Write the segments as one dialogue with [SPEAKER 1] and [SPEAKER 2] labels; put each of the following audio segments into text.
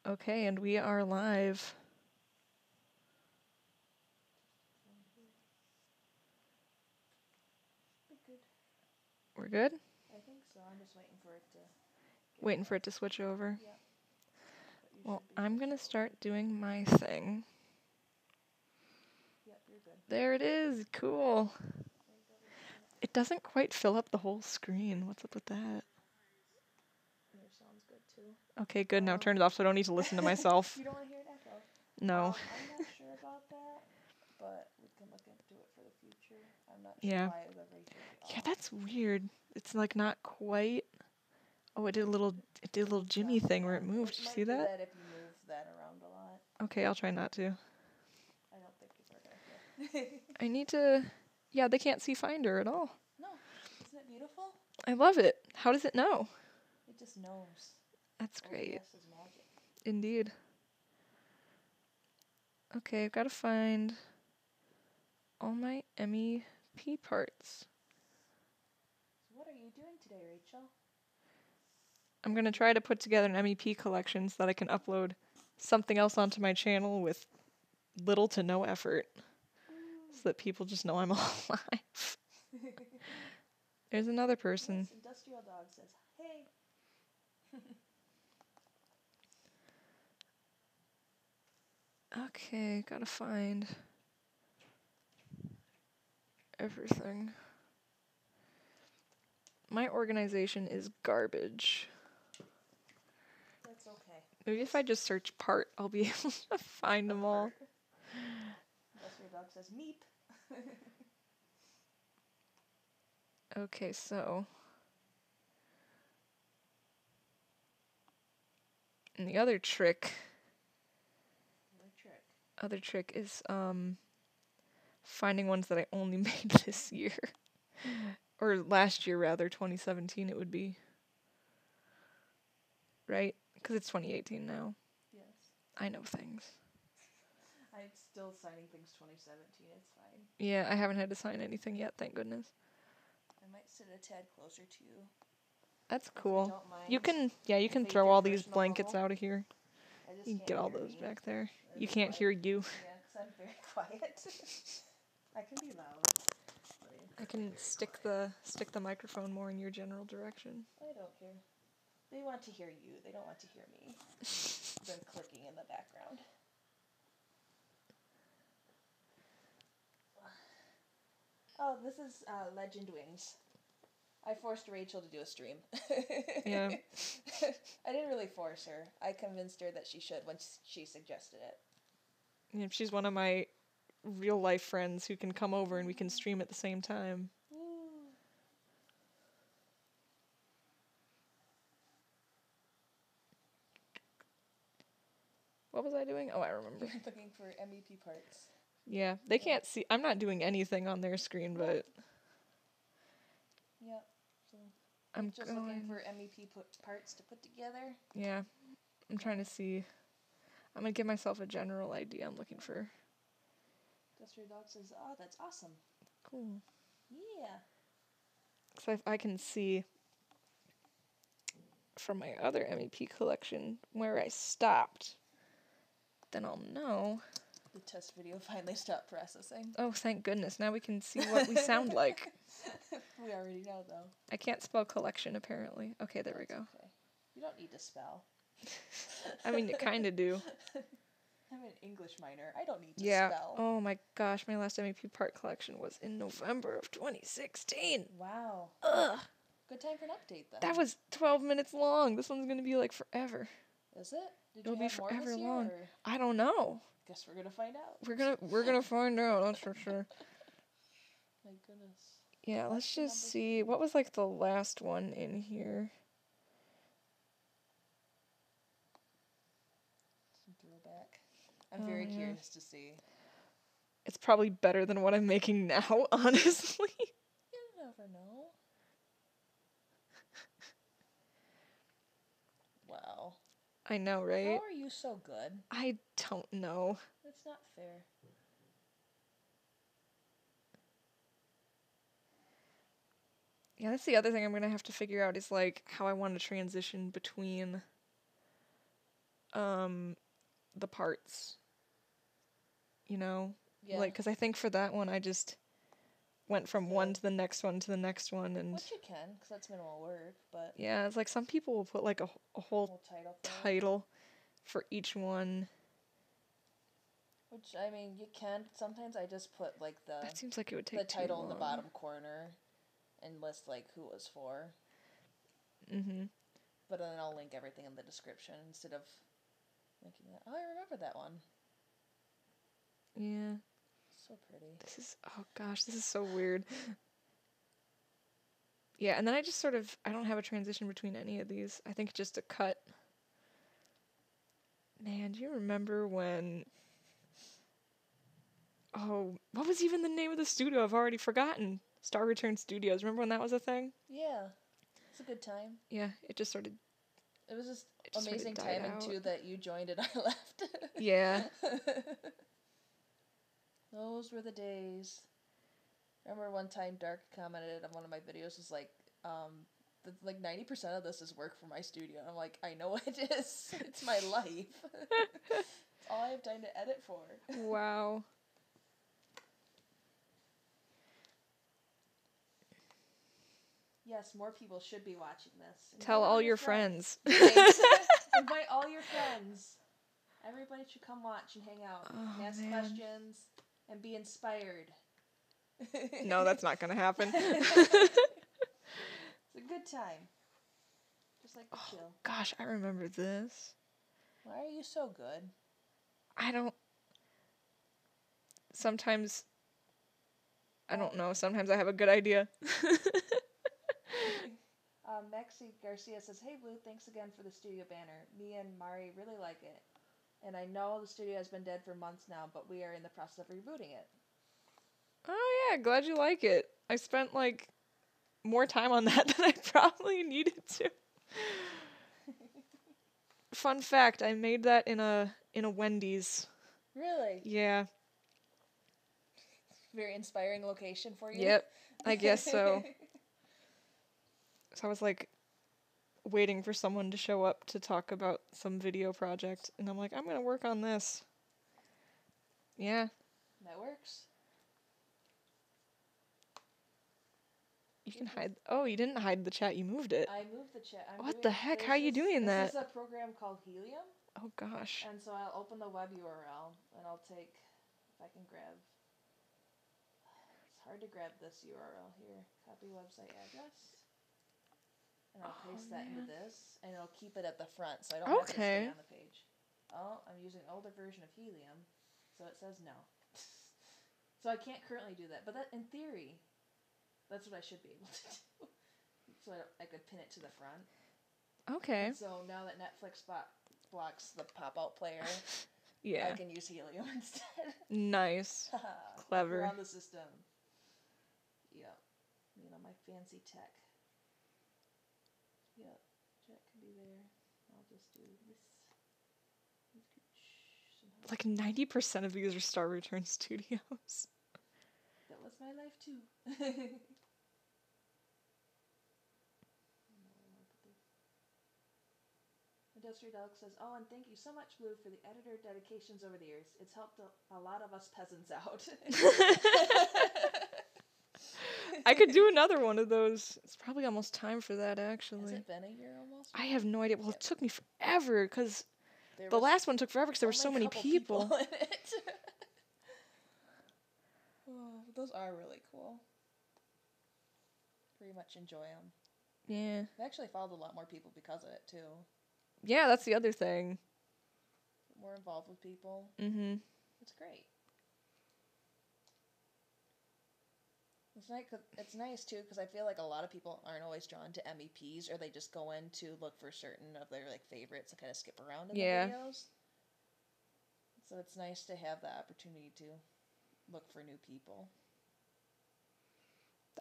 [SPEAKER 1] Okay, and we are live. We're good?
[SPEAKER 2] I think so. I'm just waiting for it to.
[SPEAKER 1] Waiting for it to switch over.
[SPEAKER 2] Yeah.
[SPEAKER 1] Well, I'm going to start doing my thing.
[SPEAKER 2] Yep, you're good.
[SPEAKER 1] There it is. Cool. It doesn't quite fill up the whole screen. What's up with that?
[SPEAKER 2] Your sounds good too.
[SPEAKER 1] Okay, good. Now turn it off so I don't need to listen to myself.
[SPEAKER 2] You don't want to hear an echo.
[SPEAKER 1] No.
[SPEAKER 2] I'm not sure about that, but we can look into it for the future. I'm not
[SPEAKER 1] Yeah.
[SPEAKER 2] sure why the ratio would be off.
[SPEAKER 1] Yeah, that's weird. It's like not quite. Oh, it did a little Jimmy thing where it moved. Did you see
[SPEAKER 2] It might do
[SPEAKER 1] that?
[SPEAKER 2] that if you move that around a lot.
[SPEAKER 1] Okay, I'll try not to.
[SPEAKER 2] I don't think people are gonna hear.
[SPEAKER 1] I need to. Yeah, they can't see Finder at all.
[SPEAKER 2] No, isn't it beautiful?
[SPEAKER 1] I love it. How does it know?
[SPEAKER 2] It just knows.
[SPEAKER 1] That's great.
[SPEAKER 2] OBS is magic.
[SPEAKER 1] Indeed. Okay, I've got to find all my MEP parts.
[SPEAKER 2] So what are you doing today, Rachel?
[SPEAKER 1] I'm going to try to put together an MEP collection so that I can upload something else onto my channel with little to no effort. So that people just know I'm alive. There's another person.
[SPEAKER 2] Yes, Industrial Dog says, hey.
[SPEAKER 1] Okay, gotta find everything. My organization is garbage.
[SPEAKER 2] That's okay.
[SPEAKER 1] Maybe if I just search part, I'll be able to find them all.
[SPEAKER 2] Industrial Dog says, meep.
[SPEAKER 1] Okay, so. And the other trick is finding ones that I only made this year. Or last year, rather, 2017 it would be. Right? Because it's 2018 now.
[SPEAKER 2] Yes.
[SPEAKER 1] I know things.
[SPEAKER 2] I'm still signing things 2017, it's fine.
[SPEAKER 1] Yeah, I haven't had to sign anything yet, thank goodness.
[SPEAKER 2] I might sit a tad closer to you.
[SPEAKER 1] That's cool.
[SPEAKER 2] If you don't mind.
[SPEAKER 1] You can
[SPEAKER 2] Fade
[SPEAKER 1] throw
[SPEAKER 2] your
[SPEAKER 1] all these
[SPEAKER 2] personal
[SPEAKER 1] blankets
[SPEAKER 2] bubble.
[SPEAKER 1] out of here.
[SPEAKER 2] I just
[SPEAKER 1] You can
[SPEAKER 2] can't
[SPEAKER 1] get all
[SPEAKER 2] hear
[SPEAKER 1] those
[SPEAKER 2] me.
[SPEAKER 1] back there.
[SPEAKER 2] That'd
[SPEAKER 1] You
[SPEAKER 2] be
[SPEAKER 1] can't
[SPEAKER 2] quiet.
[SPEAKER 1] hear you.
[SPEAKER 2] Yeah, because I'm very quiet. I can be loud.
[SPEAKER 1] I can stick the microphone more in your general direction.
[SPEAKER 2] I don't care. They want to hear you. They don't want to hear me. Them clicking in the background. Oh, this is Legend Wings. I forced Rachel to do a stream.
[SPEAKER 1] Yeah.
[SPEAKER 2] I didn't really force her. I convinced her that she should when she suggested it.
[SPEAKER 1] Yeah, she's one of my real life friends who can come over and we can stream at the same time. What was I doing? Oh, I remember.
[SPEAKER 2] You're looking for MEP parts.
[SPEAKER 1] Yeah, they can't see. I'm not doing anything on their screen, but
[SPEAKER 2] Yep. So
[SPEAKER 1] I'm
[SPEAKER 2] just looking for MEP parts to put together.
[SPEAKER 1] Yeah, I'm trying to see. I'm gonna give myself a general idea. I'm looking for.
[SPEAKER 2] Industrial Dog says, "Oh, that's awesome."
[SPEAKER 1] Cool.
[SPEAKER 2] Yeah.
[SPEAKER 1] So if I can see from my other MEP collection where I stopped, then I'll know.
[SPEAKER 2] The test video finally stopped processing.
[SPEAKER 1] Oh, thank goodness. Now we can see what we sound like.
[SPEAKER 2] We already know, though.
[SPEAKER 1] I can't spell collection, apparently. Okay, there we go.
[SPEAKER 2] Okay. You don't need to spell.
[SPEAKER 1] I mean, you kind of do.
[SPEAKER 2] I'm an English minor. I don't need to
[SPEAKER 1] Yeah.
[SPEAKER 2] spell.
[SPEAKER 1] Oh my gosh, my last MEP part collection was in November of 2016.
[SPEAKER 2] Wow.
[SPEAKER 1] Ugh.
[SPEAKER 2] Good time for an update, then.
[SPEAKER 1] That was 12 minutes long. This one's gonna be like forever.
[SPEAKER 2] Is it? Did
[SPEAKER 1] It'll
[SPEAKER 2] you
[SPEAKER 1] be
[SPEAKER 2] have more
[SPEAKER 1] forever
[SPEAKER 2] this year,
[SPEAKER 1] long.
[SPEAKER 2] or?
[SPEAKER 1] I don't know.
[SPEAKER 2] Guess we're gonna find out.
[SPEAKER 1] We're gonna find out. That's for sure.
[SPEAKER 2] My goodness.
[SPEAKER 1] Yeah, let's just see. What was like the last one in here?
[SPEAKER 2] Some throwback. I'm very curious to see.
[SPEAKER 1] It's probably better than what I'm making now, honestly.
[SPEAKER 2] You never know. Wow.
[SPEAKER 1] I know, right?
[SPEAKER 2] How are you so good?
[SPEAKER 1] I don't know.
[SPEAKER 2] That's not fair.
[SPEAKER 1] Yeah, that's the other thing I'm gonna have to figure out is like how I want to transition between the parts. You know?
[SPEAKER 2] Yeah.
[SPEAKER 1] Like, because I think for that one, I just went from
[SPEAKER 2] Yeah.
[SPEAKER 1] one to the next one to the next one, and
[SPEAKER 2] Which you can, because that's minimal work, but
[SPEAKER 1] yeah, it's like some people will put like a whole
[SPEAKER 2] whole title for it.
[SPEAKER 1] title for each one.
[SPEAKER 2] Which, I mean, you can. Sometimes I just put, like,
[SPEAKER 1] That seems like it would take
[SPEAKER 2] the title
[SPEAKER 1] too
[SPEAKER 2] in the
[SPEAKER 1] long.
[SPEAKER 2] bottom corner and list, like, who it was for.
[SPEAKER 1] Mm-hmm.
[SPEAKER 2] But then I'll link everything in the description instead of linking that. Oh, I remember that one.
[SPEAKER 1] Yeah.
[SPEAKER 2] So pretty.
[SPEAKER 1] Oh gosh, this is so weird. Yeah, and then I just I don't have a transition between any of these. I think just a cut. Man, do you remember when... Oh, what was even the name of the studio? I've already forgotten. Star Return Studios. Remember when that was a thing?
[SPEAKER 2] Yeah. It's a good time.
[SPEAKER 1] Yeah, it just sort of...
[SPEAKER 2] It was just
[SPEAKER 1] It just
[SPEAKER 2] amazing
[SPEAKER 1] sort of died
[SPEAKER 2] timing,
[SPEAKER 1] out.
[SPEAKER 2] too, that you joined and I left.
[SPEAKER 1] Yeah.
[SPEAKER 2] Those were the days. Remember one time Dark commented on one of my videos, was like, like 90% of this is work for my studio. And I'm like, I know it is. It's my life. It's all I have time to edit for.
[SPEAKER 1] Wow.
[SPEAKER 2] Yes, more people should be watching this.
[SPEAKER 1] Tell all your friends.
[SPEAKER 2] Invite all your friends. Everybody should come watch and hang out.
[SPEAKER 1] Oh,
[SPEAKER 2] And ask
[SPEAKER 1] man.
[SPEAKER 2] questions and be inspired.
[SPEAKER 1] No, that's not gonna happen.
[SPEAKER 2] It's a good time. Just like the chill.
[SPEAKER 1] Gosh, I remember this.
[SPEAKER 2] Why are you so good?
[SPEAKER 1] I don't... Sometimes... I don't know. Sometimes I have a good idea.
[SPEAKER 2] Maxie Garcia says, "Hey Blue, thanks again for the studio banner. Me and Mari really like it. And I know the studio has been dead for months now, but we are in the process of rebooting it."
[SPEAKER 1] Oh yeah, glad you like it. I spent like more time on that than I probably needed to. Fun fact, I made that in a Wendy's.
[SPEAKER 2] Really?
[SPEAKER 1] Yeah.
[SPEAKER 2] Very inspiring location for you.
[SPEAKER 1] Yep. I guess so. So I was like waiting for someone to show up to talk about some video project, and I'm like, I'm gonna work on this. Yeah.
[SPEAKER 2] That works.
[SPEAKER 1] You can hide. Oh, you didn't hide the chat. You moved it.
[SPEAKER 2] I moved the chat.
[SPEAKER 1] What the heck? How are you doing that?
[SPEAKER 2] This is a program called Helium.
[SPEAKER 1] Oh gosh.
[SPEAKER 2] And so I'll open the web URL and I'll take, if I can grab, it's hard to grab this URL here. Copy website address. And I'll paste that into this, and it'll keep it at the front, so I don't have to stay on the page. Oh, I'm using an older version of Helium, so it says no. So I can't currently do that, but that, in theory, that's what I should be able to do. So I could pin it to the front.
[SPEAKER 1] Okay.
[SPEAKER 2] And so now that Netflix blocks the pop-out player,
[SPEAKER 1] Yeah.
[SPEAKER 2] I can use Helium instead.
[SPEAKER 1] Nice. Clever.
[SPEAKER 2] Around the system. Yeah. You know, my fancy tech. Yep, chat can be there. I'll just do this.
[SPEAKER 1] Like 90% of these are Star Return Studios.
[SPEAKER 2] That was my life too. Industrial Dog says, "Oh, and thank you so much, Blue, for the editor dedications over the years. It's helped a lot of us peasants out."
[SPEAKER 1] I could do another one of those. It's probably almost time for that, actually.
[SPEAKER 2] Has it been a year almost?
[SPEAKER 1] I have no idea. Well, it took me forever, because the last one took forever because there were so many people.
[SPEAKER 2] In it. Oh, those are really cool. Pretty much enjoy them.
[SPEAKER 1] Yeah.
[SPEAKER 2] I actually followed a lot more people because of it, too.
[SPEAKER 1] Yeah, that's the other thing.
[SPEAKER 2] More involved with people.
[SPEAKER 1] Mm-hmm.
[SPEAKER 2] It's great. It's nice too, because I feel like a lot of people aren't always drawn to MEPs, or they just go in to look for certain of their like favorites and kind of skip around in the videos. So it's nice to have the opportunity to look for new people.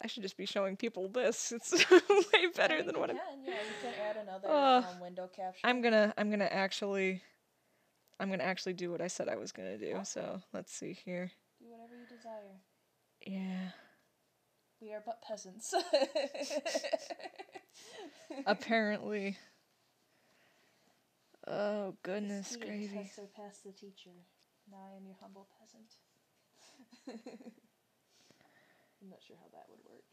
[SPEAKER 1] I should just be showing people this. It's way better than what
[SPEAKER 2] you can add another window capture.
[SPEAKER 1] I'm gonna actually do what I said I was gonna do. Okay. So let's see here.
[SPEAKER 2] Do whatever you desire.
[SPEAKER 1] Yeah.
[SPEAKER 2] We are but peasants.
[SPEAKER 1] Apparently. Oh,
[SPEAKER 2] The
[SPEAKER 1] goodness
[SPEAKER 2] student
[SPEAKER 1] gravy.
[SPEAKER 2] has surpassed the teacher. Now I am your humble peasant. I'm not sure how that would work.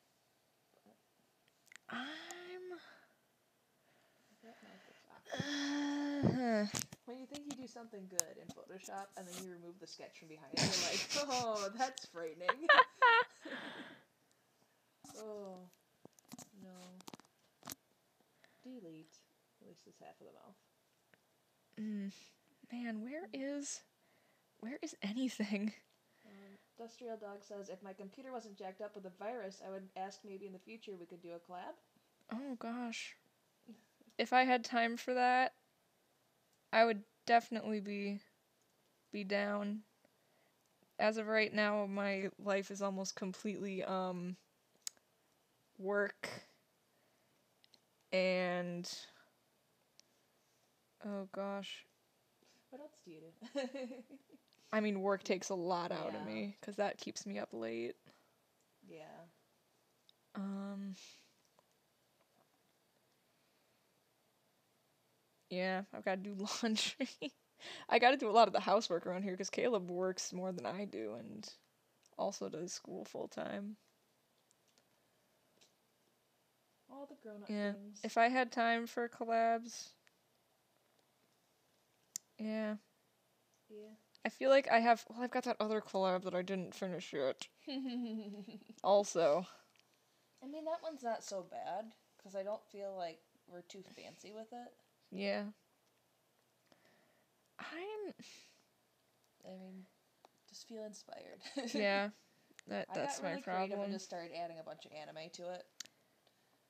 [SPEAKER 2] When you think you do something good in Photoshop and then you remove the sketch from behind it, you're like, oh, that's frightening. Oh, no. Delete. At least it's half of the mouth.
[SPEAKER 1] Man, where is anything?
[SPEAKER 2] Industrial Dog says, if my computer wasn't jacked up with a virus, I would ask maybe in the future we could do a collab.
[SPEAKER 1] Oh, gosh. If I had time for that, I would definitely be down. As of right now, my life is almost completely, work and... Oh, gosh.
[SPEAKER 2] What else do you do?
[SPEAKER 1] I mean, work takes a lot out of me, because that keeps me up late.
[SPEAKER 2] Yeah.
[SPEAKER 1] Yeah, I've got to do laundry. I got to do a lot of the housework around here, because Caleb works more than I do, and also does school full-time.
[SPEAKER 2] All the grown-up things.
[SPEAKER 1] If I had time for collabs... Yeah. I feel like I've got that other collab that I didn't finish yet. Also.
[SPEAKER 2] I mean, that one's not so bad, because I don't feel like we're too fancy with it.
[SPEAKER 1] Yeah.
[SPEAKER 2] Just feel inspired.
[SPEAKER 1] Yeah. That's my problem. I got really creative
[SPEAKER 2] and just started adding a bunch of anime to it.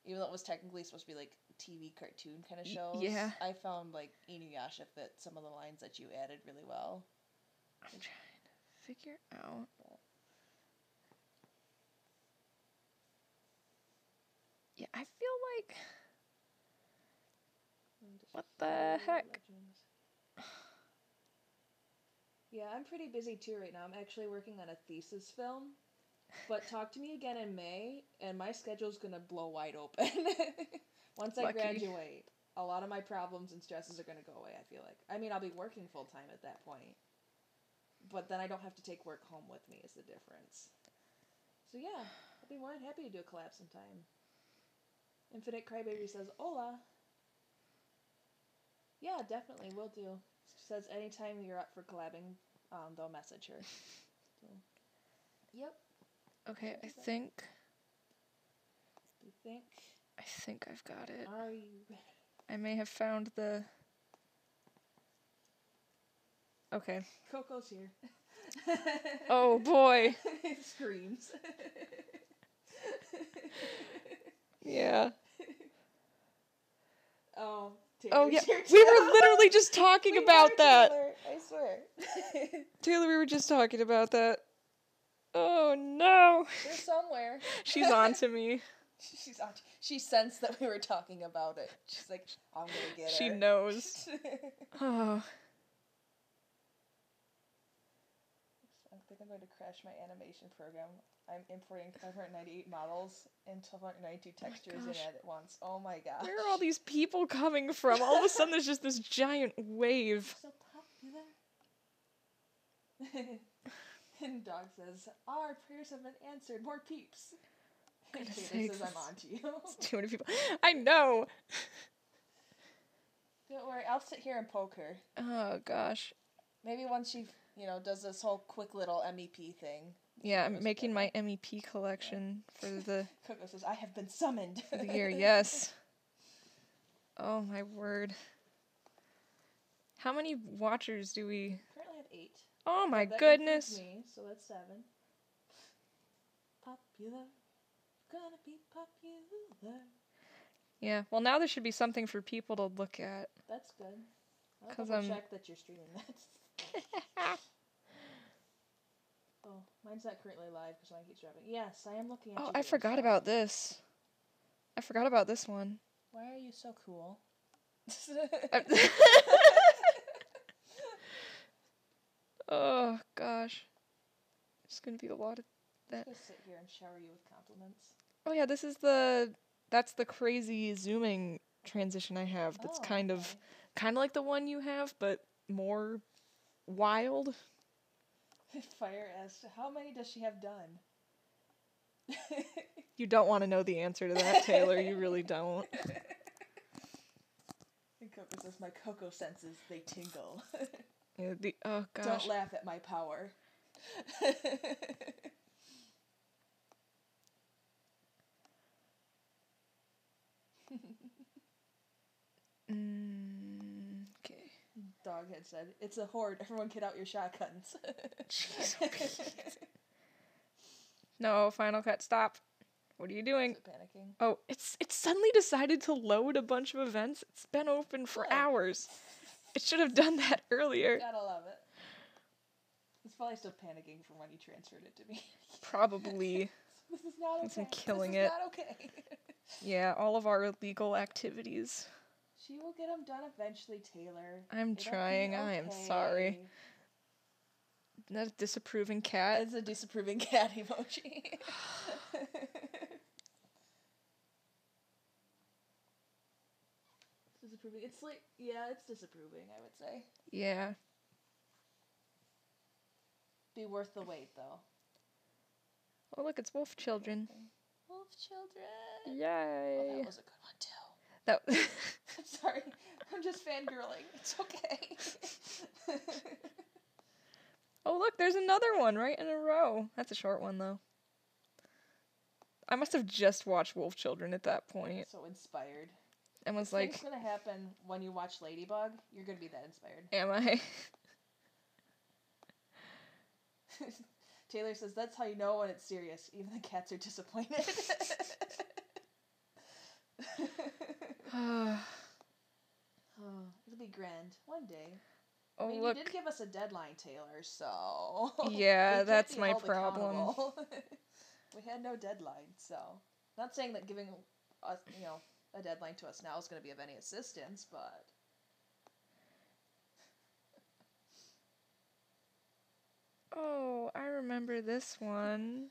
[SPEAKER 2] Even though it was technically supposed to be like TV cartoon kind of shows.
[SPEAKER 1] Yeah.
[SPEAKER 2] I found like Inuyasha fit some of the lines that you added really well.
[SPEAKER 1] I'm trying to figure out. Yeah, I feel like... What the heck?
[SPEAKER 2] Yeah, I'm pretty busy too right now. I'm actually working on a thesis film. But talk to me again in May, and my schedule's gonna blow wide open. Once I graduate, a lot of my problems and stresses are gonna go away, I feel like. I mean, I'll be working full-time at that point. But then I don't have to take work home with me is the difference. So yeah, I'll be more than happy to do a collab sometime. Infinite Crybaby says, hola. Yeah, definitely, will do. She says anytime you're up for collabing, they'll message her. So, yep.
[SPEAKER 1] Okay, I think
[SPEAKER 2] think?
[SPEAKER 1] I think I've got it.
[SPEAKER 2] Are you ready?
[SPEAKER 1] I may have found the... Okay.
[SPEAKER 2] Coco's here.
[SPEAKER 1] Oh boy.
[SPEAKER 2] It screams.
[SPEAKER 1] Yeah.
[SPEAKER 2] Oh,
[SPEAKER 1] oh yeah, we were literally just talking about that.
[SPEAKER 2] Taylor, I swear.
[SPEAKER 1] Taylor, we were just talking about that. Oh no.
[SPEAKER 2] They're somewhere.
[SPEAKER 1] She's on to me.
[SPEAKER 2] She's on. She sensed that we were talking about it. She's like, I'm gonna get her.
[SPEAKER 1] She knows. Oh.
[SPEAKER 2] I think I'm going to crash my animation program. I'm importing 598 models and 1292 textures in at once. Oh my gosh.
[SPEAKER 1] Where are all these people coming from? All of a sudden there's just this giant wave.
[SPEAKER 2] So popular. And Dog says, our prayers have been answered. More peeps. And Taylor says, I'm on to you.
[SPEAKER 1] It's too many people. I know.
[SPEAKER 2] Don't worry, I'll sit here and poke her.
[SPEAKER 1] Oh gosh.
[SPEAKER 2] Maybe once she, does this whole quick little MEP thing.
[SPEAKER 1] Yeah, I'm making my MEP collection for the...
[SPEAKER 2] Coco says, I have been summoned.
[SPEAKER 1] For the year, yes. Oh my word. How many watchers do we...
[SPEAKER 2] Currently have 8.
[SPEAKER 1] Oh my goodness.
[SPEAKER 2] Me, so that's 7. Popular. Gonna be popular.
[SPEAKER 1] Yeah, well now there should be something for people to look at.
[SPEAKER 2] That's good. I'll double check that you're streaming that. Oh, mine's not currently live because mine keeps dropping. Yes, I am looking at.
[SPEAKER 1] Oh, I forgot about this. I forgot about this one.
[SPEAKER 2] Why are you so cool?
[SPEAKER 1] Oh gosh, it's gonna be a lot of that.
[SPEAKER 2] I'm gonna sit here and shower you with compliments.
[SPEAKER 1] Oh yeah, that's the crazy zooming transition I have. That's kind of kind of like the one you have, but more wild.
[SPEAKER 2] Fire asks, how many does she have done?
[SPEAKER 1] You don't want to know the answer to that, Taylor. You really don't.
[SPEAKER 2] And Coco says, my Coco senses, they tingle.
[SPEAKER 1] Yeah, oh, gosh.
[SPEAKER 2] Don't laugh at my power.
[SPEAKER 1] Okay.
[SPEAKER 2] Doghead said, it's a horde. Everyone get out your shotguns.
[SPEAKER 1] Jeez, okay. No, Final Cut, stop. What are you doing?
[SPEAKER 2] Is it panicking?
[SPEAKER 1] Oh, it's suddenly decided to load a bunch of events. It's been open for hours. It should have done that earlier.
[SPEAKER 2] Gotta love it. It's probably still panicking from when you transferred it to me.
[SPEAKER 1] Probably.
[SPEAKER 2] This is not okay.
[SPEAKER 1] I'm killing
[SPEAKER 2] this is
[SPEAKER 1] it.
[SPEAKER 2] not okay.
[SPEAKER 1] Yeah, all of our illegal activities.
[SPEAKER 2] She will get them done eventually, Taylor.
[SPEAKER 1] I'm trying. I am sorry. Isn't that a disapproving cat?
[SPEAKER 2] It's a disapproving cat emoji. Disapproving. It's like, yeah, it's disapproving, I would say.
[SPEAKER 1] Yeah.
[SPEAKER 2] Be worth the wait, though.
[SPEAKER 1] Oh, look, it's Wolf Children.
[SPEAKER 2] Wolf Children.
[SPEAKER 1] Yay.
[SPEAKER 2] Oh, that was a good one, too.
[SPEAKER 1] That.
[SPEAKER 2] I'm sorry. I'm just fangirling. It's okay.
[SPEAKER 1] Oh, look, there's another one right in a row. That's a short one, though. I must have just watched Wolf Children at that point.
[SPEAKER 2] So inspired.
[SPEAKER 1] And was like...
[SPEAKER 2] What's going to happen when you watch Ladybug? You're going to be that inspired.
[SPEAKER 1] Am I?
[SPEAKER 2] Taylor says, that's how you know when it's serious. Even the cats are disappointed. Oh, it'll be grand. One day.
[SPEAKER 1] Oh,
[SPEAKER 2] I mean,
[SPEAKER 1] look.
[SPEAKER 2] you did give us a deadline, Taylor, so...
[SPEAKER 1] Yeah, that's my problem.
[SPEAKER 2] We had no deadline, so... Not saying that giving us, a deadline to us now is going to be of any assistance, but...
[SPEAKER 1] Oh, I remember this one.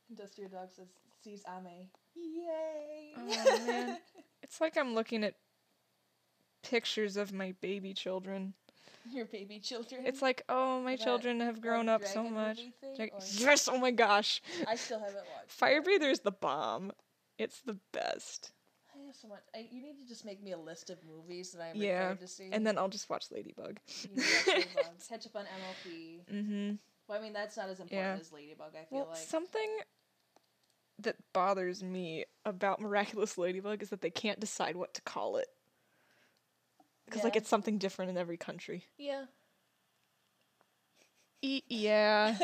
[SPEAKER 2] Industrial Dog says, sees Ame. Yay!
[SPEAKER 1] Oh, man. It's like I'm looking at pictures of my baby children.
[SPEAKER 2] Your baby children?
[SPEAKER 1] It's like, oh, my children have grown up so much. Yes, oh my gosh.
[SPEAKER 2] I still haven't watched
[SPEAKER 1] Fire Breather is the bomb. It's the best.
[SPEAKER 2] I have so much. You need to just make me a list of movies that I'm required to see.
[SPEAKER 1] And then I'll just watch Ladybug.
[SPEAKER 2] You watch Ladybug. Catch up on MLP.
[SPEAKER 1] Mm-hmm.
[SPEAKER 2] Well, I mean, that's not as important as Ladybug, I feel like.
[SPEAKER 1] Something that bothers me about Miraculous Ladybug is that they can't decide what to call it. Because, it's something different in every country.
[SPEAKER 2] Yeah.
[SPEAKER 1] Yeah.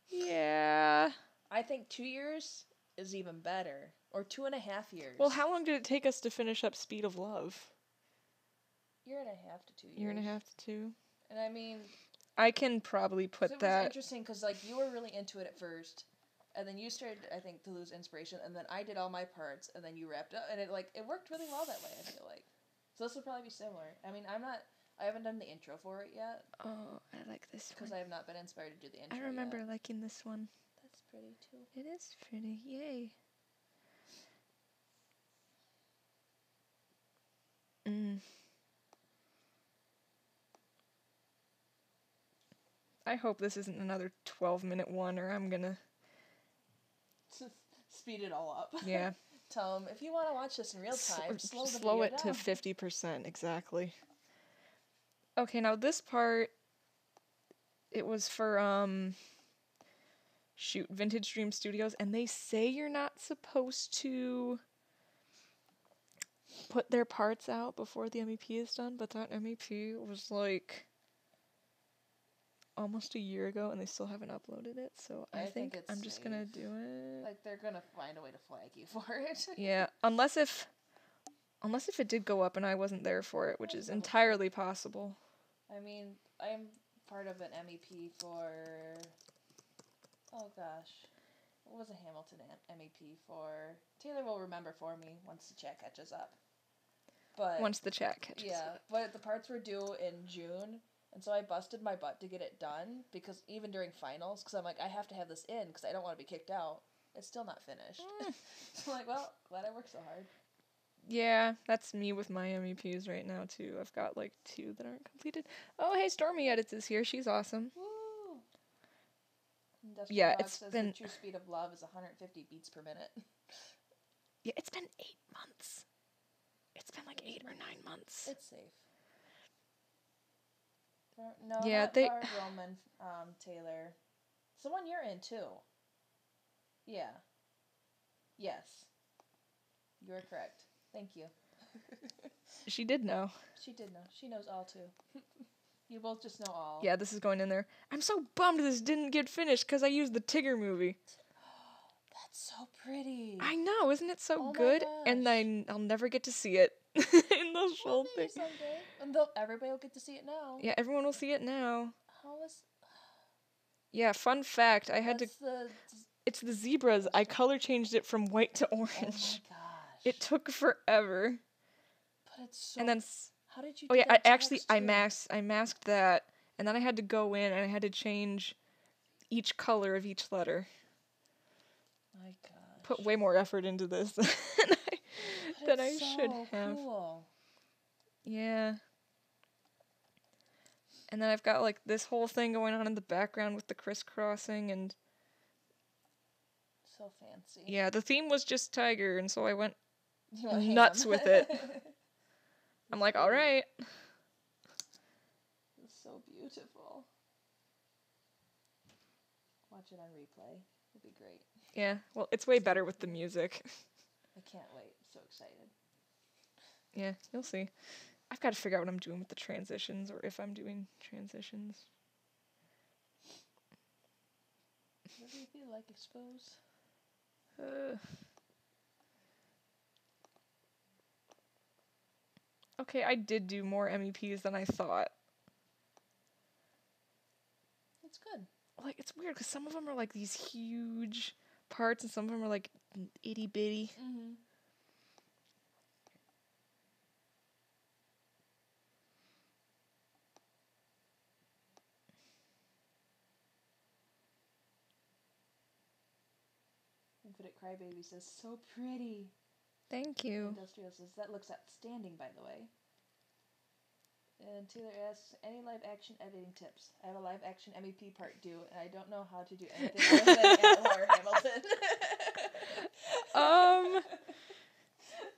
[SPEAKER 1] Yeah.
[SPEAKER 2] I think 2 years is even better. Or 2.5 years.
[SPEAKER 1] Well, how long did it take us to finish up Speed of Love?
[SPEAKER 2] 1.5 to 2 years.
[SPEAKER 1] 1.5 to 2.
[SPEAKER 2] And I mean...
[SPEAKER 1] I can probably put that...
[SPEAKER 2] It was interesting because, you were really into it at first. And then you started, I think, to lose inspiration. And then I did all my parts. And then you wrapped up. And it worked really well that way, I feel like. So this will probably be similar. I mean, I haven't done the intro for it yet.
[SPEAKER 1] Oh, I like this one.
[SPEAKER 2] Because I have not been inspired to do the intro
[SPEAKER 1] I remember liking this one.
[SPEAKER 2] That's pretty, too.
[SPEAKER 1] It is pretty. Yay. I hope this isn't another 12-minute one, or I'm gonna...
[SPEAKER 2] Speed it all up.
[SPEAKER 1] Yeah.
[SPEAKER 2] Tell them, if you want to watch this in real time,
[SPEAKER 1] slow it to 50%, exactly. Okay, now this part, it was for, Vintage Dream Studios, and they say you're not supposed to put their parts out before the MEP is done, but that MEP was, almost a year ago, and they still haven't uploaded it, so I think I'm just gonna do it.
[SPEAKER 2] They're gonna find a way to flag you for it.
[SPEAKER 1] Yeah, unless if it did go up and I wasn't there for it, which is entirely possible.
[SPEAKER 2] I mean, I'm part of an MEP for... Oh, gosh. What was a Hamilton MEP for? Taylor will remember for me once the chat catches up. But
[SPEAKER 1] once the chat catches up.
[SPEAKER 2] Yeah, but the parts were due in June, and so I busted my butt to get it done, because even during finals, because I'm like, I have to have this in, because I don't want to be kicked out. It's still not finished. So I'm like, well, glad I worked so hard.
[SPEAKER 1] Yeah, that's me with my MEPs right now too. I've got like 2 that aren't completed. Oh, hey, Stormy Edits is here. She's awesome.
[SPEAKER 2] Woo! Industrial
[SPEAKER 1] Yeah,
[SPEAKER 2] Dog
[SPEAKER 1] it's
[SPEAKER 2] says
[SPEAKER 1] been
[SPEAKER 2] the true speed of love is 150 beats per minute.
[SPEAKER 1] yeah, it's been 8 months. It's been like 8 or 9 months.
[SPEAKER 2] It's safe. No,
[SPEAKER 1] yeah,
[SPEAKER 2] not
[SPEAKER 1] they
[SPEAKER 2] Barb Roman, Taylor. It's the one you're in too. Yeah. Yes. You're correct. Thank you.
[SPEAKER 1] she did know.
[SPEAKER 2] She did know. She knows all too. You both just know all.
[SPEAKER 1] Yeah, this is going in there. I'm so bummed this didn't get finished because I used the Tigger movie.
[SPEAKER 2] That's so pretty.
[SPEAKER 1] I know, isn't it so
[SPEAKER 2] Oh
[SPEAKER 1] good?
[SPEAKER 2] my
[SPEAKER 1] And I'll never get to see it in the full thing.
[SPEAKER 2] Someday. And everybody will get to see it now.
[SPEAKER 1] Yeah, everyone will see it now.
[SPEAKER 2] How is...
[SPEAKER 1] Yeah, fun fact, I had
[SPEAKER 2] What's
[SPEAKER 1] to... It's the zebras. I color changed it from white to orange.
[SPEAKER 2] Oh my gosh.
[SPEAKER 1] It took forever.
[SPEAKER 2] But it's so...
[SPEAKER 1] And then...
[SPEAKER 2] How did you
[SPEAKER 1] Oh
[SPEAKER 2] do
[SPEAKER 1] yeah,
[SPEAKER 2] that
[SPEAKER 1] I
[SPEAKER 2] text too?
[SPEAKER 1] masked that, and then I had to go in and I had to change each color of each letter.
[SPEAKER 2] My gosh.
[SPEAKER 1] Put way more effort into this than I should have.
[SPEAKER 2] Cool.
[SPEAKER 1] Yeah. And then I've got like this whole thing going on in the background with the crisscrossing and
[SPEAKER 2] So fancy.
[SPEAKER 1] yeah, the theme was just tiger, and so I went
[SPEAKER 2] nuts
[SPEAKER 1] with it. I'm like, all right.
[SPEAKER 2] It's so beautiful. Watch it on replay. It'll be great.
[SPEAKER 1] Yeah, well, it's way better with the music.
[SPEAKER 2] I can't wait. I'm so excited.
[SPEAKER 1] Yeah, you'll see. I've got to figure out what I'm doing with the transitions, or if I'm doing transitions.
[SPEAKER 2] What do you feel like, expose?
[SPEAKER 1] Okay, I did do more MEPs than I thought.
[SPEAKER 2] That's good.
[SPEAKER 1] Like, it's weird, because some of them are like these huge parts, and some of them are like itty bitty.
[SPEAKER 2] Mm-hmm. Infinite Crybaby says, so pretty.
[SPEAKER 1] Thank you.
[SPEAKER 2] Industrial says, that looks outstanding, by the way. And Taylor asks, any live action editing tips? I have a live action MEP part due, and I don't know how to do anything other than Laura Hamilton.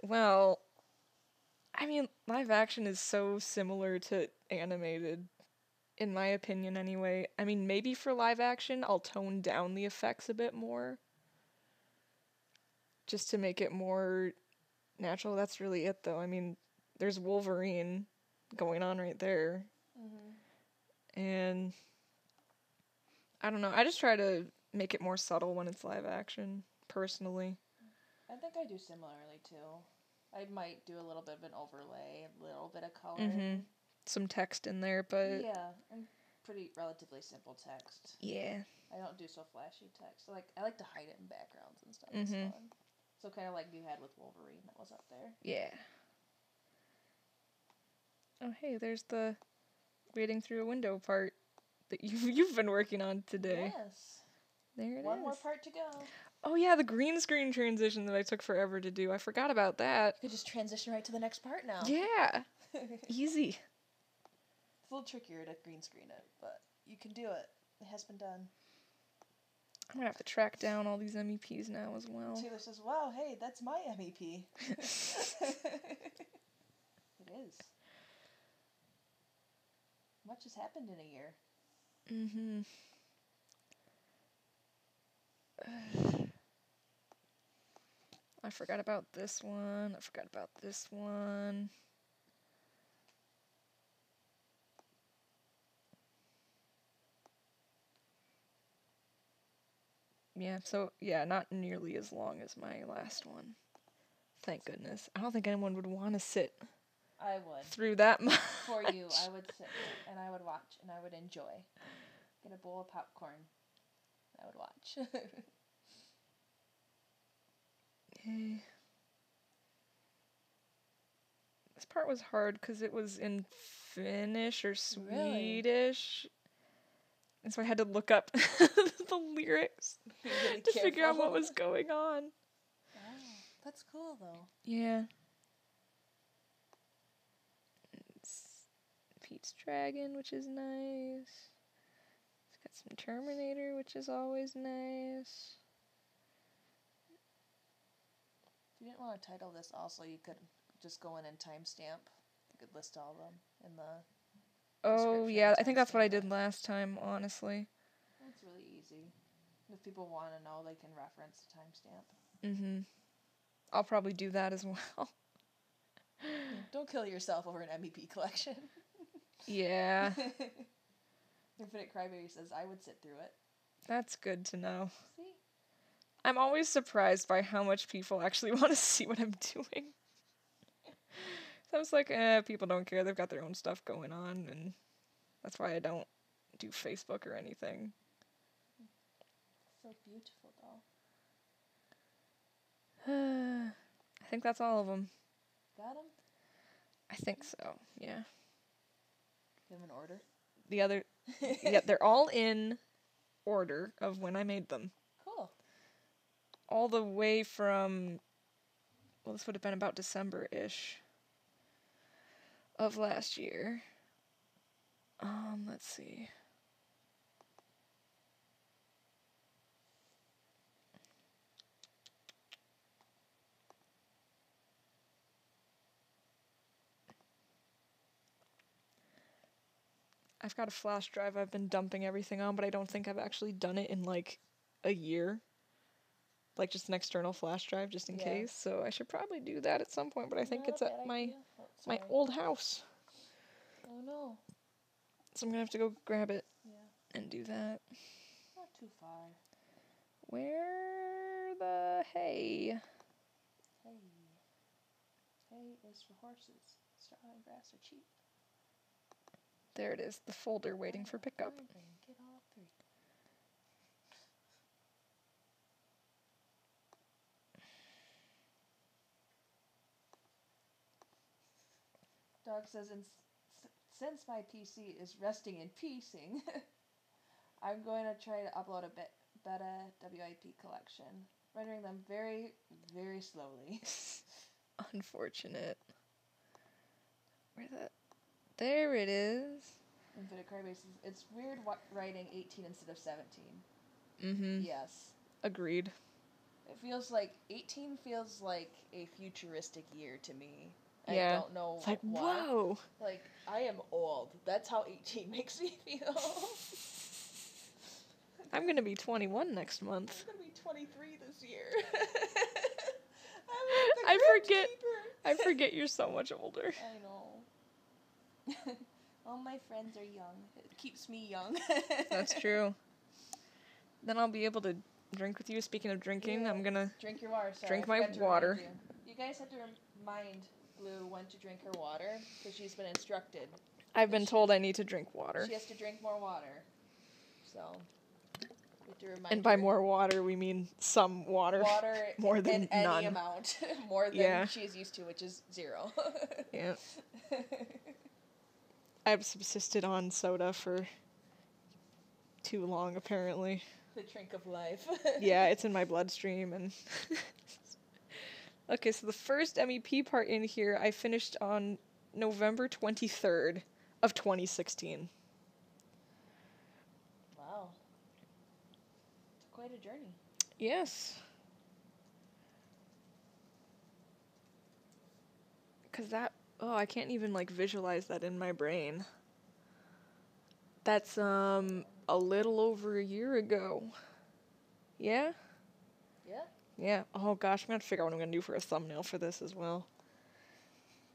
[SPEAKER 1] Well, I mean, live action is so similar to animated, in my opinion anyway. I mean, maybe for live action, I'll tone down the effects a bit more. Just to make it more natural. That's really it, though. I mean, there's Wolverine going on right there. Mm-hmm. And I don't know. I just try to make it more subtle when it's live action, personally.
[SPEAKER 2] I think I do similarly, too. I might do a little bit of an overlay, a little bit of color.
[SPEAKER 1] Mm-hmm. Some text in there, but...
[SPEAKER 2] Yeah, and pretty relatively simple text.
[SPEAKER 1] Yeah.
[SPEAKER 2] I don't do so flashy text. I like to hide it in backgrounds and stuff.
[SPEAKER 1] Mm-hmm.
[SPEAKER 2] It's fun. So kind of like you had with Wolverine that was up there.
[SPEAKER 1] Yeah. Oh, hey, there's the wading through a window part that you've been working on today.
[SPEAKER 2] Yes.
[SPEAKER 1] There it is.
[SPEAKER 2] One more part to go.
[SPEAKER 1] Oh, yeah, the green screen transition that I took forever to do. I forgot about that.
[SPEAKER 2] You could just transition right to the next part now.
[SPEAKER 1] Yeah. Easy.
[SPEAKER 2] It's a little trickier to green screen it, but you can do it. It has been done.
[SPEAKER 1] I'm gonna have to track down all these MEPs now as well.
[SPEAKER 2] Taylor says, wow, hey, that's my MEP. It is. Much has happened in a year.
[SPEAKER 1] Mm-hmm. I forgot about this one. I forgot about this one. Yeah, so, yeah, not nearly as long as my last one. Thank goodness. I don't think anyone would want to sit
[SPEAKER 2] I would.
[SPEAKER 1] through that much.
[SPEAKER 2] For you, I would sit and I would watch and I would enjoy. Get a bowl of popcorn. I would watch.
[SPEAKER 1] This part was hard because it was in Finnish or Swedish.
[SPEAKER 2] Really?
[SPEAKER 1] And so I had to look up the lyrics
[SPEAKER 2] really
[SPEAKER 1] to figure out what was going on.
[SPEAKER 2] Wow, that's cool though.
[SPEAKER 1] Yeah. Pete's Dragon, which is nice. It's got some Terminator, which is always nice.
[SPEAKER 2] If you didn't want to title this also, you could just go in and timestamp. You could list all of them in the
[SPEAKER 1] Oh, yeah, I think that's what I did last time, honestly.
[SPEAKER 2] It's really easy. If people want to know, they can reference the timestamp.
[SPEAKER 1] Mm-hmm. I'll probably do that as well.
[SPEAKER 2] Don't kill yourself over an MEP collection.
[SPEAKER 1] Yeah.
[SPEAKER 2] Infinite Crybaby says, I would sit through it.
[SPEAKER 1] That's good to know.
[SPEAKER 2] See?
[SPEAKER 1] I'm always surprised by how much people actually want to see what I'm doing. So I was like, people don't care. They've got their own stuff going on, and that's why I don't do Facebook or anything.
[SPEAKER 2] So beautiful, though.
[SPEAKER 1] I think that's all of them.
[SPEAKER 2] Got them?
[SPEAKER 1] I think so, yeah.
[SPEAKER 2] Give them an order?
[SPEAKER 1] The other... yeah, they're all in order of when I made them.
[SPEAKER 2] Cool.
[SPEAKER 1] All the way from... Well, this would have been about December-ish of last year. Let's see. I've got a flash drive I've been dumping everything on, but I don't think I've actually done it in, like, a year. Like, just an external flash drive, just in case. So I should probably do that at some point, but I think it's at my old house.
[SPEAKER 2] Oh, no.
[SPEAKER 1] So I'm gonna have to go grab it and do that.
[SPEAKER 2] Not too far.
[SPEAKER 1] Where the hay?
[SPEAKER 2] Hay is for horses. Straw and grass are cheap.
[SPEAKER 1] There it is, the folder waiting for pickup.
[SPEAKER 2] Get all three. Dog says, since my PC is resting in piecing, I'm going to try to upload a beta WIP collection, rendering them very, very slowly.
[SPEAKER 1] Unfortunate. Where's that? There it is.
[SPEAKER 2] Infinite Crybaby says, it's weird writing 18 instead of 17.
[SPEAKER 1] Mm-hmm.
[SPEAKER 2] Yes.
[SPEAKER 1] Agreed.
[SPEAKER 2] It feels like 18 feels like a futuristic year to me.
[SPEAKER 1] Yeah.
[SPEAKER 2] I don't know
[SPEAKER 1] it's like,
[SPEAKER 2] why.
[SPEAKER 1] Whoa!
[SPEAKER 2] Like, I am old. That's how 18 makes me feel.
[SPEAKER 1] I'm gonna be 21 next month.
[SPEAKER 2] I'm gonna be 23 this year.
[SPEAKER 1] I forget you're so much older.
[SPEAKER 2] I know. All my friends are young. It keeps me young.
[SPEAKER 1] That's true. Then I'll be able to drink with you. Speaking of drinking, I'm gonna
[SPEAKER 2] drink your water. Sorry,
[SPEAKER 1] drink my water.
[SPEAKER 2] You guys have to remind Blue when to drink her water because she's been instructed.
[SPEAKER 1] I've been told I need to drink water.
[SPEAKER 2] She has to drink more water. So, we have to remind
[SPEAKER 1] and by
[SPEAKER 2] her.
[SPEAKER 1] more water, we mean some water.
[SPEAKER 2] Water
[SPEAKER 1] more than
[SPEAKER 2] in any
[SPEAKER 1] none.
[SPEAKER 2] amount. More than she is used to, which is 0.
[SPEAKER 1] Yeah. I've subsisted on soda for too long, apparently.
[SPEAKER 2] The drink of life.
[SPEAKER 1] Yeah, it's in my bloodstream, and... Okay, so the first MEP part in here I finished on November 23rd of 2016.
[SPEAKER 2] Wow. It's quite a journey.
[SPEAKER 1] Yes. Because that... Oh, I can't even, like, visualize that in my brain. That's, a little over a year ago. Yeah?
[SPEAKER 2] Yeah?
[SPEAKER 1] Yeah. Oh, gosh, I'm gonna have to figure out what I'm gonna do for a thumbnail for this as well.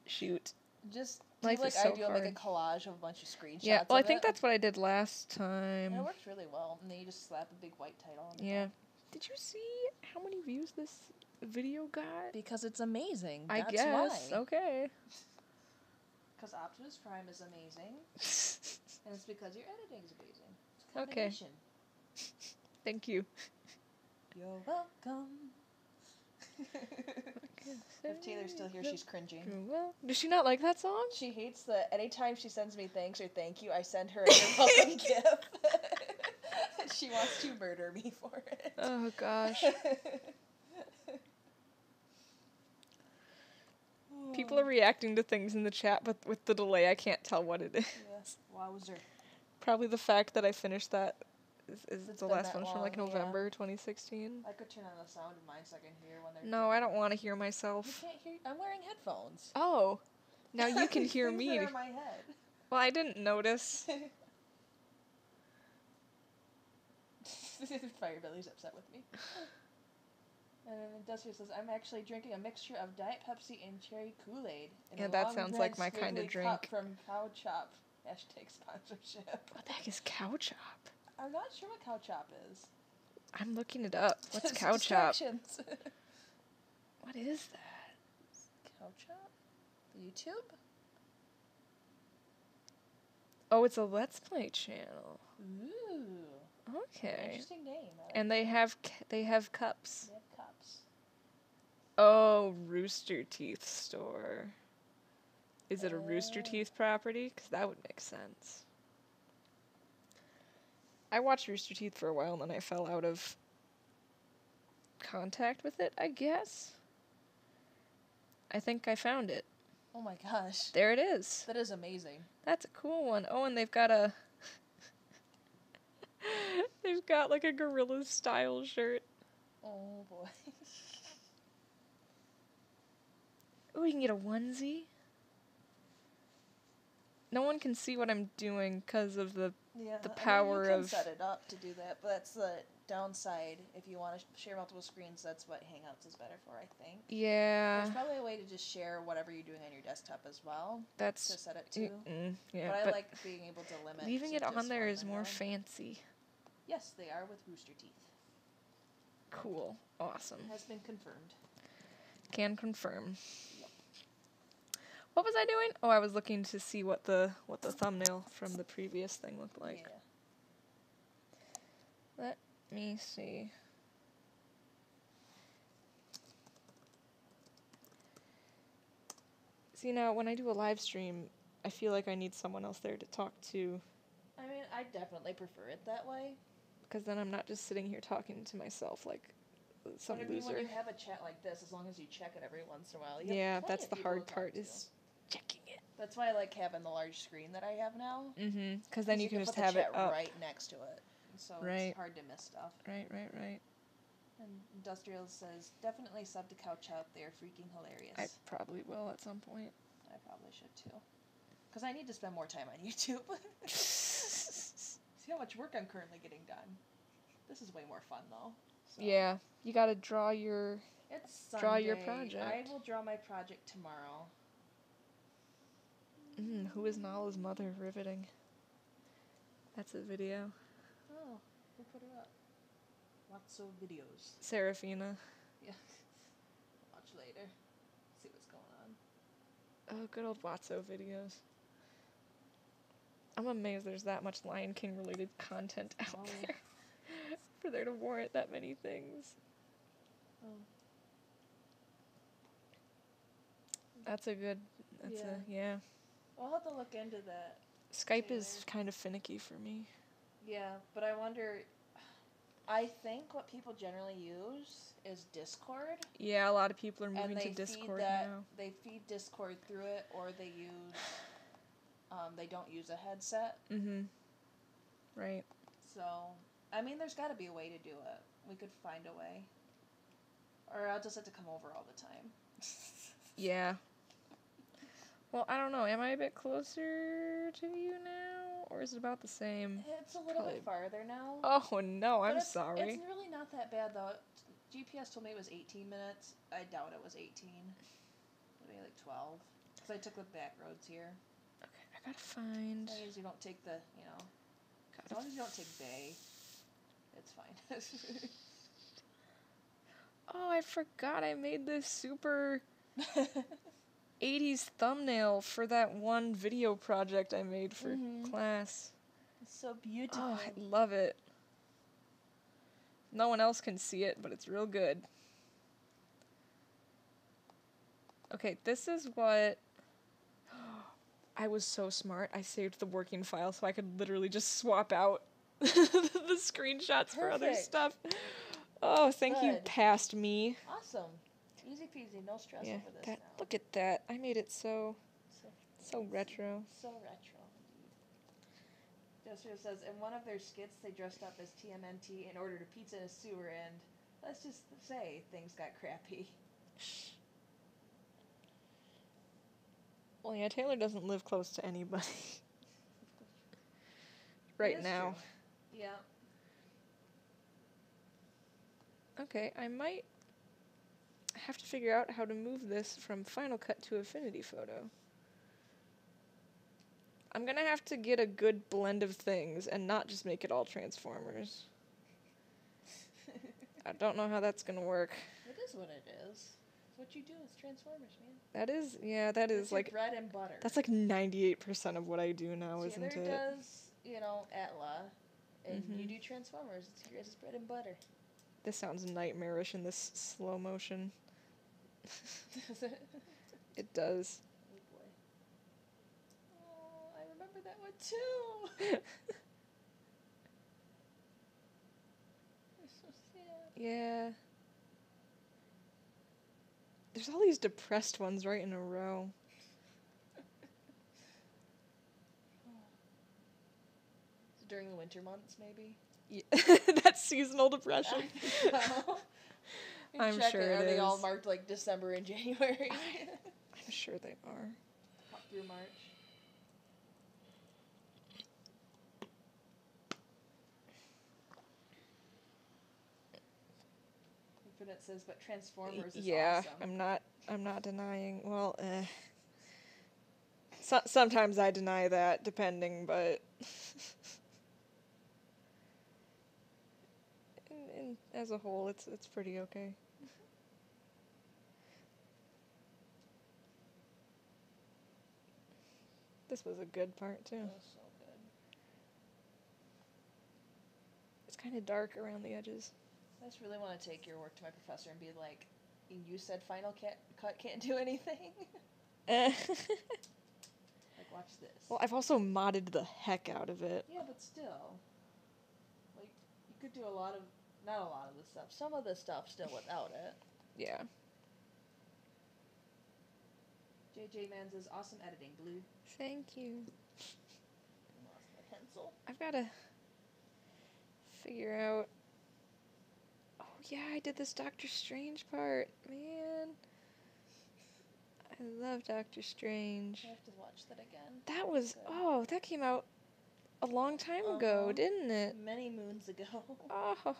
[SPEAKER 1] Shoot.
[SPEAKER 2] Just
[SPEAKER 1] Life
[SPEAKER 2] like
[SPEAKER 1] is so
[SPEAKER 2] I do,
[SPEAKER 1] hard.
[SPEAKER 2] like a collage of a bunch of screenshots.
[SPEAKER 1] Yeah, well, I think
[SPEAKER 2] it.
[SPEAKER 1] that's what I did last time.
[SPEAKER 2] And it works really well. And then you just slap a big white title on
[SPEAKER 1] Yeah.
[SPEAKER 2] top.
[SPEAKER 1] Did you see how many views this video got?
[SPEAKER 2] Because it's amazing.
[SPEAKER 1] I
[SPEAKER 2] That's
[SPEAKER 1] guess.
[SPEAKER 2] why.
[SPEAKER 1] Okay.
[SPEAKER 2] Because Optimus Prime is amazing. And it's because your editing is amazing. It's a
[SPEAKER 1] Okay.
[SPEAKER 2] combination.
[SPEAKER 1] Thank you.
[SPEAKER 2] You're welcome. If Taylor's still here, she's cringing.
[SPEAKER 1] Well, does she not like that song?
[SPEAKER 2] She hates anytime she sends me thanks or thank you, I send her a You're welcome gift. She wants to murder me for it.
[SPEAKER 1] Oh, gosh. People are reacting to things in the chat, but with the delay, I can't tell what it is.
[SPEAKER 2] Yeah, Wowzer.
[SPEAKER 1] Probably the fact that I finished that is
[SPEAKER 2] It's
[SPEAKER 1] the
[SPEAKER 2] been
[SPEAKER 1] last
[SPEAKER 2] that
[SPEAKER 1] one from like
[SPEAKER 2] long, yeah.
[SPEAKER 1] November 2016.
[SPEAKER 2] I could turn on the sound of mine so I can hear when they're...
[SPEAKER 1] No, I don't want to hear
[SPEAKER 2] You
[SPEAKER 1] myself.
[SPEAKER 2] can't hear... I'm wearing headphones.
[SPEAKER 1] Oh, now you can
[SPEAKER 2] These
[SPEAKER 1] hear
[SPEAKER 2] things
[SPEAKER 1] me.
[SPEAKER 2] are in my head.
[SPEAKER 1] Well, I didn't notice.
[SPEAKER 2] Firebilly's upset with me. And then Industrial says, I'm actually drinking a mixture of Diet Pepsi and cherry Kool-Aid.
[SPEAKER 1] Yeah, that sounds like my kind of drink.
[SPEAKER 2] Cup from Cow Chop. Hashtag sponsorship.
[SPEAKER 1] What the heck is Cow Chop?
[SPEAKER 2] I'm not sure what Cow Chop is.
[SPEAKER 1] I'm looking it up. What's Cow Chop? What is that?
[SPEAKER 2] Cow Chop? YouTube?
[SPEAKER 1] Oh, it's a Let's Play channel.
[SPEAKER 2] Ooh.
[SPEAKER 1] Okay.
[SPEAKER 2] Interesting name.
[SPEAKER 1] And they have cups.
[SPEAKER 2] They have cups.
[SPEAKER 1] Oh, Rooster Teeth store. Is it a Rooster Teeth property? Because that would make sense. I watched Rooster Teeth for a while and then I fell out of contact with it, I guess. I think I found it.
[SPEAKER 2] Oh my gosh.
[SPEAKER 1] There it is.
[SPEAKER 2] That is amazing.
[SPEAKER 1] That's a cool one. Oh, and they've got a... they've got like a gorilla style shirt.
[SPEAKER 2] Oh boy.
[SPEAKER 1] Oh, you can get a onesie. No one can see what I'm doing because of the power
[SPEAKER 2] you can
[SPEAKER 1] of...
[SPEAKER 2] set it up to do that, but that's the downside. If you want to share multiple screens, that's what Hangouts is better for, I think.
[SPEAKER 1] Yeah.
[SPEAKER 2] There's probably a way to just share whatever you're doing on your desktop as well.
[SPEAKER 1] That's...
[SPEAKER 2] to set it to.
[SPEAKER 1] Yeah,
[SPEAKER 2] but I like being able to limit...
[SPEAKER 1] leaving it on there is more
[SPEAKER 2] one.
[SPEAKER 1] fancy.
[SPEAKER 2] Yes, they are with Rooster Teeth.
[SPEAKER 1] Cool. Awesome.
[SPEAKER 2] Has been confirmed.
[SPEAKER 1] Can confirm. What was I doing? Oh, I was looking to see what the thumbnail from the previous thing looked like.
[SPEAKER 2] Yeah.
[SPEAKER 1] Let me see. See, now when I do a live stream, I feel like I need someone else there to talk to.
[SPEAKER 2] I mean, I definitely prefer it that way.
[SPEAKER 1] Because then I'm not just sitting here talking to myself like some loser.
[SPEAKER 2] When you have a chat like this, as long as you check it every once in a while.
[SPEAKER 1] Yeah, that's the hard part is checking it.
[SPEAKER 2] That's why I like having the large screen that I have now.
[SPEAKER 1] Mm-hmm. Because then you can just
[SPEAKER 2] put
[SPEAKER 1] have
[SPEAKER 2] the
[SPEAKER 1] it
[SPEAKER 2] chat
[SPEAKER 1] up.
[SPEAKER 2] right next to it. So it's hard to miss stuff.
[SPEAKER 1] Right.
[SPEAKER 2] And Industrial says, definitely sub to Couch Out. They're freaking hilarious.
[SPEAKER 1] I probably will at some point.
[SPEAKER 2] I probably should too. Because I need to spend more time on YouTube. See how much work I'm currently getting done. This is way more fun though. So.
[SPEAKER 1] Yeah, you gotta draw your...
[SPEAKER 2] It's Sunday.
[SPEAKER 1] Draw your project.
[SPEAKER 2] I will draw my project tomorrow.
[SPEAKER 1] Who is Nala's mother? Riveting. That's a video.
[SPEAKER 2] Oh, who put it up? Lots of videos.
[SPEAKER 1] Serafina.
[SPEAKER 2] Yeah. Watch later. See what's going on.
[SPEAKER 1] Oh, good old Watso videos. I'm amazed there's that much Lion King related content out there. For there to warrant that many things. That's a good... yeah.
[SPEAKER 2] I'll have to look into that.
[SPEAKER 1] Skype is kind of finicky for me.
[SPEAKER 2] Yeah, but I wonder... I think what people generally use is Discord.
[SPEAKER 1] Yeah, a lot of people are moving to Discord now.
[SPEAKER 2] They feed Discord through it, or they use... they don't use a headset.
[SPEAKER 1] Mm-hmm. Right.
[SPEAKER 2] So, I mean, there's got to be a way to do it. We could find a way. Or I'll just have to come over all the time.
[SPEAKER 1] Yeah. Well, I don't know. Am I a bit closer to you now? Or is it about the same?
[SPEAKER 2] It's a little bit farther now.
[SPEAKER 1] Oh, no. I'm
[SPEAKER 2] It's
[SPEAKER 1] sorry.
[SPEAKER 2] It's really not that bad, though. GPS told me it was 18 minutes. I doubt it was 18. Maybe like 12. Because I took the back roads here.
[SPEAKER 1] Okay, I gotta find...
[SPEAKER 2] As long as you don't take the, as long as you don't take Bay, it's fine.
[SPEAKER 1] Oh, I forgot I made this super 80s thumbnail for that one video project I made for class.
[SPEAKER 2] It's so beautiful.
[SPEAKER 1] Oh, I love it. No one else can see it, but it's real good. Okay, this is what... I was so smart. I saved the working file so I could literally just swap out the screenshots for other stuff. Oh, thank you, past me.
[SPEAKER 2] Awesome. Easy peasy, no stress over this now.
[SPEAKER 1] Look at that. I made it so retro.
[SPEAKER 2] So retro. Jessica says, in one of their skits, they dressed up as TMNT and ordered a pizza in a sewer, and let's just say things got crappy.
[SPEAKER 1] Well, yeah, Taylor doesn't live close to anybody. Right now.
[SPEAKER 2] True. Yeah.
[SPEAKER 1] Okay, I might have to figure out how to move this from Final Cut to Affinity Photo. I'm gonna have to get a good blend of things and not just make it all Transformers. I don't know how that's gonna work.
[SPEAKER 2] It is what it is. It's what you do with Transformers, man.
[SPEAKER 1] That is, yeah, that is like
[SPEAKER 2] bread and butter.
[SPEAKER 1] That's like 98% of what I do now, isn't it?
[SPEAKER 2] Taylor does, Atla, and you do Transformers. It's your guys' bread and butter.
[SPEAKER 1] This sounds nightmarish in this slow motion.
[SPEAKER 2] Does it?
[SPEAKER 1] It does.
[SPEAKER 2] Oh boy. Oh, I remember that one too. I'm so sad.
[SPEAKER 1] Yeah. There's all these depressed ones right in a row.
[SPEAKER 2] During the winter months, maybe?
[SPEAKER 1] Yeah. That's seasonal depression. I'm sure it is.
[SPEAKER 2] Are they all marked like December and January?
[SPEAKER 1] I'm sure they are.
[SPEAKER 2] Up through March. Infinite says, but Transformers is awesome.
[SPEAKER 1] I'm not denying. Well, sometimes I deny that, depending, but as a whole, it's pretty okay. This was a good part too.
[SPEAKER 2] That was so good.
[SPEAKER 1] It's kind of dark around the edges.
[SPEAKER 2] I just really want to take your work to my professor and be like, you said Final Cut can't do anything? Like, watch this.
[SPEAKER 1] Well, I've also modded the heck out of it.
[SPEAKER 2] Yeah, but still. Like, you could do not a lot of the stuff, some of the stuff still without it.
[SPEAKER 1] Yeah.
[SPEAKER 2] JJ Man says, awesome editing, Blue.
[SPEAKER 1] Thank you.
[SPEAKER 2] I lost my pencil.
[SPEAKER 1] I've got to figure out... Oh, yeah, I did this Doctor Strange part. Man. I love Doctor Strange.
[SPEAKER 2] I have to watch that again.
[SPEAKER 1] That was... Oh, that came out a long time ago, didn't it?
[SPEAKER 2] Many moons ago.
[SPEAKER 1] Oh.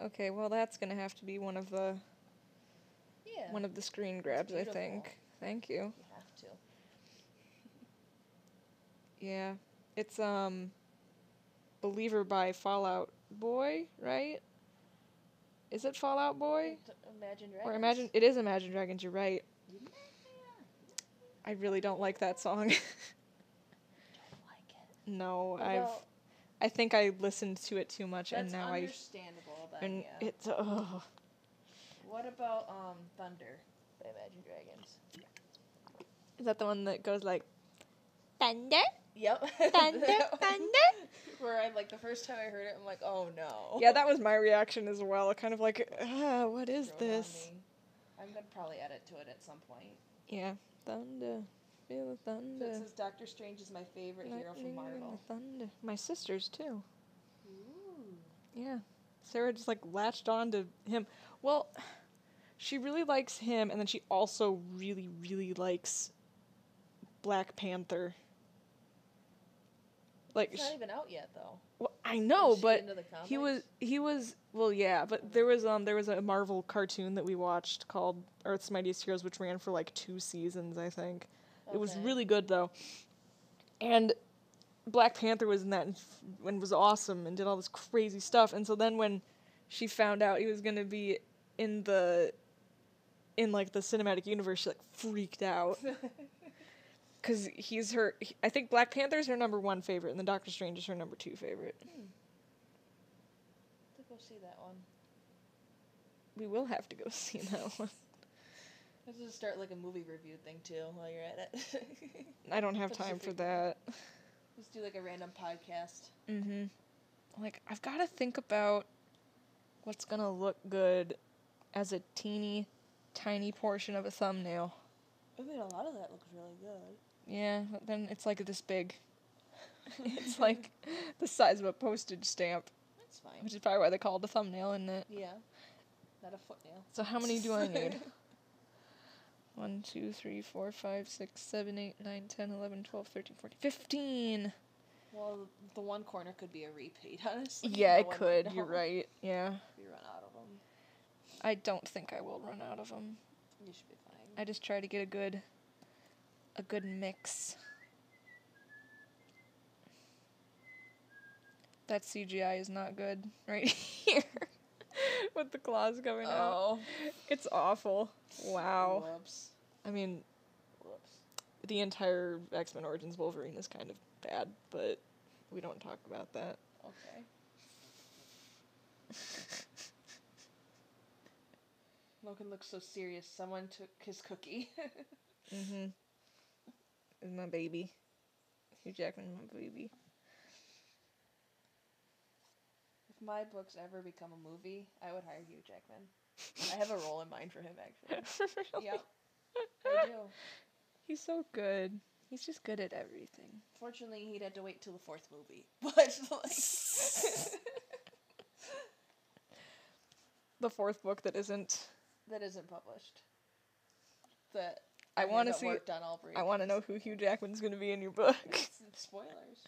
[SPEAKER 1] Okay, well, that's going to have to be one of the screen grabs, I think. Thank you.
[SPEAKER 2] You have to.
[SPEAKER 1] Yeah. It's, Believer by Fallout Boy, right? Is it Fallout Boy?
[SPEAKER 2] Imagine Dragons?
[SPEAKER 1] It is Imagine Dragons, you're right. I really don't like that song.
[SPEAKER 2] Don't like it?
[SPEAKER 1] No, I think I listened to it too much, and now
[SPEAKER 2] That's understandable, then,
[SPEAKER 1] and
[SPEAKER 2] yeah.
[SPEAKER 1] it's
[SPEAKER 2] What about Thunder by Imagine Dragons?
[SPEAKER 1] Is that the one that goes like thunder?
[SPEAKER 2] Yep.
[SPEAKER 1] Thunder, thunder?
[SPEAKER 2] Where the first time I heard it, I'm like, oh no.
[SPEAKER 1] Yeah, that was my reaction as well. Kind of like, what is this?
[SPEAKER 2] I'm gonna probably edit to it at some point.
[SPEAKER 1] Yeah, thunder. Feel the thunder.
[SPEAKER 2] So it says Doctor Strange is my favorite hero from Marvel.
[SPEAKER 1] Thunder. My sister's too.
[SPEAKER 2] Ooh.
[SPEAKER 1] Yeah. Sarah just latched on to him. Well, she really likes him, and then she also really, really likes Black Panther.
[SPEAKER 2] It's not even out yet, though.
[SPEAKER 1] Well, I know, but he was well, yeah, but there was a Marvel cartoon that we watched called Earth's Mightiest Heroes, which ran for 2 seasons, I think. Okay. It was really good though, and Black Panther was in that and was awesome and did all this crazy stuff. And so then when she found out he was gonna be in the cinematic universe, she freaked out. Because I think Black Panther's her number 1 favorite, and then Doctor Strange is her number 2 favorite.
[SPEAKER 2] To go see that one.
[SPEAKER 1] We will have to go see that one.
[SPEAKER 2] Let's just start a movie review thing too while you're at it.
[SPEAKER 1] I don't have time for that.
[SPEAKER 2] Just do a random podcast.
[SPEAKER 1] Mm-hmm. I've got to think about what's gonna look good as a teeny, tiny portion of a thumbnail.
[SPEAKER 2] I mean, a lot of that looks really good.
[SPEAKER 1] Yeah, but then it's like this big. It's like the size of a postage stamp.
[SPEAKER 2] That's fine.
[SPEAKER 1] Which is probably why they call it a thumbnail, isn't it?
[SPEAKER 2] Yeah. Not a footnail.
[SPEAKER 1] So how many do I need? 1, 2, 3, 4, 5, 6, 7, 8, 9, 10, 11, 12, 13, 14, 15.
[SPEAKER 2] Well, the one corner could be a repeat, honestly.
[SPEAKER 1] Yeah, it could. You're right. Yeah.
[SPEAKER 2] If you run out of them.
[SPEAKER 1] I don't think I will run out of them.
[SPEAKER 2] You should be fine.
[SPEAKER 1] I just try to get a good mix. That CGI is not good right here. With the claws coming out. It's awful. Wow.
[SPEAKER 2] Whoops.
[SPEAKER 1] I mean,
[SPEAKER 2] Whoops.
[SPEAKER 1] the entire X-Men Origins Wolverine is kind of bad, but we don't talk about that.
[SPEAKER 2] Okay. Logan looks so serious. Someone took his cookie.
[SPEAKER 1] Mm-hmm. Is my baby. Hugh Jackman's my baby.
[SPEAKER 2] If my books ever become a movie, I would hire Hugh Jackman. I have a role in mind for him, actually.
[SPEAKER 1] Really?
[SPEAKER 2] Yep. I do.
[SPEAKER 1] He's so good. He's just good at everything.
[SPEAKER 2] Fortunately, he'd had to wait till the 4th movie. But, like...
[SPEAKER 1] The 4th book that isn't
[SPEAKER 2] published. That
[SPEAKER 1] I want to
[SPEAKER 2] that
[SPEAKER 1] see.
[SPEAKER 2] worked on all
[SPEAKER 1] I want to know who Hugh Jackman's going to be in your book.
[SPEAKER 2] Spoilers.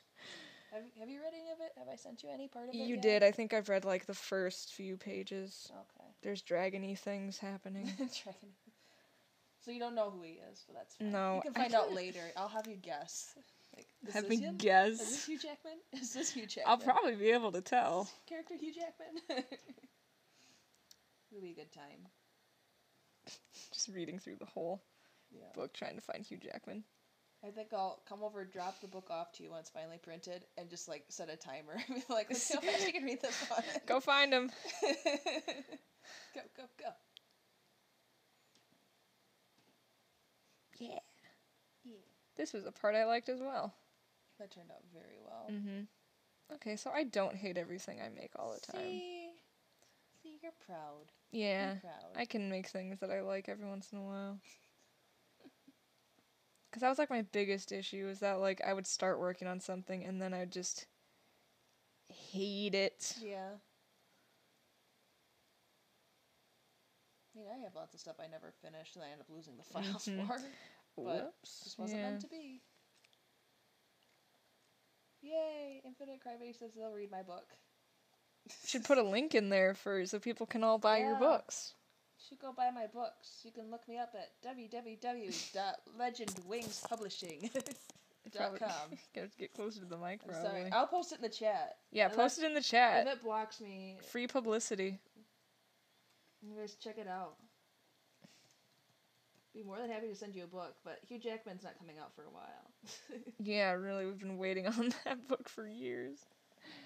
[SPEAKER 2] Have you read any of it? Have I sent you any part of it?
[SPEAKER 1] You
[SPEAKER 2] yet?
[SPEAKER 1] did. I think I've read like the first few pages.
[SPEAKER 2] Okay.
[SPEAKER 1] There's dragony things happening.
[SPEAKER 2] Dragon. So you don't know who he is, but that's fine.
[SPEAKER 1] No,
[SPEAKER 2] You can find out later. I'll have you guess. Like, is
[SPEAKER 1] Have
[SPEAKER 2] this
[SPEAKER 1] me
[SPEAKER 2] him?
[SPEAKER 1] guess.
[SPEAKER 2] Is this Hugh Jackman? Is this Hugh Jackman?
[SPEAKER 1] I'll probably be able to tell.
[SPEAKER 2] Character Hugh Jackman? It'll be a good time.
[SPEAKER 1] Just reading through the whole
[SPEAKER 2] Yeah.
[SPEAKER 1] book trying to find Hugh Jackman.
[SPEAKER 2] I think I'll come over, drop the book off to you when it's finally printed, and just like set a timer. Be like, let's see how fast you can read this one.
[SPEAKER 1] Go find him.
[SPEAKER 2] Go, go, go.
[SPEAKER 1] Yeah.
[SPEAKER 2] Yeah.
[SPEAKER 1] This was a part I liked as well.
[SPEAKER 2] That turned out very well.
[SPEAKER 1] Mm-hmm. Okay, so I don't hate everything I make all the time.
[SPEAKER 2] See, you're proud.
[SPEAKER 1] Yeah.
[SPEAKER 2] You're proud.
[SPEAKER 1] I can make things that I like every once in a while. Because that was, like, my biggest issue, is that, like, I would start working on something, and then I'd just hate it.
[SPEAKER 2] Yeah. I mean, I have lots of stuff I never finished, and I end up losing the files for. But
[SPEAKER 1] Whoops.
[SPEAKER 2] this wasn't meant to be. Yay! Infinite Crybaby says they'll read my book.
[SPEAKER 1] Should put a link in there so people can all buy your books.
[SPEAKER 2] Should go buy my books. You can look me up at www.legendwingspublishing.com.
[SPEAKER 1] Gotta get closer to the mic,
[SPEAKER 2] I'm
[SPEAKER 1] probably.
[SPEAKER 2] sorry. I'll post it in the chat.
[SPEAKER 1] Yeah, post it in the chat.
[SPEAKER 2] If it blocks me,
[SPEAKER 1] Free publicity.
[SPEAKER 2] you guys check it out. Be more than happy to send you a book, but Hugh Jackman's not coming out for a while.
[SPEAKER 1] Yeah, really, we've been waiting on that book for years.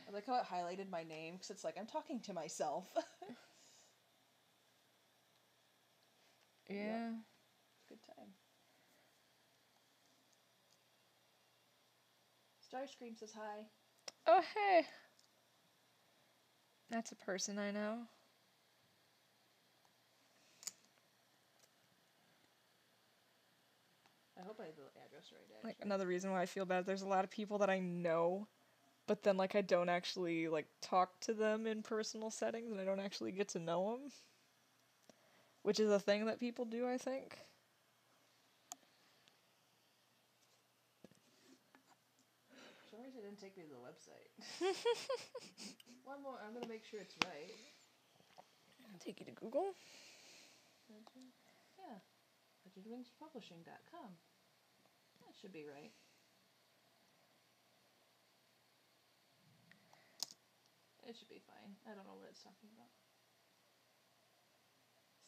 [SPEAKER 2] I like how it highlighted my name, because it's like, I'm talking to myself.
[SPEAKER 1] Yeah.
[SPEAKER 2] Good time. Starscream says hi.
[SPEAKER 1] Oh, hey. That's a person I know.
[SPEAKER 2] I hope I have the address right, actually.
[SPEAKER 1] Like, another reason why I feel bad, there's a lot of people that I know, but then, like, I don't actually, like, talk to them in personal settings, and I don't actually get to know them. Which is a thing that people do, I think.
[SPEAKER 2] For some reason it didn't take me to the website. One more, I'm gonna make sure it's right.
[SPEAKER 1] I'll take you to Google.
[SPEAKER 2] Yeah. LegendWingsPublishing.com. That should be right. It should be fine. I don't know what it's talking about.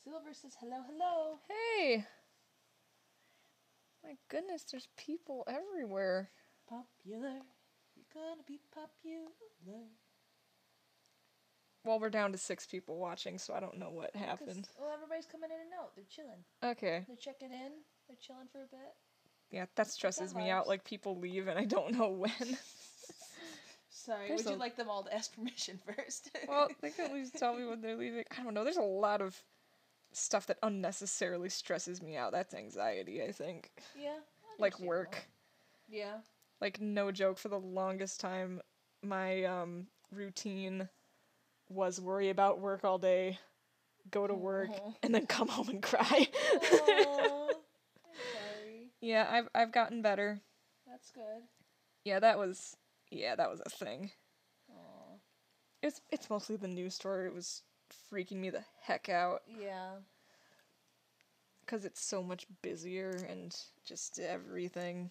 [SPEAKER 2] Silver says hello, hello.
[SPEAKER 1] Hey! My goodness, there's people everywhere.
[SPEAKER 2] Popular. You're gonna be popular.
[SPEAKER 1] Well, we're down to 6 people watching, so I don't know what happened.
[SPEAKER 2] Well, everybody's coming in and out. They're chilling.
[SPEAKER 1] Okay.
[SPEAKER 2] They're checking in. They're chilling for a bit.
[SPEAKER 1] Yeah, that stresses me out. Like, people leave and I don't know when.
[SPEAKER 2] Sorry, would you like them all to ask permission first?
[SPEAKER 1] Well, they can at least tell me when they're leaving. I don't know. There's a lot of stuff that unnecessarily stresses me out. That's anxiety, I think.
[SPEAKER 2] Yeah.
[SPEAKER 1] Like work.
[SPEAKER 2] Yeah.
[SPEAKER 1] Like, no joke, for the longest time, my routine was worry about work all day, go to work, and then come home and cry.
[SPEAKER 2] Aww. I'm sorry.
[SPEAKER 1] Yeah, I've gotten better.
[SPEAKER 2] That's good.
[SPEAKER 1] Yeah, that was a thing.
[SPEAKER 2] Aww.
[SPEAKER 1] It's mostly the news story. It was freaking me the heck out.
[SPEAKER 2] Yeah.
[SPEAKER 1] Because it's so much busier and just everything.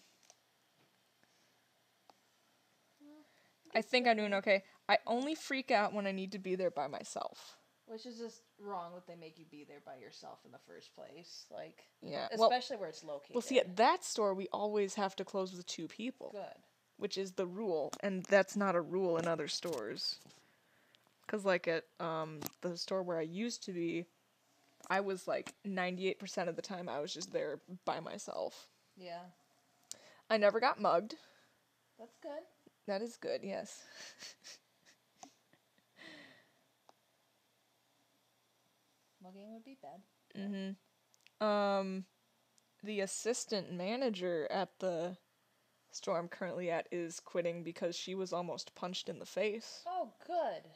[SPEAKER 1] I think I'm doing okay. I only freak out when I need to be there by myself.
[SPEAKER 2] Which is just wrong that they make you be there by yourself in the first place. Like,
[SPEAKER 1] yeah,
[SPEAKER 2] especially where it's located.
[SPEAKER 1] Well, see, at that store, we always have to close with 2 people.
[SPEAKER 2] Good.
[SPEAKER 1] Which is the rule, and that's not a rule in other stores. Because, like, at the store where I used to be, I was, like, 98% of the time I was just there by myself.
[SPEAKER 2] Yeah.
[SPEAKER 1] I never got mugged.
[SPEAKER 2] That's good.
[SPEAKER 1] That is good, yes.
[SPEAKER 2] Mugging would be bad.
[SPEAKER 1] Mm-hmm. The assistant manager at the store I'm currently at is quitting because she was almost punched in the face.
[SPEAKER 2] Oh, good.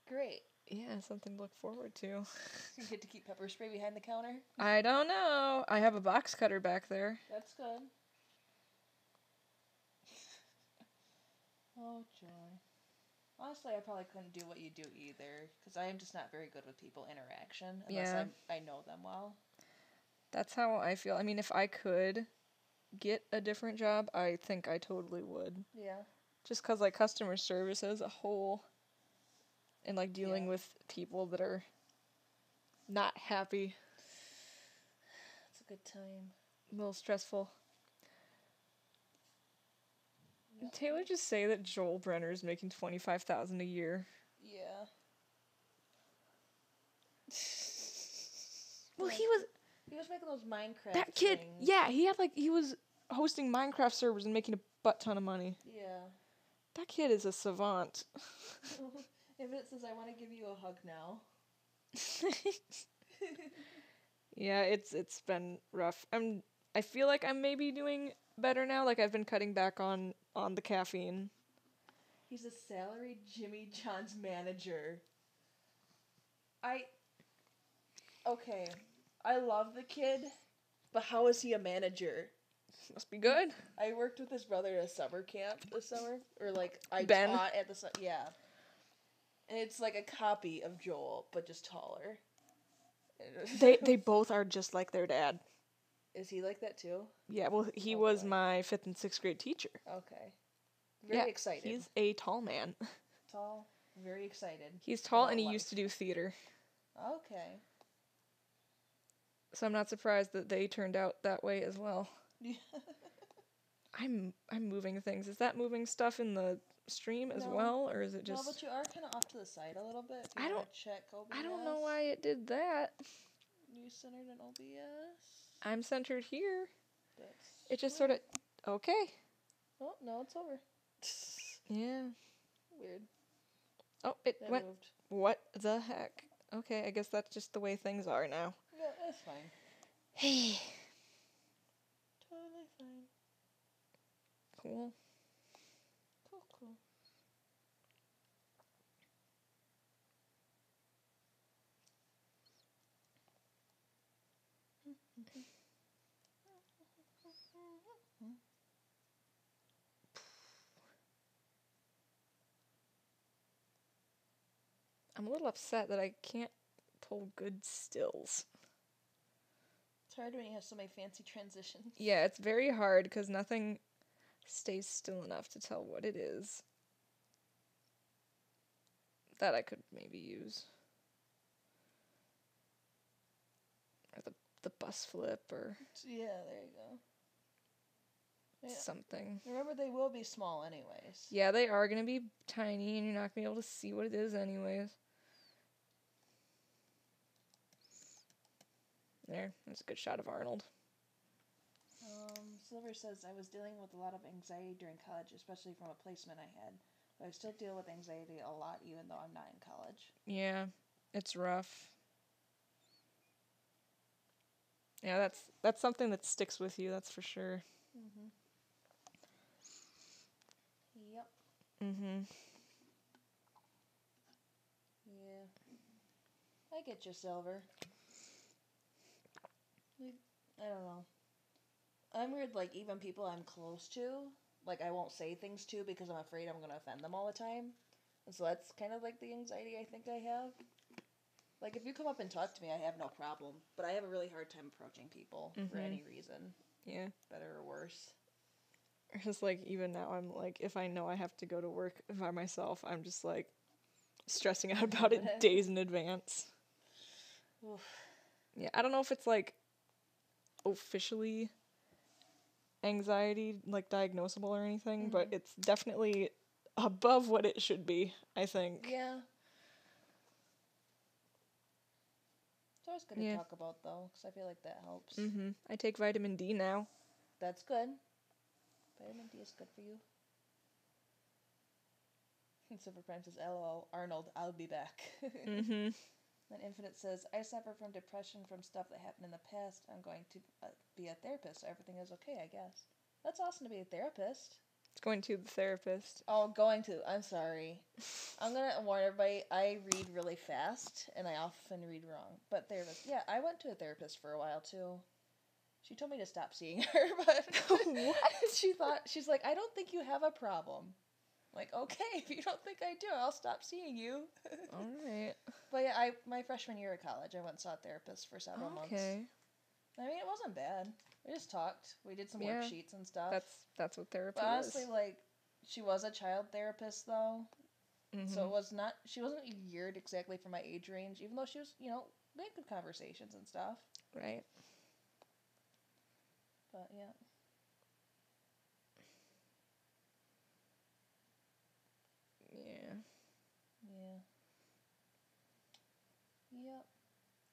[SPEAKER 2] Great.
[SPEAKER 1] Yeah, something to look forward to.
[SPEAKER 2] You get to keep pepper spray behind the counter?
[SPEAKER 1] I don't know. I have a box cutter back there.
[SPEAKER 2] That's good. Oh, joy. Honestly, I probably couldn't do what you do either, because I am just not very good with people interaction, unless I know them well.
[SPEAKER 1] That's how I feel. I mean, if I could get a different job, I think I totally would.
[SPEAKER 2] Yeah.
[SPEAKER 1] Just because, like, customer service as a whole, and, like, dealing with people that are not happy.
[SPEAKER 2] It's a good time.
[SPEAKER 1] A little stressful. Did Taylor just say that Joel Brenner is making $25,000 a year?
[SPEAKER 2] Yeah.
[SPEAKER 1] Well,
[SPEAKER 2] he was making those Minecraft
[SPEAKER 1] that kid,
[SPEAKER 2] things.
[SPEAKER 1] yeah, he was hosting Minecraft servers and making a butt ton of money.
[SPEAKER 2] Yeah.
[SPEAKER 1] That kid is a savant.
[SPEAKER 2] If it says, I want to give you a hug now.
[SPEAKER 1] Yeah, it's been rough. I feel like I'm maybe doing better now. Like, I've been cutting back on the caffeine.
[SPEAKER 2] He's a salaried Jimmy John's manager. Okay, I love the kid, but how is he a manager?
[SPEAKER 1] Must be good.
[SPEAKER 2] I worked with his brother at a summer camp this summer, or like I
[SPEAKER 1] Ben?
[SPEAKER 2] taught at the yeah, and it's like a copy of Joel but just taller.
[SPEAKER 1] They both are just like their dad.
[SPEAKER 2] Is he like that too?
[SPEAKER 1] Yeah, well, he was my 5th and 6th grade teacher.
[SPEAKER 2] Okay. Very excited.
[SPEAKER 1] He's a tall man.
[SPEAKER 2] Tall, very excited.
[SPEAKER 1] He's tall and he used to do theater.
[SPEAKER 2] Okay.
[SPEAKER 1] So I'm not surprised that they turned out that way as well.
[SPEAKER 2] Yeah.
[SPEAKER 1] I'm moving things. Is that moving stuff in the stream as well, or is it just?
[SPEAKER 2] No, but you are kind of off to the side a little bit.
[SPEAKER 1] I don't
[SPEAKER 2] check OBS.
[SPEAKER 1] I don't know why it did that.
[SPEAKER 2] You centered in OBS.
[SPEAKER 1] I'm centered here.
[SPEAKER 2] That's
[SPEAKER 1] it just sort of okay.
[SPEAKER 2] Oh no, it's over.
[SPEAKER 1] Yeah.
[SPEAKER 2] Weird.
[SPEAKER 1] Oh, it
[SPEAKER 2] That
[SPEAKER 1] went.
[SPEAKER 2] moved.
[SPEAKER 1] What the heck? Okay, I guess that's just the way things are now.
[SPEAKER 2] Yeah, that's fine.
[SPEAKER 1] Hey.
[SPEAKER 2] Totally fine.
[SPEAKER 1] Cool.
[SPEAKER 2] Cool.
[SPEAKER 1] I'm a little upset that I can't pull good stills.
[SPEAKER 2] It's hard when you have so many fancy transitions.
[SPEAKER 1] Yeah, it's very hard because nothing stays still enough to tell what it is. That I could maybe use. Or the bus flip or
[SPEAKER 2] Yeah, there you go. Yeah.
[SPEAKER 1] something.
[SPEAKER 2] Remember, they will be small anyways.
[SPEAKER 1] Yeah, they are going to be tiny and you're not going to be able to see what it is anyways. There's a good shot of Arnold.
[SPEAKER 2] Silver says, I was dealing with a lot of anxiety during college, especially from a placement I had. But I still deal with anxiety a lot, even though I'm not in college.
[SPEAKER 1] Yeah, it's rough. Yeah, that's something that sticks with you, that's for sure.
[SPEAKER 2] Mm-hmm.
[SPEAKER 1] Mhm.
[SPEAKER 2] Yeah. I get you, Silver. I don't know. I'm weird, like, even people I'm close to, like, I won't say things to because I'm afraid I'm going to offend them all the time. And so that's kind of like the anxiety I think I have. Like, if you come up and talk to me, I have no problem. But I have a really hard time approaching people for any reason.
[SPEAKER 1] Yeah.
[SPEAKER 2] Better or worse.
[SPEAKER 1] It's like, even now, I'm like, if I know I have to go to work by myself, I'm just like stressing out about it days in advance.
[SPEAKER 2] Oof.
[SPEAKER 1] Yeah, I don't know if it's like officially anxiety, like diagnosable or anything, but it's definitely above what it should be, I think.
[SPEAKER 2] Yeah. It's always good to talk about, though, because I feel like that helps.
[SPEAKER 1] I take vitamin D now.
[SPEAKER 2] That's good. Vitamin D is good for you. Silver Prime says, LOL, Arnold, I'll be back. Then Infinite says, I suffer from depression from stuff that happened in the past. I'm going to be a therapist, so everything is okay, I guess. That's awesome to be a therapist.
[SPEAKER 1] It's going to the therapist.
[SPEAKER 2] Oh, going to. I'm sorry. I'm going to warn everybody, I read really fast, and I often read wrong. But therapist. Yeah, I went to a therapist for a while, too. She told me to stop seeing her, but
[SPEAKER 1] what?
[SPEAKER 2] She's like, I don't think you have a problem. I'm like, okay, if you don't think I do, I'll stop seeing you.
[SPEAKER 1] All right.
[SPEAKER 2] But yeah, my freshman year of college, I went and saw a therapist for several months.
[SPEAKER 1] Okay.
[SPEAKER 2] I mean, it wasn't bad. We just talked. We did some worksheets and stuff.
[SPEAKER 1] That's what therapy
[SPEAKER 2] But honestly,
[SPEAKER 1] is.
[SPEAKER 2] like, she was a child therapist, though. So it was not, she wasn't geared exactly for my age range, even though she was, we had good conversations and stuff.
[SPEAKER 1] Right.
[SPEAKER 2] But yeah.
[SPEAKER 1] Yeah.
[SPEAKER 2] Yeah. Yep.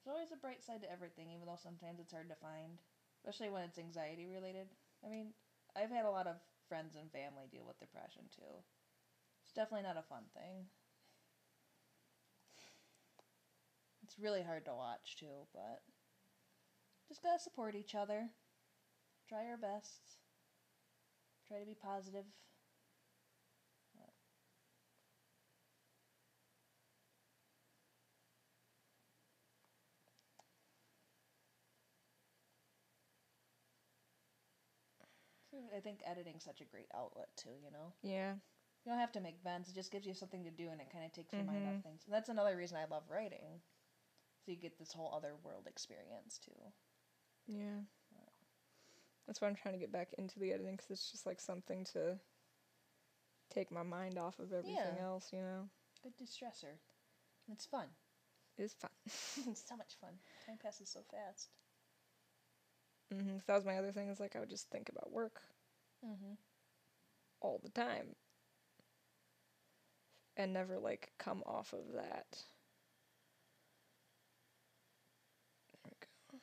[SPEAKER 2] There's always a bright side to everything, even though sometimes it's hard to find. Especially when it's anxiety related. I mean, I've had a lot of friends and family deal with depression too. It's definitely not a fun thing. It's really hard to watch too, but just gotta support each other. Try our best. Try to be positive. I think editing's such a great outlet too,
[SPEAKER 1] Yeah.
[SPEAKER 2] You don't have to make vents, it just gives you something to do and it kind of takes your mind off things. And that's another reason I love writing. So you get this whole other world experience too.
[SPEAKER 1] Yeah. That's why I'm trying to get back into the editing, because it's just like something to take my mind off of everything else,
[SPEAKER 2] Good distressor. It's fun.
[SPEAKER 1] It is fun.
[SPEAKER 2] It's so much fun. Time passes so fast.
[SPEAKER 1] That was my other thing, is like I would just think about work all the time and never like come off of that. There we go.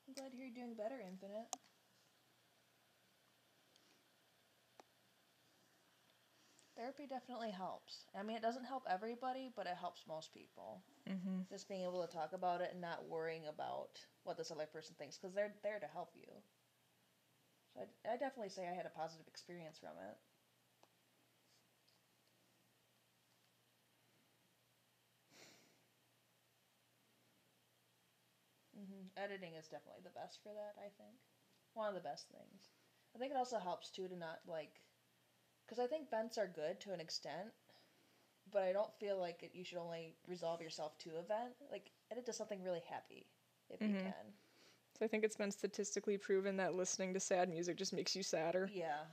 [SPEAKER 2] I'm glad you're doing better, Infinite. Therapy definitely helps. I mean, it doesn't help everybody, but it helps most people. Just being able to talk about it and not worrying about what this other person thinks, because they're there to help you. So I definitely say I had a positive experience from it. Editing is definitely the best for that, I think. One of the best things. I think it also helps, too, to not, because I think vents are good to an extent, but I don't feel like you should only resolve yourself to a vent. Like, edit to something really happy, if you can.
[SPEAKER 1] So I think it's been statistically proven that listening to sad music just makes you sadder.
[SPEAKER 2] Yeah.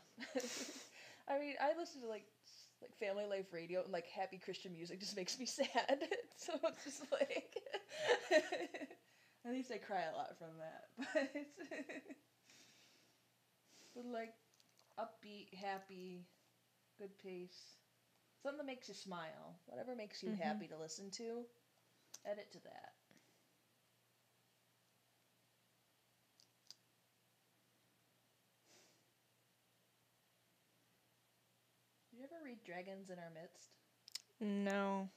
[SPEAKER 2] I mean, I listen to, like family life radio, and, happy Christian music just makes me sad. So it's just, at least I cry a lot from that. But upbeat, happy, good pace. Something that makes you smile. Whatever makes you happy to listen to, edit to that. Did you ever read Dragons in Our Midst?
[SPEAKER 1] No.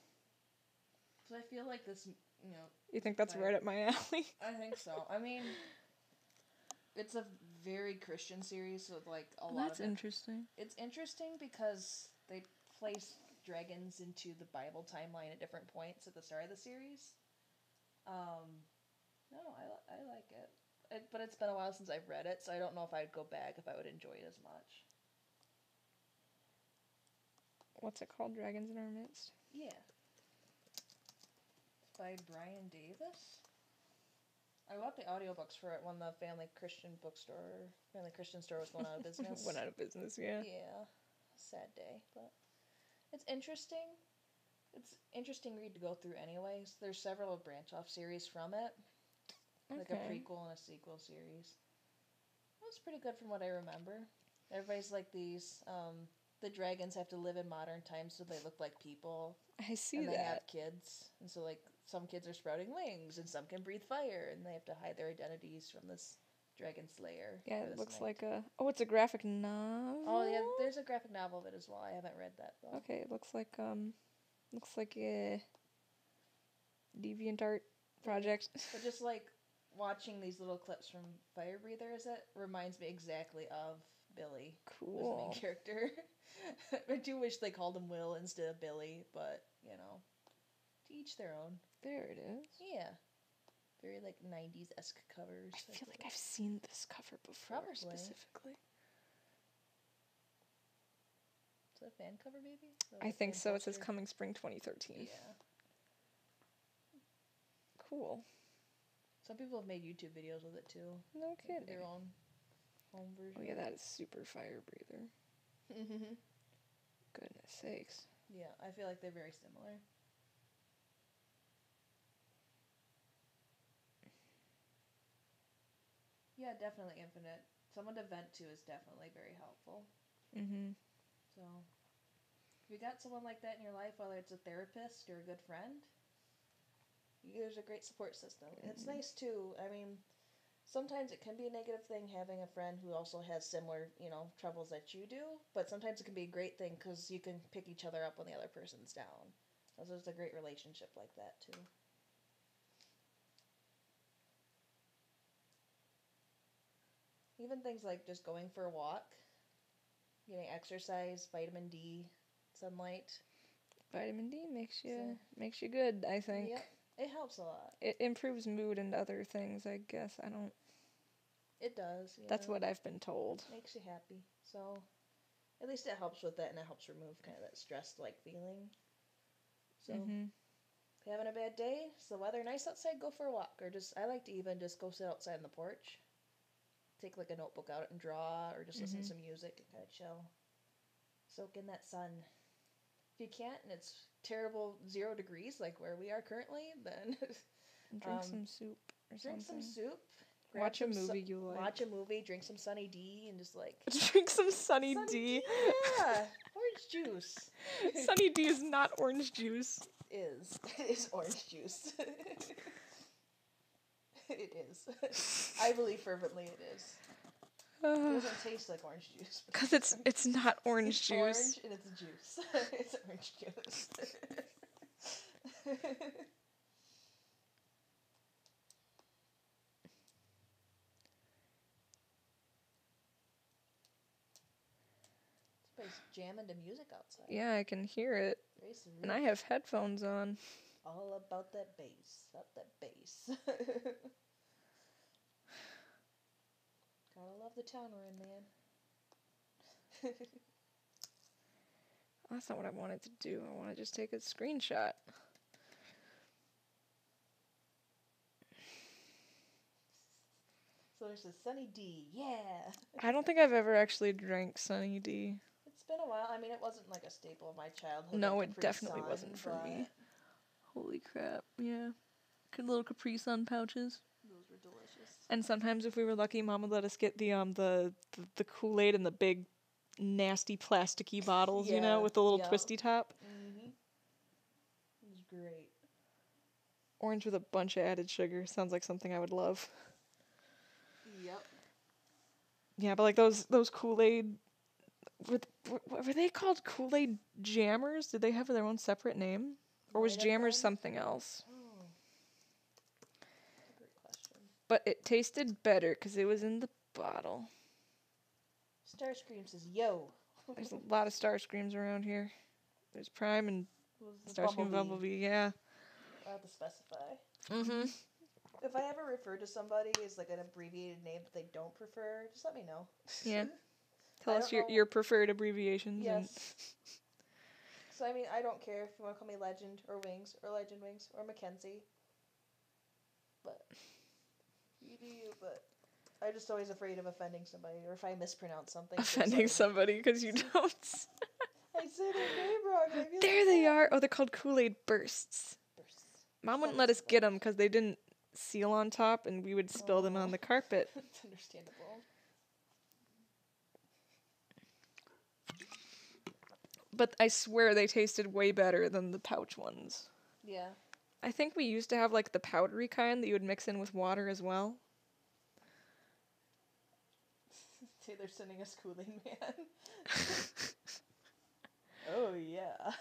[SPEAKER 2] So I feel like this,
[SPEAKER 1] You think that's right up my alley?
[SPEAKER 2] I think so. I mean, It's a very Christian series with like a lot
[SPEAKER 1] That's
[SPEAKER 2] of it.
[SPEAKER 1] interesting.
[SPEAKER 2] It's interesting because they place dragons into the Bible timeline at different points at the start of the series. No, I like it. But it's been a while since I've read it, so I don't know if I'd go back if I would enjoy it as much.
[SPEAKER 1] What's it called? Dragons in Our Midst?
[SPEAKER 2] Yeah. It's by Brian Davis. I bought the audiobooks for it when the Family Christian store was going out of business.
[SPEAKER 1] Went out of business, yeah.
[SPEAKER 2] Yeah. Sad day, but it's interesting. It's interesting read to go through anyways. There's several branch-off series from it. Like a prequel and a sequel series. It was pretty good from what I remember. Everybody's like these, the dragons have to live in modern times so they look like people.
[SPEAKER 1] I see
[SPEAKER 2] and
[SPEAKER 1] that.
[SPEAKER 2] And they have kids. And so, like, some kids are sprouting wings and some can breathe fire and they have to hide their identities from this dragon slayer.
[SPEAKER 1] Yeah, it looks like a... Oh, it's a graphic novel?
[SPEAKER 2] Oh, yeah, there's a graphic novel of it as well. I haven't read that, though.
[SPEAKER 1] Okay, it looks like a DeviantArt project.
[SPEAKER 2] But just, like, watching these little clips from Fire Breather, reminds me exactly of Billy.
[SPEAKER 1] Cool.
[SPEAKER 2] Who's the main character. I do wish they called him Will instead of Billy, but, you know, to each their own.
[SPEAKER 1] There it is.
[SPEAKER 2] Yeah. Very, like, 90s-esque covers.
[SPEAKER 1] I feel like I've seen this cover before,
[SPEAKER 2] Probably.
[SPEAKER 1] specifically.
[SPEAKER 2] Is that a fan cover, maybe?
[SPEAKER 1] I think so. It says coming spring 2013.
[SPEAKER 2] Yeah.
[SPEAKER 1] Cool.
[SPEAKER 2] Some people have made YouTube videos with it, too.
[SPEAKER 1] No kidding.
[SPEAKER 2] Their own home version.
[SPEAKER 1] Oh, yeah, that is super Fire Breather. Goodness sakes.
[SPEAKER 2] Yeah, I feel like they're very similar. Yeah, definitely Infinite. Someone to vent to is definitely very helpful. So, if you got someone like that in your life, whether it's a therapist or a good friend, there's a great support system. It's nice, too. I mean, sometimes it can be a negative thing having a friend who also has similar, troubles that you do, but sometimes it can be a great thing because you can pick each other up when the other person's down. So there's a great relationship like that, too. Even things like just going for a walk, getting exercise, vitamin D, sunlight.
[SPEAKER 1] Vitamin D makes you good, I think.
[SPEAKER 2] Yep, it helps a lot.
[SPEAKER 1] It improves mood and other things, I guess.
[SPEAKER 2] It does.
[SPEAKER 1] That's what I've been told.
[SPEAKER 2] Makes you happy. So, at least it helps with that, and it helps remove kind of that stressed-like feeling. So, if you're having a bad day, is the weather nice outside, go for a walk. Or I like to even just go sit outside on the porch. Take like a notebook out and draw, or just listen to some music and kind of chill. Soak in that sun. If you can't, and it's terrible 0 degrees like where we are currently, then
[SPEAKER 1] drink some soup or
[SPEAKER 2] drink
[SPEAKER 1] something.
[SPEAKER 2] Some soup.
[SPEAKER 1] Watch a movie you like.
[SPEAKER 2] Watch a movie, drink some Sunny D, and just like...
[SPEAKER 1] Drink some Sunny D?
[SPEAKER 2] Yeah! Orange juice.
[SPEAKER 1] Sunny D is not orange juice.
[SPEAKER 2] It is orange juice. It is. I believe fervently it is. It doesn't taste like orange juice.
[SPEAKER 1] Because it's not orange juice.
[SPEAKER 2] Orange and it's juice. It's orange juice. Somebody's jamming to music outside.
[SPEAKER 1] Yeah, I can hear it. And I have headphones on.
[SPEAKER 2] All about that bass. Up that bass. Gotta love the town we're in, man.
[SPEAKER 1] That's not what I wanted to do. I want to just take a screenshot.
[SPEAKER 2] So there's a Sunny D. Yeah.
[SPEAKER 1] I don't think I've ever actually drank Sunny D.
[SPEAKER 2] It's been a while. I mean, it wasn't like a staple of my childhood.
[SPEAKER 1] No,
[SPEAKER 2] like
[SPEAKER 1] it definitely wasn't for me. Holy crap. Yeah. Good little Capri Sun pouches.
[SPEAKER 2] Those were delicious.
[SPEAKER 1] And sometimes if we were lucky, Mom would let us get the Kool-Aid in the big nasty plasticky bottles, with the little twisty top.
[SPEAKER 2] Mm-hmm. It was great.
[SPEAKER 1] Orange with a bunch of added sugar. Sounds like something I would love.
[SPEAKER 2] Yep.
[SPEAKER 1] Yeah, but like those Kool-Aid, were they called Kool-Aid Jammers? Did they have their own separate name? Or was Jammers something else?
[SPEAKER 2] Oh. That's a great question.
[SPEAKER 1] But it tasted better because it was in the bottle.
[SPEAKER 2] Starscream says, yo.
[SPEAKER 1] There's a lot of Starscreams around here. There's Prime and Starscream Bumblebee, yeah.
[SPEAKER 2] I'll have to specify.
[SPEAKER 1] Mm-hmm.
[SPEAKER 2] If I ever refer to somebody as like an abbreviated name that they don't prefer, just let me know.
[SPEAKER 1] Yeah. Tell us your preferred abbreviations.
[SPEAKER 2] Yes. So, I mean, I don't care if you want to call me Legend or Wings or Legend Wings or Mackenzie. But, you do you, but I'm just always afraid of offending somebody or if I mispronounce something.
[SPEAKER 1] Offending somebody because you don't.
[SPEAKER 2] I say their name wrong. And I feel
[SPEAKER 1] there they are. Oh, they're called Kool-Aid Bursts. Mom wouldn't let us get them because they didn't seal on top and we would spill them on the carpet.
[SPEAKER 2] That's understandable.
[SPEAKER 1] But I swear they tasted way better than the pouch ones.
[SPEAKER 2] Yeah.
[SPEAKER 1] I think we used to have like the powdery kind that you would mix in with water as well.
[SPEAKER 2] Taylor's sending us Kool-Aid Man. Oh, yeah.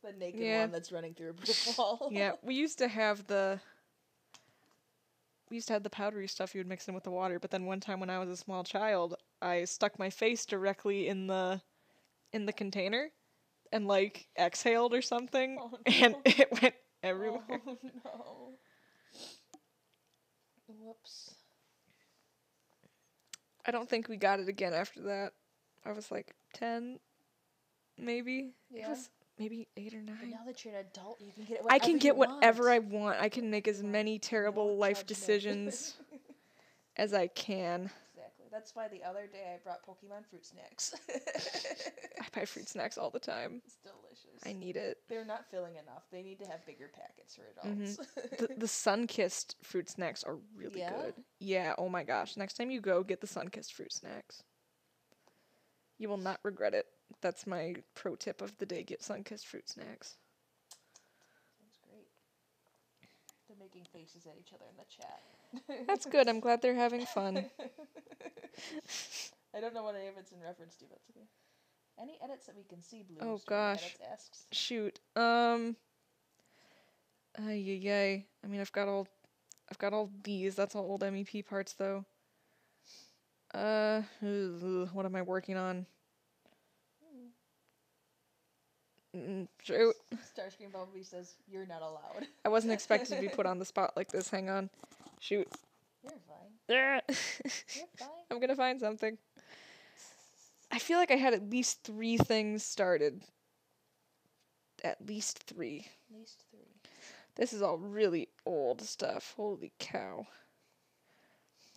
[SPEAKER 2] The naked one that's running through a brick wall.
[SPEAKER 1] Yeah, we used to have the powdery stuff you would mix in with the water, but then one time when I was a small child, I stuck my face directly in the container and like exhaled or something, and it went everywhere.
[SPEAKER 2] Oh no. Whoops.
[SPEAKER 1] I don't think we got it again after that. I was like 10, maybe.
[SPEAKER 2] Yeah.
[SPEAKER 1] It was maybe 8 or 9.
[SPEAKER 2] But now that you're an adult, you can get
[SPEAKER 1] whatever I want. I can make as many terrible life decisions as I can.
[SPEAKER 2] Exactly. That's why the other day I brought Pokemon fruit snacks.
[SPEAKER 1] I buy fruit snacks all the time.
[SPEAKER 2] It's delicious.
[SPEAKER 1] I need it.
[SPEAKER 2] They're not filling enough. They need to have bigger packets for adults.
[SPEAKER 1] The Sunkissed fruit snacks are really good. Yeah, oh my gosh. Next time you go, get the Sunkissed fruit snacks. You will not regret it. That's my pro tip of the day. Get Sunkissed fruit snacks.
[SPEAKER 2] Sounds great. They're making faces at each other in the chat.
[SPEAKER 1] That's good. I'm glad they're having fun.
[SPEAKER 2] I don't know what any of it's in reference to, but it's okay. Any edits that we can see, Blue?
[SPEAKER 1] Oh gosh.
[SPEAKER 2] Asks.
[SPEAKER 1] Shoot. Yay. I mean, I've got all these. That's all old MEP parts though. What am I working on? Shoot.
[SPEAKER 2] Starscream Bumblebee says, "You're not allowed."
[SPEAKER 1] I wasn't expected to be put on the spot like this. Hang on. Shoot.
[SPEAKER 2] You're fine.
[SPEAKER 1] You're
[SPEAKER 2] fine.
[SPEAKER 1] I'm gonna find something. I feel like I had at least 3 things started. At least 3. This is all really old stuff. Holy cow.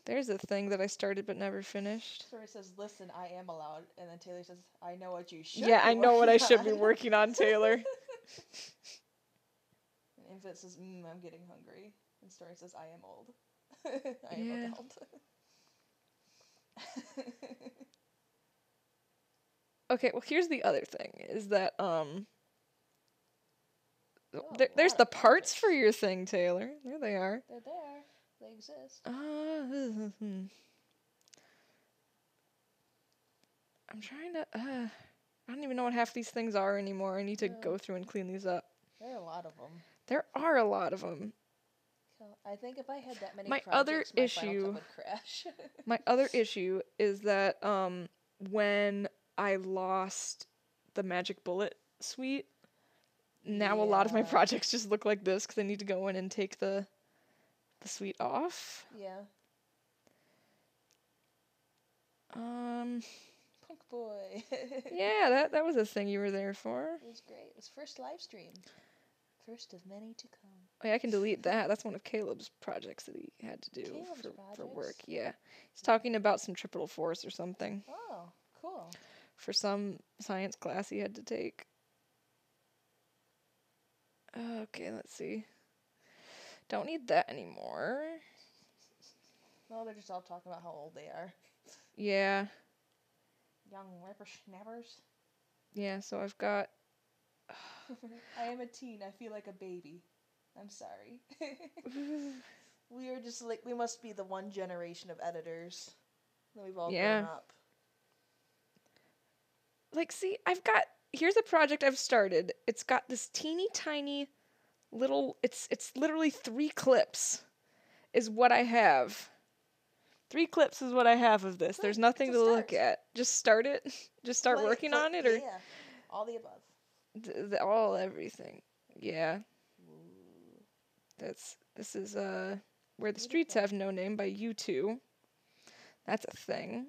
[SPEAKER 1] There's a thing that I started but never finished.
[SPEAKER 2] Story says, "Listen, I am allowed," and then Taylor says, "I know what you should."
[SPEAKER 1] Yeah, I know what I should be working on, Taylor.
[SPEAKER 2] And Infinite says, "I'm getting hungry," and Story says, "I am old. I am adult."
[SPEAKER 1] Okay, well here's the other thing is that there's the parts for your thing, Taylor. There they are.
[SPEAKER 2] They're there. They exist.
[SPEAKER 1] I'm trying to I don't even know what half these things are anymore. I need to go through and clean these up.
[SPEAKER 2] There are a lot of them.
[SPEAKER 1] There are a lot of them.
[SPEAKER 2] I think if I had that many
[SPEAKER 1] my
[SPEAKER 2] projects, my Final Cut would crash.
[SPEAKER 1] My other issue is that when I lost the Magic Bullet suite, now a lot of my projects just look like this because I need to go in and take the suite off.
[SPEAKER 2] Yeah. Punk Boy.
[SPEAKER 1] Yeah, that was a thing you were there for.
[SPEAKER 2] It was great. It was first live stream. First of many to come.
[SPEAKER 1] Oh, yeah, I can delete that. That's one of Caleb's projects that he had to do for work. Yeah. He's talking about some triple force or something.
[SPEAKER 2] Oh, cool.
[SPEAKER 1] For some science class he had to take. Okay, let's see. Don't need that anymore.
[SPEAKER 2] No, they're just all talking about how old they are.
[SPEAKER 1] Yeah.
[SPEAKER 2] Young whippersnappers.
[SPEAKER 1] Yeah, so I've got...
[SPEAKER 2] I am a teen. I feel like a baby. I'm sorry. We are just like... We must be the one generation of editors that we've all grown up.
[SPEAKER 1] Like, see, here's a project I've started. It's got this teeny tiny little... It's literally 3 clips is what I have. 3 clips is what I have of this. There's nothing to look at. Just start it. Just start working on it, or
[SPEAKER 2] yeah, all the above.
[SPEAKER 1] Everything. Yeah. This is Where the Streets Have No Name by U2. That's a thing.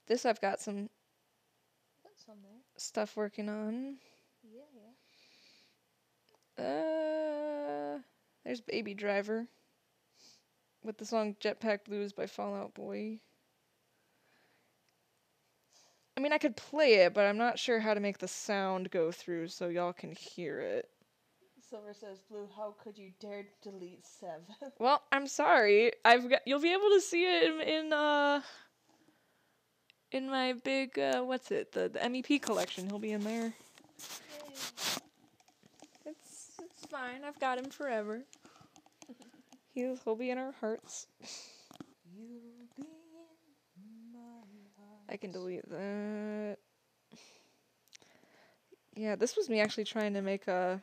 [SPEAKER 1] This I've got some stuff working on. There's Baby Driver with the song Jetpack Blues by Fall Out Boy. I mean, I could play it, but I'm not sure how to make the sound go through so y'all can hear it.
[SPEAKER 2] Silver says, Blue, how could you dare delete Sev?
[SPEAKER 1] Well, I'm sorry. You'll be able to see it in my big the MEP collection. He'll be in there. It's fine. I've got him forever. He'll be in our hearts.
[SPEAKER 2] You'll be in my heart.
[SPEAKER 1] I can delete that. Yeah, this was me actually trying to make a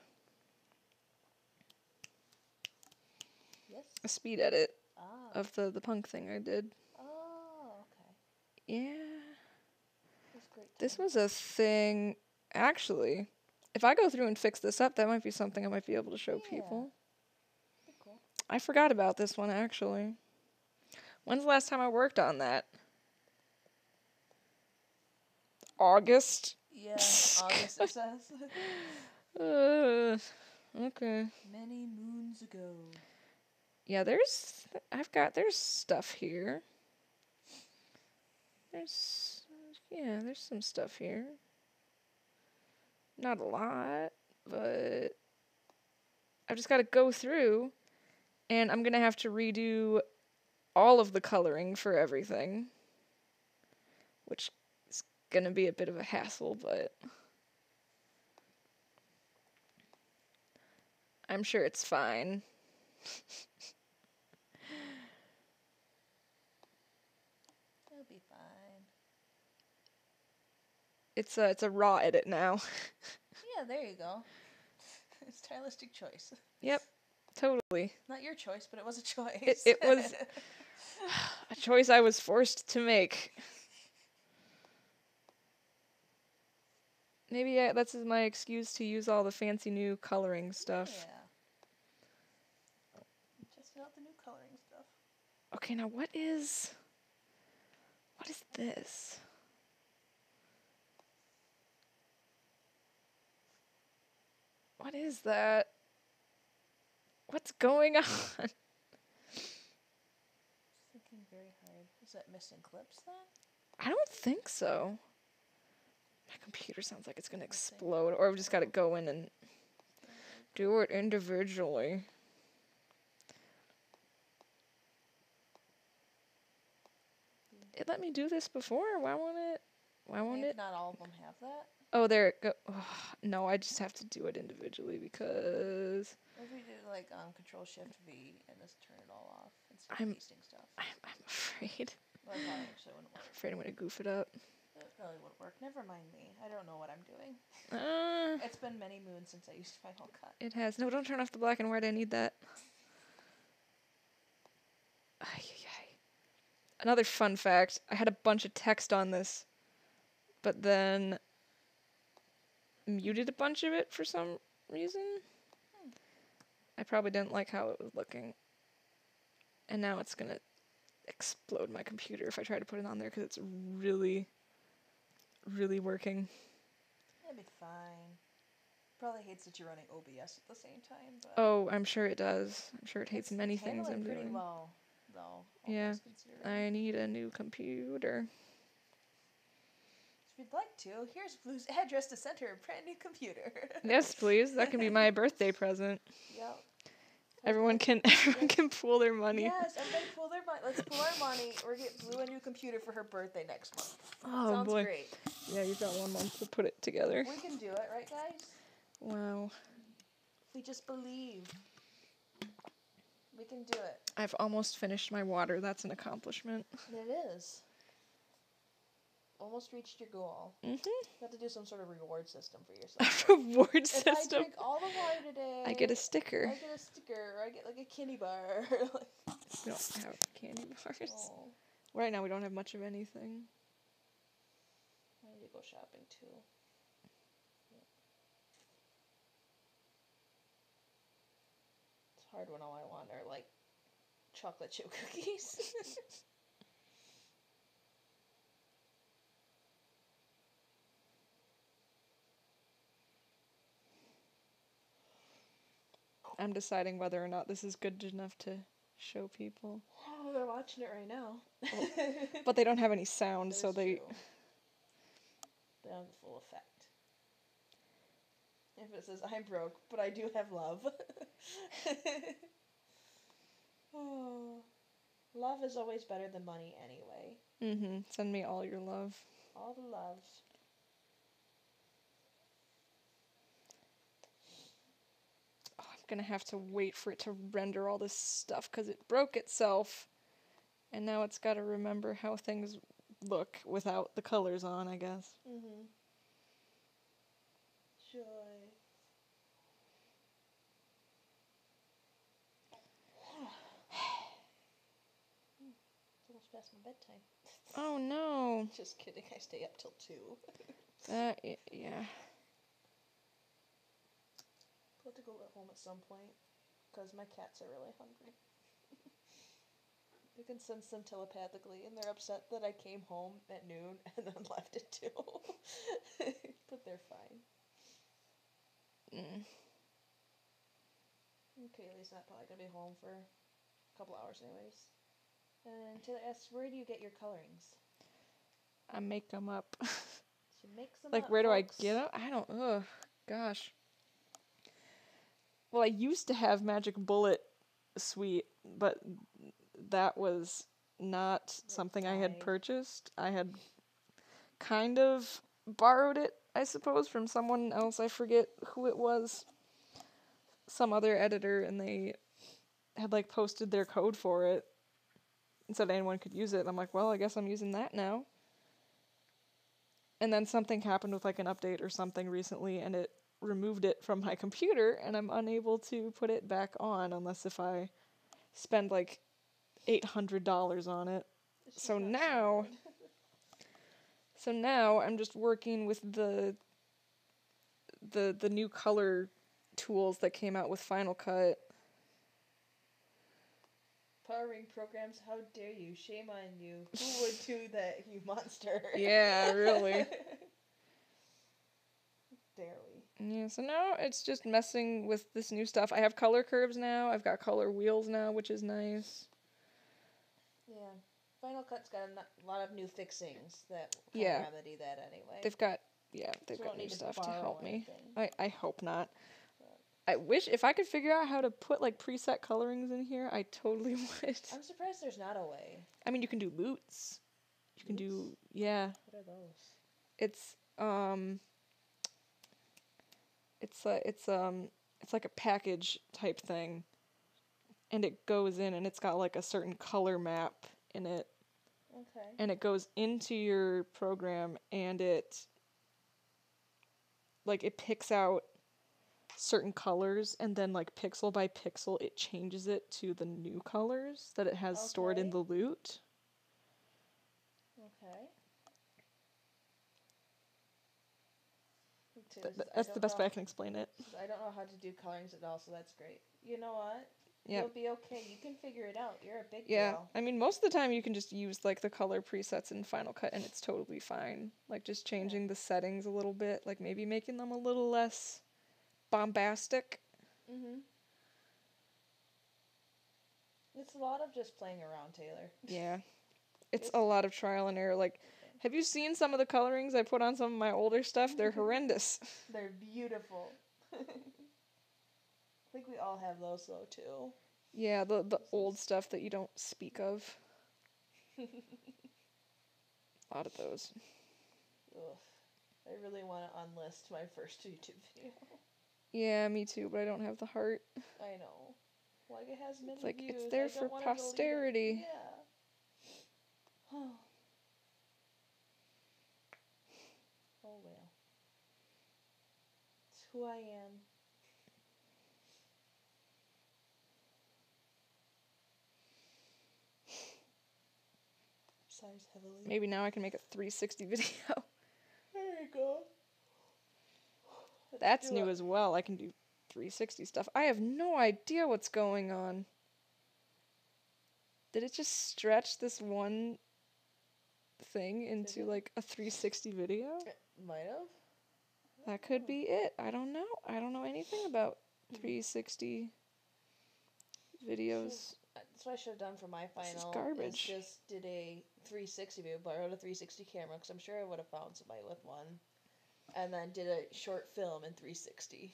[SPEAKER 1] speed edit of the punk thing I did.
[SPEAKER 2] Oh, okay.
[SPEAKER 1] Yeah.
[SPEAKER 2] That's great.
[SPEAKER 1] This was a thing. Actually, if I go through and fix this up, that might be something I might be able to show people.
[SPEAKER 2] Cool.
[SPEAKER 1] I forgot about this one, actually. When's the last time I worked on that? August?
[SPEAKER 2] Yeah, August it says.
[SPEAKER 1] Okay.
[SPEAKER 2] Many moons ago.
[SPEAKER 1] Yeah, there's stuff here. There's some stuff here. Not a lot, but I've just got to go through, and I'm going to have to redo all of the coloring for everything, which is going to be a bit of a hassle, but I'm sure it's fine.
[SPEAKER 2] It'll be fine.
[SPEAKER 1] It's a raw edit now.
[SPEAKER 2] Yeah, there you go. Stylistic choice.
[SPEAKER 1] Yep, totally.
[SPEAKER 2] Not your choice, but it was a choice.
[SPEAKER 1] It was a choice I was forced to make. Maybe that's my excuse to use all the fancy new coloring stuff.
[SPEAKER 2] Yeah. Testing out the new coloring stuff.
[SPEAKER 1] Okay, now what is this? What is that? What's going on?
[SPEAKER 2] Thinking very hard. Is that missing clips then?
[SPEAKER 1] I don't think so. My computer sounds like it's gonna explode, or I've just gotta go in and do it individually. It let me do this before. Why won't it?
[SPEAKER 2] Not all of them have that.
[SPEAKER 1] Oh, there it go. Oh, no, I just have to do it individually because.
[SPEAKER 2] What if we did Control Shift V and just turn it all off instead of pasting stuff?
[SPEAKER 1] I'm afraid.
[SPEAKER 2] Well, that actually wouldn't work.
[SPEAKER 1] I'm afraid I'm gonna goof it up.
[SPEAKER 2] It probably would work. Never mind me. I don't know what I'm doing. It's been many moons since I used Final Cut.
[SPEAKER 1] It has. No, don't turn off the black and white. I need that. Another fun fact. I had a bunch of text on this, but then muted a bunch of it for some reason. I probably didn't like how it was looking. And now it's gonna explode my computer if I try to put it on there because it's really, really working.
[SPEAKER 2] It'll be fine. Probably hates that you're running OBS at the same time. But
[SPEAKER 1] Oh, I'm sure it does. I'm sure it hates many things I'm
[SPEAKER 2] pretty
[SPEAKER 1] doing.
[SPEAKER 2] Well, though.
[SPEAKER 1] Yeah, I need a new computer.
[SPEAKER 2] If you'd like to, here's Blue's address to send her a brand new computer.
[SPEAKER 1] Yes, please. That can be my birthday present.
[SPEAKER 2] Yep.
[SPEAKER 1] Everyone can pool their money.
[SPEAKER 2] Yes, everybody pool their money. Let's pool our money. We're get Blue a new computer for her birthday next month.
[SPEAKER 1] Oh,
[SPEAKER 2] Sounds
[SPEAKER 1] boy.
[SPEAKER 2] Great.
[SPEAKER 1] Yeah, you've got 1 month to put it together.
[SPEAKER 2] We can do it, right, guys?
[SPEAKER 1] Wow.
[SPEAKER 2] If we just believe, we can do it.
[SPEAKER 1] I've almost finished my water. That's an accomplishment.
[SPEAKER 2] It is. almost reached your goal.
[SPEAKER 1] Mm-hmm.
[SPEAKER 2] You have to do some sort of reward system for yourself.
[SPEAKER 1] A reward system.
[SPEAKER 2] If I drink all the water today,
[SPEAKER 1] I get a sticker.
[SPEAKER 2] or I get like a candy bar.
[SPEAKER 1] We don't have candy bars. Oh. Right now we don't have much of anything.
[SPEAKER 2] I need to go shopping too. It's hard when all I want are like chocolate chip cookies.
[SPEAKER 1] I'm deciding whether or not this is good enough to show people.
[SPEAKER 2] Oh, they're watching it right now.
[SPEAKER 1] Well, but they don't have any sound, so they...
[SPEAKER 2] True. They have the full effect. If it says, I'm broke, but I do have love. Oh, love is always better than money anyway.
[SPEAKER 1] Mm-hmm. Send me all your love.
[SPEAKER 2] All the love.
[SPEAKER 1] Oh, I'm gonna have to wait for it to render all this stuff because it broke itself. And now it's gotta remember how things look without the colors on, I guess.
[SPEAKER 2] Mm-hmm. Joy. It's almost past my bedtime.
[SPEAKER 1] Oh no.
[SPEAKER 2] Just kidding, I stay up till 2.
[SPEAKER 1] Yeah.
[SPEAKER 2] I'll have to go home at some point, because my cats are really hungry. You can sense them telepathically, and they're upset that I came home at noon and then left at 2. But they're fine. Okay, Lisa's not probably going to be home for a couple hours anyways. And Taylor asks, where do you get your colorings?
[SPEAKER 1] I make them up.
[SPEAKER 2] She makes them
[SPEAKER 1] like,
[SPEAKER 2] up,
[SPEAKER 1] where do
[SPEAKER 2] folks.
[SPEAKER 1] I get them? I don't... Ugh. Gosh. Well, I used to have Magic Bullet Suite, but that was not something I had purchased. I had kind of borrowed it, I suppose, from someone else. I forget who it was. Some other editor, and they had, like, posted their code for it and said anyone could use it. And I'm like, well, I guess I'm using that now. And then something happened with, like, an update or something recently, and it removed it from my computer, and I'm unable to put it back on unless if I spend, like, $800 on it. So now I'm just working with the new color tools that came out with Final Cut.
[SPEAKER 2] Powering programs, how dare you? Shame on you. Who would do that, you monster?
[SPEAKER 1] Yeah, really.
[SPEAKER 2] Dare we?
[SPEAKER 1] Yeah, so now it's just messing with this new stuff. I have color curves now. I've got color wheels now, which is nice.
[SPEAKER 2] Yeah. Final Cut's got a lot of new fixings that remedy that anyway.
[SPEAKER 1] They've got new stuff to help me. I hope not. I wish, if I could figure out how to put, like, preset colorings in here, I totally would.
[SPEAKER 2] I'm surprised there's not a way.
[SPEAKER 1] I mean, you can do loots. You can do, yeah.
[SPEAKER 2] What are those?
[SPEAKER 1] It's like a package type thing. And it goes in, and it's got, like, a certain color map in it.
[SPEAKER 2] Okay.
[SPEAKER 1] And it goes into your program, and it picks out certain colors, and then, like, pixel by pixel, it changes it to the new colors that it has stored in the loot.
[SPEAKER 2] Okay.
[SPEAKER 1] That's the best way I can explain it.
[SPEAKER 2] I don't know how to do colorings at all, so that's great. You know what?
[SPEAKER 1] Yep.
[SPEAKER 2] You'll be okay. You can figure it out. You're a big girl.
[SPEAKER 1] Yeah, I mean, most of the time you can just use, like, the color presets in Final Cut, and it's totally fine. Like, just changing the settings a little bit, like, maybe making them a little less bombastic.
[SPEAKER 2] Mm-hmm. It's a lot of just playing around, Taylor.
[SPEAKER 1] Yeah. It's a lot of trial and error. Like, have you seen some of the colorings I put on some of my older stuff? They're horrendous.
[SPEAKER 2] They're beautiful. I think we all have those, though, too.
[SPEAKER 1] Yeah, the old stuff that you don't speak of. A lot of those.
[SPEAKER 2] Ugh. I really want to unlist my first YouTube video.
[SPEAKER 1] Yeah, me too, but I don't have the heart.
[SPEAKER 2] I know. Like, it has many views.
[SPEAKER 1] It's there for posterity.
[SPEAKER 2] Yeah. who I am. Sighs heavily.
[SPEAKER 1] Maybe now I can make a 360 video.
[SPEAKER 2] There you go.
[SPEAKER 1] That's new as well. I can do 360 stuff. I have no idea what's going on. Did it just stretch this one thing into like a 360 video?
[SPEAKER 2] It might have.
[SPEAKER 1] That could be it. I don't know. I don't know anything about 360 videos.
[SPEAKER 2] That's what I should have done for my final.
[SPEAKER 1] This is garbage.
[SPEAKER 2] Just did a 360 video, borrowed a 360 camera because I'm sure I would have found somebody with one, and then did a short film in 360.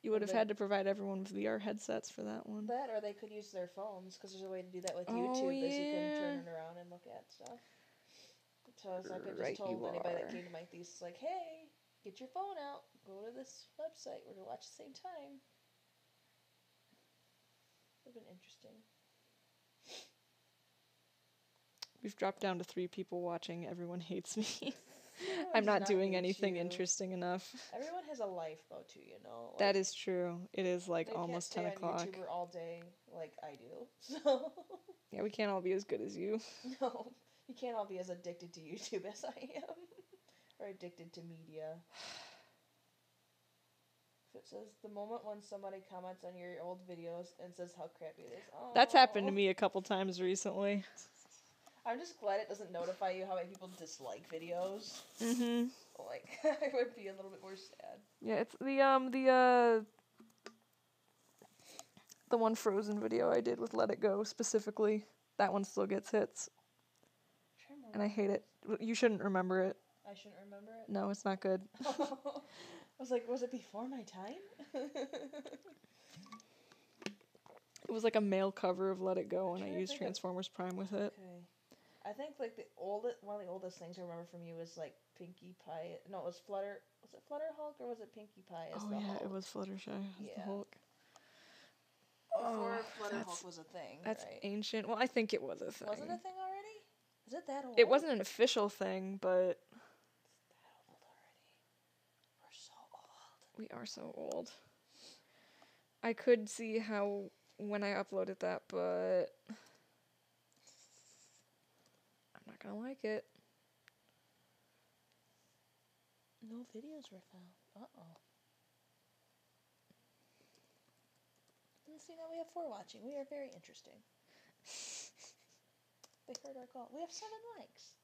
[SPEAKER 1] You would have had to provide everyone with VR headsets for that one.
[SPEAKER 2] That, or they could use their phones, because there's a way to do that with YouTube, is you can turn it around and look at stuff. So I could just told anybody that came to my thesis, like, hey, get your phone out, go to this website, we're going to watch at the same time. Would have been interesting.
[SPEAKER 1] We've dropped down to 3 people watching. Everyone hates me. I'm not doing anything interesting enough.
[SPEAKER 2] Everyone has a life, though, too, you know?
[SPEAKER 1] Like, that is true. It is, like, almost 10 o'clock.
[SPEAKER 2] They can't stay on YouTuber all day like I do, so...
[SPEAKER 1] Yeah, we can't all be as good as you.
[SPEAKER 2] No, you can't all be as addicted to YouTube as I am. Or addicted to media. If it says, the moment when somebody comments on your old videos and says how crappy it is. Oh.
[SPEAKER 1] That's happened to me a couple times recently.
[SPEAKER 2] I'm just glad it doesn't notify you how many people dislike videos.
[SPEAKER 1] Mm-hmm.
[SPEAKER 2] Like, I would be a little bit more sad.
[SPEAKER 1] Yeah, it's the one Frozen video I did with Let It Go specifically. That one still gets hits. And I hate it. You shouldn't remember it.
[SPEAKER 2] I shouldn't remember it?
[SPEAKER 1] No, it's not good.
[SPEAKER 2] I was like, was it before my time?
[SPEAKER 1] It was like a male cover of Let It Go, and I used Transformers Prime with it.
[SPEAKER 2] Okay. I think like one of the oldest things I remember from you was like Pinkie Pie. No, it was Flutter. Was it Flutter Hulk or was it Pinkie Pie as the Hulk?
[SPEAKER 1] It was Fluttershy as the Hulk.
[SPEAKER 2] Before Flutter Hulk was a thing.
[SPEAKER 1] That's
[SPEAKER 2] right?
[SPEAKER 1] ancient. Well, I think it was a thing.
[SPEAKER 2] Was it a thing already? Is it that old?
[SPEAKER 1] It wasn't an official thing, but
[SPEAKER 2] it's that old already. We're so old.
[SPEAKER 1] We are so old. I could see how when I uploaded that, but I'm not gonna like it.
[SPEAKER 2] No videos were found. Uh-oh. And see, now we have 4 watching. We are very interesting. They heard our call. We have 7 likes.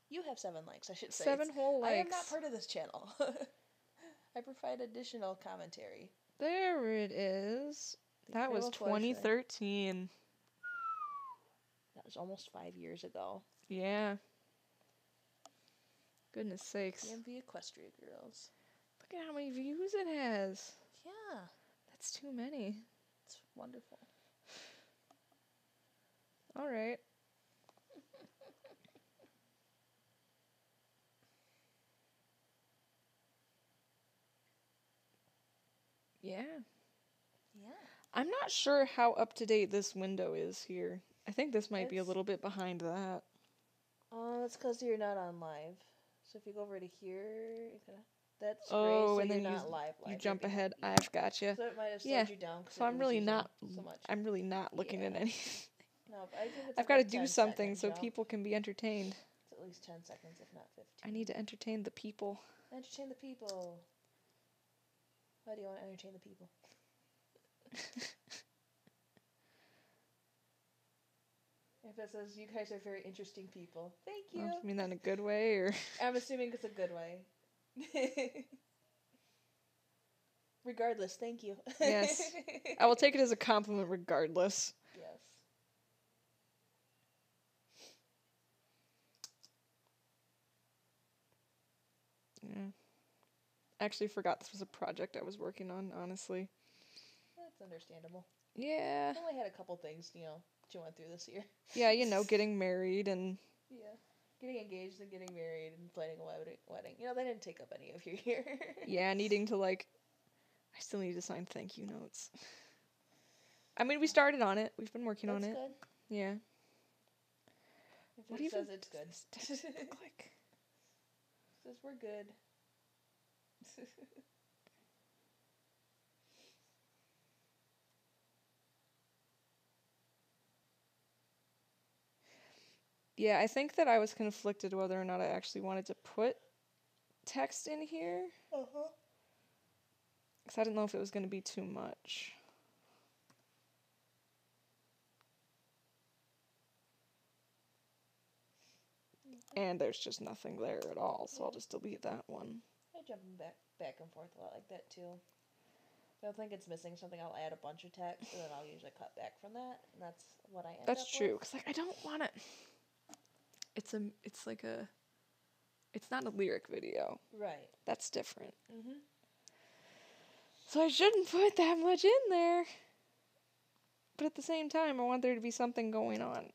[SPEAKER 2] You have 7 likes, I should say.
[SPEAKER 1] 7 whole likes.
[SPEAKER 2] I am not part of this channel. I provide additional commentary.
[SPEAKER 1] There it is. That was 2013.
[SPEAKER 2] That was almost 5 years ago.
[SPEAKER 1] Yeah. Goodness sakes.
[SPEAKER 2] DMV Equestria Girls.
[SPEAKER 1] Look at how many views it has.
[SPEAKER 2] Yeah.
[SPEAKER 1] That's too many.
[SPEAKER 2] It's wonderful.
[SPEAKER 1] All right. Yeah.
[SPEAKER 2] Yeah.
[SPEAKER 1] I'm not sure how up to date this window is here. I think this might be a little bit behind that.
[SPEAKER 2] Oh, that's because you're not on live. So if you go over to here, that's
[SPEAKER 1] oh,
[SPEAKER 2] gray, so
[SPEAKER 1] and then
[SPEAKER 2] you're not live.
[SPEAKER 1] You jump ahead. I've got you.
[SPEAKER 2] So it might have slowed you down.
[SPEAKER 1] So I'm really not. So much. I'm really not looking at anything.
[SPEAKER 2] No, but I think it's
[SPEAKER 1] I've got to do something so people can be entertained.
[SPEAKER 2] It's at least 10 seconds, if not 15.
[SPEAKER 1] I need to entertain the people.
[SPEAKER 2] Entertain the people. How do you want to entertain the people? If it says, you guys are very interesting people. Thank you.
[SPEAKER 1] Well, I mean that in a good way, or?
[SPEAKER 2] I'm assuming it's a good way. Regardless, thank you.
[SPEAKER 1] Yes. I will take it as a compliment regardless.
[SPEAKER 2] Yes.
[SPEAKER 1] Yeah. I actually forgot this was a project I was working on, honestly.
[SPEAKER 2] That's understandable.
[SPEAKER 1] Yeah.
[SPEAKER 2] I only had a couple things, that you went through this year.
[SPEAKER 1] Yeah, getting married and...
[SPEAKER 2] Yeah. Getting engaged and getting married and planning a wedding. They didn't take up any of your year.
[SPEAKER 1] Yeah, needing to, I still need to sign thank you notes. I mean, we started on it. We've been working on it.
[SPEAKER 2] Good.
[SPEAKER 1] Yeah.
[SPEAKER 2] If it says it's good.
[SPEAKER 1] Look like?
[SPEAKER 2] It says we're good.
[SPEAKER 1] Yeah, I think that I was conflicted whether or not I actually wanted to put text in here.
[SPEAKER 2] Uh-huh.
[SPEAKER 1] Because I didn't know if it was going to be too much. And there's just nothing there at all, so I'll just delete that one.
[SPEAKER 2] I jump back and forth a lot like that too. If I think it's missing something, I'll add a bunch of text, and then I'll usually cut back from that, and that's what I end up with.
[SPEAKER 1] That's true, because like I don't want it. It's not a lyric video.
[SPEAKER 2] Right.
[SPEAKER 1] That's different.
[SPEAKER 2] Mhm.
[SPEAKER 1] So I shouldn't put that much in there. But at the same time, I want there to be something going on.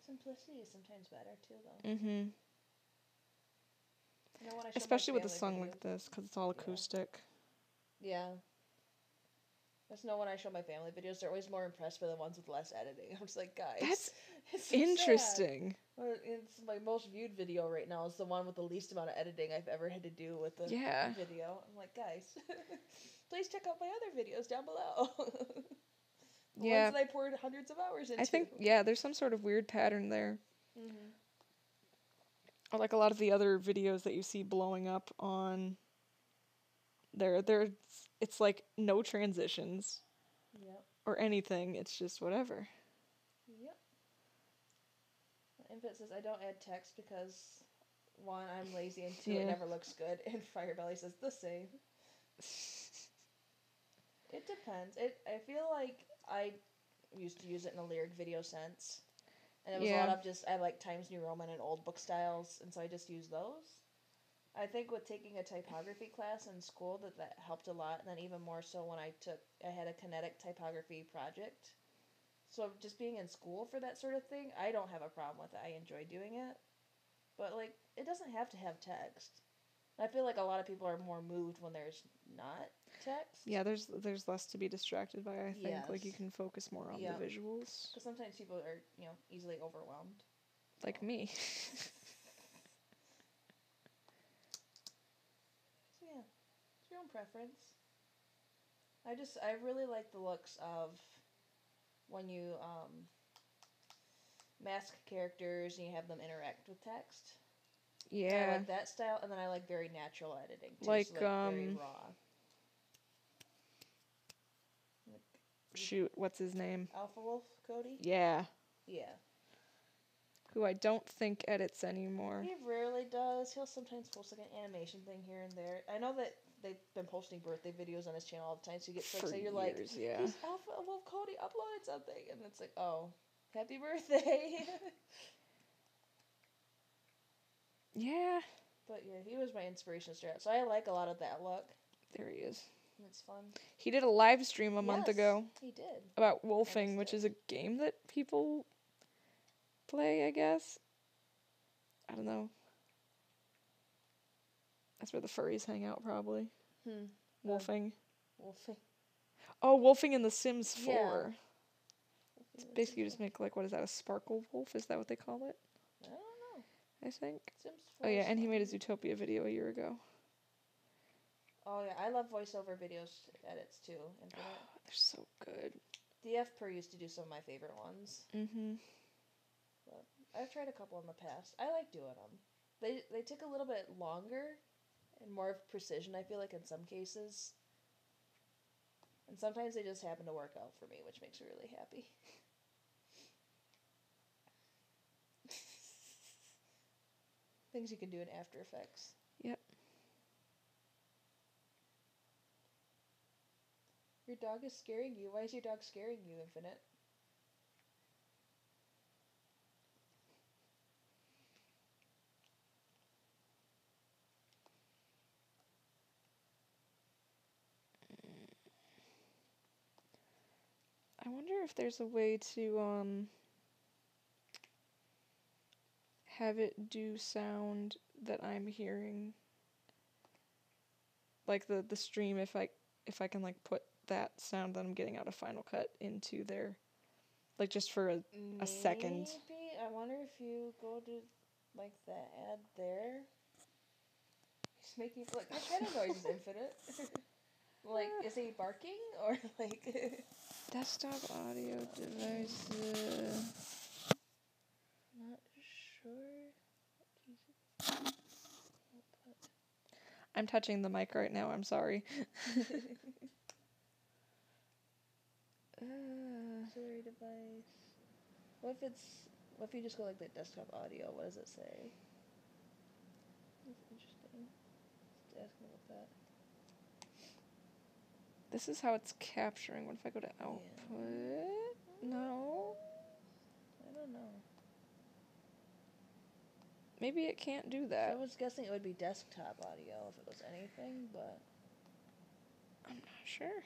[SPEAKER 2] Simplicity is sometimes better too, though.
[SPEAKER 1] Mm-hmm.
[SPEAKER 2] You know, when I show
[SPEAKER 1] Especially
[SPEAKER 2] my
[SPEAKER 1] with a song
[SPEAKER 2] videos,
[SPEAKER 1] like this, because it's all acoustic.
[SPEAKER 2] Yeah. Just know when I show my family videos, they're always more impressed by the ones with less editing. I'm just like, guys,
[SPEAKER 1] That's
[SPEAKER 2] it's so
[SPEAKER 1] interesting.
[SPEAKER 2] sad. It's my most viewed video right now. It's the one with the least amount of editing I've ever had to do with the video. I'm like, guys, please check out my other videos down below. The ones that I poured hundreds of hours into.
[SPEAKER 1] I think, there's some sort of weird pattern there.
[SPEAKER 2] Mm-hmm.
[SPEAKER 1] Or like a lot of the other videos that you see blowing up on there, it's like no transitions.
[SPEAKER 2] Yep.
[SPEAKER 1] Or anything. It's just whatever.
[SPEAKER 2] Yep. Infant says, I don't add text because, one, I'm lazy, and two, it never looks good. And Firebelly says, the same. It depends. I feel like I used to use it in a lyric video sense. And it was a lot of just, I like Times New Roman and old book styles, and so I just use those. I think with taking a typography class in school that helped a lot, and then even more so when I had a kinetic typography project. So just being in school for that sort of thing, I don't have a problem with it. I enjoy doing it. But like, it doesn't have to have text. I feel like a lot of people are more moved when there's not text.
[SPEAKER 1] Yeah, there's less to be distracted by, I think. Like, you can focus more on the visuals.
[SPEAKER 2] Because sometimes people are, easily overwhelmed.
[SPEAKER 1] Like me.
[SPEAKER 2] So yeah, it's your own preference. I really like the looks of when you mask characters and you have them interact with text.
[SPEAKER 1] Yeah.
[SPEAKER 2] I like that style, and then I like very natural editing too.
[SPEAKER 1] Like,
[SPEAKER 2] so very raw.
[SPEAKER 1] Shoot, what's his name?
[SPEAKER 2] Alpha Wolf Cody?
[SPEAKER 1] Yeah.
[SPEAKER 2] Yeah.
[SPEAKER 1] Who I don't think edits anymore.
[SPEAKER 2] He rarely does. He'll sometimes post like an animation thing here and there. I know that they've been posting birthday videos on his channel all the time, so you get so you're like, he's Alpha Wolf Cody uploaded something, and it's like, oh, happy birthday.
[SPEAKER 1] Yeah.
[SPEAKER 2] But yeah, he was my inspiration to start. So I like a lot of that look.
[SPEAKER 1] There he is.
[SPEAKER 2] It's fun.
[SPEAKER 1] He did a live stream a month ago.
[SPEAKER 2] He did.
[SPEAKER 1] About wolfing, which is a game that people play, I guess. I don't know. That's where the furries hang out, probably. Wolfing.
[SPEAKER 2] Wolfing.
[SPEAKER 1] Oh, wolfing in The Sims 4.
[SPEAKER 2] Yeah.
[SPEAKER 1] It's basically you just make, like, what is that, a sparkle wolf? Is that what they call it?
[SPEAKER 2] I don't know.
[SPEAKER 1] I think.
[SPEAKER 2] Sims 4
[SPEAKER 1] oh, yeah, and he made a Zootopia video a year ago.
[SPEAKER 2] Oh, yeah, I love voiceover videos edits, too.
[SPEAKER 1] They're so good.
[SPEAKER 2] DF Per used to do some of my favorite ones.
[SPEAKER 1] Mm-hmm.
[SPEAKER 2] But I've tried a couple in the past. I like doing them. They take a little bit longer and more of precision, I feel like, in some cases. And sometimes they just happen to work out for me, which makes me really happy. Things you can do in After Effects.
[SPEAKER 1] Yep.
[SPEAKER 2] Your dog is scaring you. Why is your dog scaring you, Infinite?
[SPEAKER 1] I wonder if there's a way to, have it do sound that I'm hearing. Like the stream, if I can, like, put that sound that I'm getting out of Final Cut into there. Like, just for a second.
[SPEAKER 2] Maybe. I wonder if you go to, like, the ad there. making like my channel noise is infinite. Like, is he barking or like?
[SPEAKER 1] Desktop audio devices.
[SPEAKER 2] Not sure.
[SPEAKER 1] I'm touching the mic right now. I'm sorry.
[SPEAKER 2] Auxiliary device. What if you just go like the desktop audio? What does it say? That's interesting. Just ask me about that.
[SPEAKER 1] This is how it's capturing. What if I go to output? Yeah. No.
[SPEAKER 2] I don't know.
[SPEAKER 1] Maybe it can't do that.
[SPEAKER 2] I was guessing it would be desktop audio if it was anything, but
[SPEAKER 1] I'm not sure.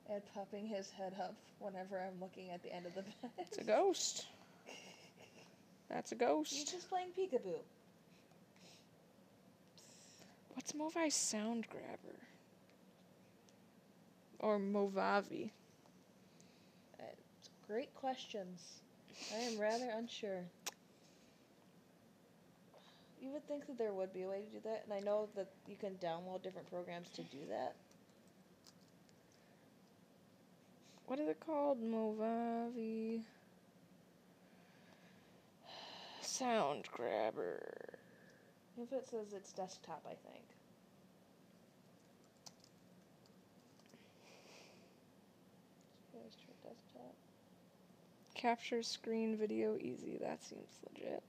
[SPEAKER 2] Ed popping his head up whenever I'm looking at the end of the bed.
[SPEAKER 1] It's a ghost. That's a ghost.
[SPEAKER 2] He's just playing peekaboo.
[SPEAKER 1] What's Movi Sound Grabber? Or Movavi?
[SPEAKER 2] Great questions. I am rather unsure. You would think that there would be a way to do that, and I know that you can download different programs to do that.
[SPEAKER 1] What is it called? Movavi Sound Grabber.
[SPEAKER 2] If it says it's desktop, I think. Let's try desktop.
[SPEAKER 1] Capture screen video easy. That seems legit.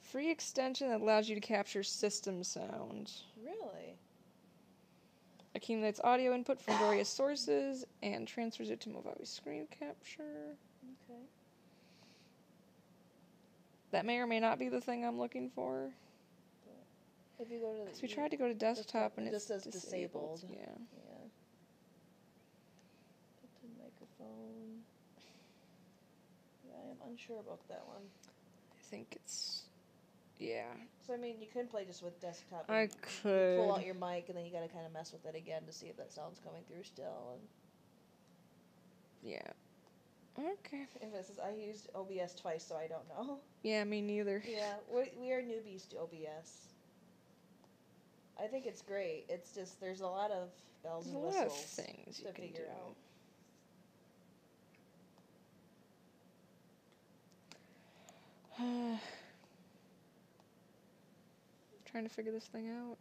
[SPEAKER 1] Free extension that allows you to capture system sound.
[SPEAKER 2] Really?
[SPEAKER 1] Accumulates audio input from various sources and transfers it to Movavi screen capture.
[SPEAKER 2] Okay.
[SPEAKER 1] That may or may not be the thing I'm looking for.
[SPEAKER 2] If you go to
[SPEAKER 1] Because we tried to go to desktop and it
[SPEAKER 2] just says
[SPEAKER 1] disabled.
[SPEAKER 2] disabled.
[SPEAKER 1] Yeah.
[SPEAKER 2] Yeah. Put the microphone. Yeah, I am unsure about that one.
[SPEAKER 1] I think it's... Yeah.
[SPEAKER 2] So, I mean, you can play just with desktop.
[SPEAKER 1] I
[SPEAKER 2] You
[SPEAKER 1] could.
[SPEAKER 2] pull out your mic and then you gotta kind of mess with it again to see if that sound's coming through still. And
[SPEAKER 1] Yeah. Okay.
[SPEAKER 2] if it says, I used OBS twice, so I don't know.
[SPEAKER 1] Yeah, me neither.
[SPEAKER 2] Yeah, we are newbies to OBS. I think it's great. It's just, there's a lot of bells and whistles
[SPEAKER 1] There's a lot of things you
[SPEAKER 2] to
[SPEAKER 1] can
[SPEAKER 2] figure
[SPEAKER 1] do.
[SPEAKER 2] out.
[SPEAKER 1] Trying to figure this thing out.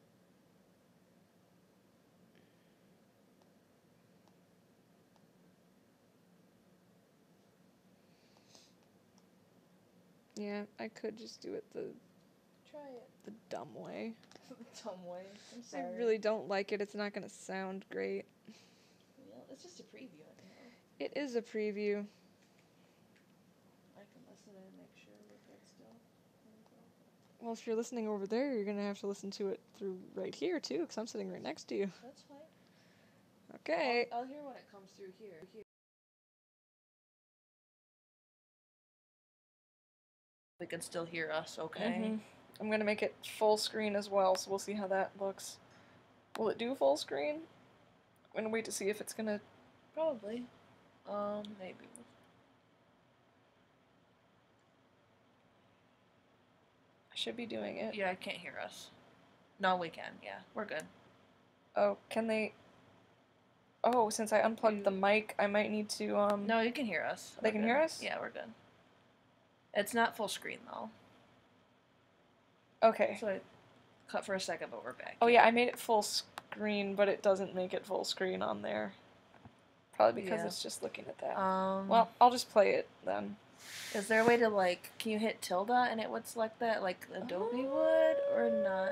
[SPEAKER 1] Yeah, I could just do it the
[SPEAKER 2] Try it.
[SPEAKER 1] the dumb way.
[SPEAKER 2] Dumb way. I'm sorry.
[SPEAKER 1] I really don't like it. It's not going to sound great.
[SPEAKER 2] Well, it's just a preview, anyhow.
[SPEAKER 1] It is a preview.
[SPEAKER 2] I can listen and make sure we're good still.
[SPEAKER 1] Well, if you're listening over there, you're going to have to listen to it through right here, too, because I'm sitting right next to you.
[SPEAKER 2] That's fine.
[SPEAKER 1] Okay.
[SPEAKER 2] I'll hear when it comes through here. We can still hear us, okay?
[SPEAKER 1] I'm going to make it full screen as well, so we'll see how that looks. Will it do full screen? I'm going to wait to see if it's going to...
[SPEAKER 2] Probably. Maybe.
[SPEAKER 1] I should be doing it.
[SPEAKER 2] Yeah, I can't hear us. No, we can. Yeah, we're good.
[SPEAKER 1] Oh, can they... Oh, since I unplugged the mic, I might need to,
[SPEAKER 2] No, you can hear us.
[SPEAKER 1] They can hear us?
[SPEAKER 2] Yeah, we're good. It's not full screen, though.
[SPEAKER 1] Okay.
[SPEAKER 2] So I cut for a second, but we're back.
[SPEAKER 1] Oh yeah, I made it full screen, but it doesn't make it full screen on there. Probably because it's just looking at that. Well, I'll just play it then.
[SPEAKER 2] Is there a way to, like, can you hit tilde and it would select that, like Adobe would, or not?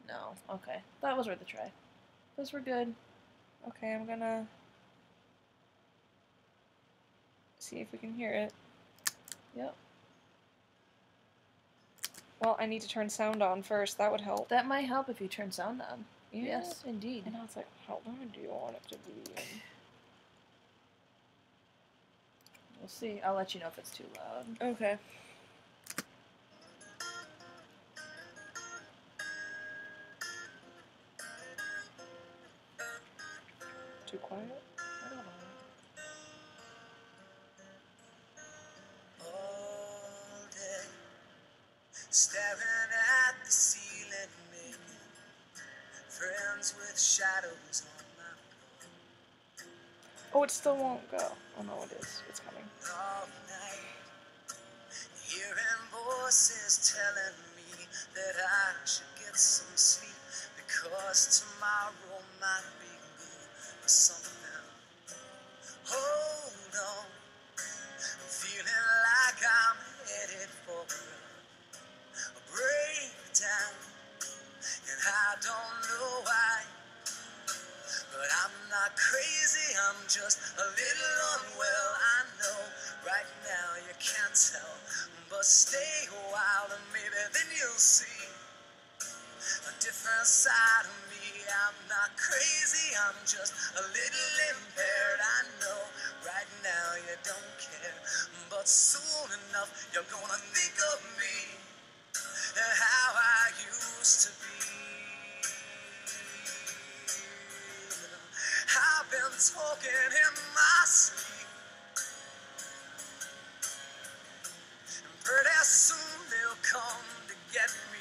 [SPEAKER 2] No. Okay. That was worth a try. Those were good.
[SPEAKER 1] Okay, I'm gonna see if we can hear it.
[SPEAKER 2] Yep.
[SPEAKER 1] Well, I need to turn sound on first. That would help.
[SPEAKER 2] That might help if you turn sound on.
[SPEAKER 1] Yeah.
[SPEAKER 2] Yes, indeed.
[SPEAKER 1] And I was like, how long do you want it to be?
[SPEAKER 2] We'll see. I'll let you know if it's too loud.
[SPEAKER 1] Okay. Too quiet?
[SPEAKER 2] I don't know. staring at the ceiling, making friends with shadows on my wall.
[SPEAKER 1] Oh, it still won't go. Oh no, it is. It's coming.
[SPEAKER 2] All night, hearing voices telling me that I should get some sleep because tomorrow might be good for something. Hold on, I'm feeling like I'm headed for a breakdown, and I don't know why, but I'm not crazy, I'm just a little unwell. I know right now you can't tell, but stay a while and maybe then you'll see a different side of me. I'm not crazy, I'm just a little impaired. I know right now you don't care, but soon enough you're gonna think of me and how I used to be. I've been talking in my sleep, and pretty soon they'll come to get me.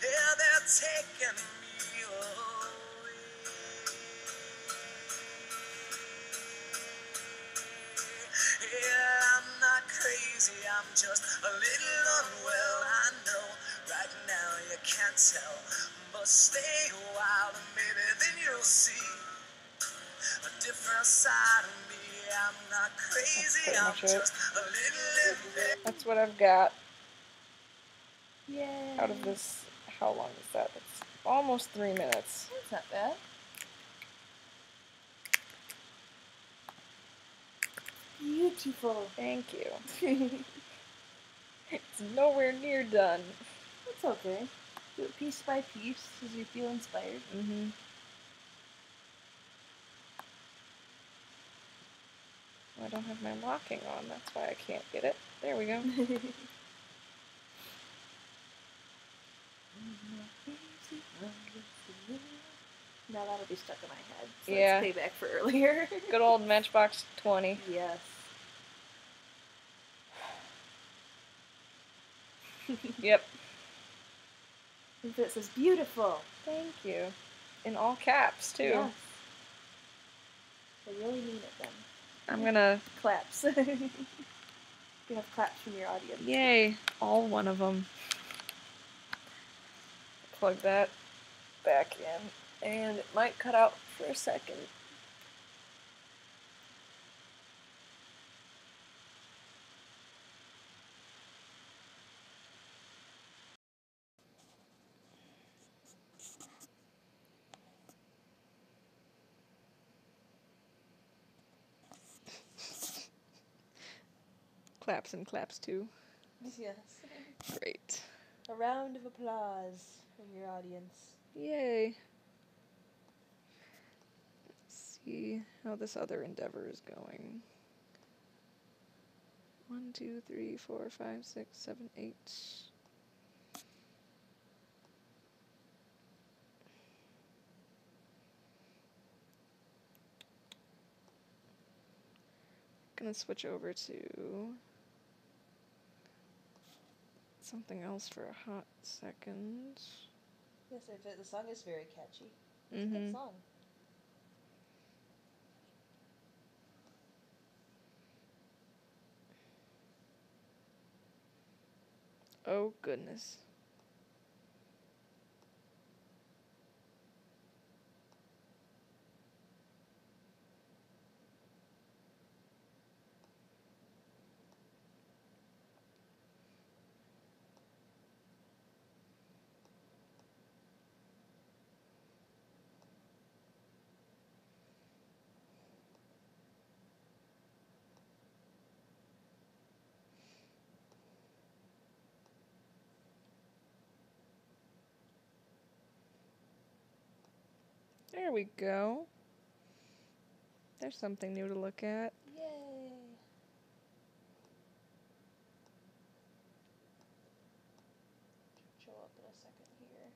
[SPEAKER 2] Yeah, they're taking me away. Yeah, I'm not crazy, I'm just a little unwell. I know right now you can't tell, but stay a while and maybe then you'll see a different side of me. I'm not crazy, I'm just a little bit.
[SPEAKER 1] That's what I've got.
[SPEAKER 2] Yay.
[SPEAKER 1] Out of this, how long is that? It's almost 3 minutes.
[SPEAKER 2] That's not bad. Beautiful.
[SPEAKER 1] Thank you. It's nowhere near done.
[SPEAKER 2] That's okay. Do it piece by piece as you feel inspired.
[SPEAKER 1] Mm-hmm. I don't have my locking on, that's why I can't get it. There we go.
[SPEAKER 2] Now that'll be stuck in my head. So
[SPEAKER 1] Yeah.
[SPEAKER 2] It's payback for earlier.
[SPEAKER 1] Good old Matchbox 20.
[SPEAKER 2] Yes.
[SPEAKER 1] Yep.
[SPEAKER 2] It says beautiful.
[SPEAKER 1] Thank you. In all caps, too.
[SPEAKER 2] Yes. I really mean it then.
[SPEAKER 1] I'm gonna...
[SPEAKER 2] Claps. You have claps from your audience.
[SPEAKER 1] Yay. All one of them. Plug that back in. And it might cut out for a second. Claps and claps too.
[SPEAKER 2] Yes.
[SPEAKER 1] Great.
[SPEAKER 2] A round of applause from your audience.
[SPEAKER 1] Yay. Let's see how this other endeavor is going. 1, 2, 3, 4, 5, 6, 7, 8. Gonna switch over to something else for a hot second.
[SPEAKER 2] Yes, the song is very catchy. It's
[SPEAKER 1] Mm-hmm.
[SPEAKER 2] a good song.
[SPEAKER 1] Oh, goodness. There we go. There's something new to look at.
[SPEAKER 2] Yay! Show up in a second here.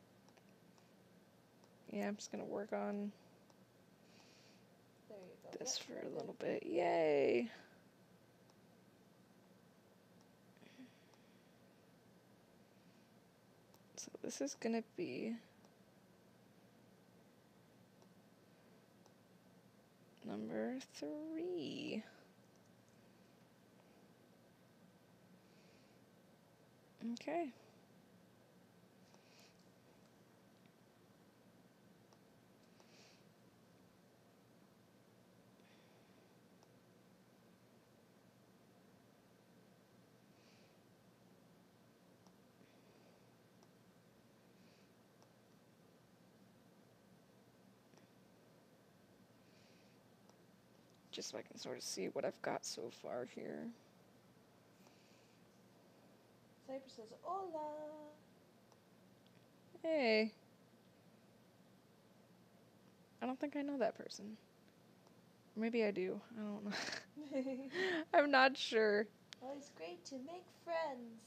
[SPEAKER 1] Yeah, I'm just gonna work on
[SPEAKER 2] There you go.
[SPEAKER 1] this
[SPEAKER 2] Yep,
[SPEAKER 1] for a
[SPEAKER 2] good.
[SPEAKER 1] little bit. Yay! So this is gonna be number 3. Okay. Just so I can sort of see what I've got so far here.
[SPEAKER 2] Cypress says, hola.
[SPEAKER 1] Hey. I don't think I know that person. Maybe I do. I don't know. I'm not sure.
[SPEAKER 2] Well, it's great to make friends.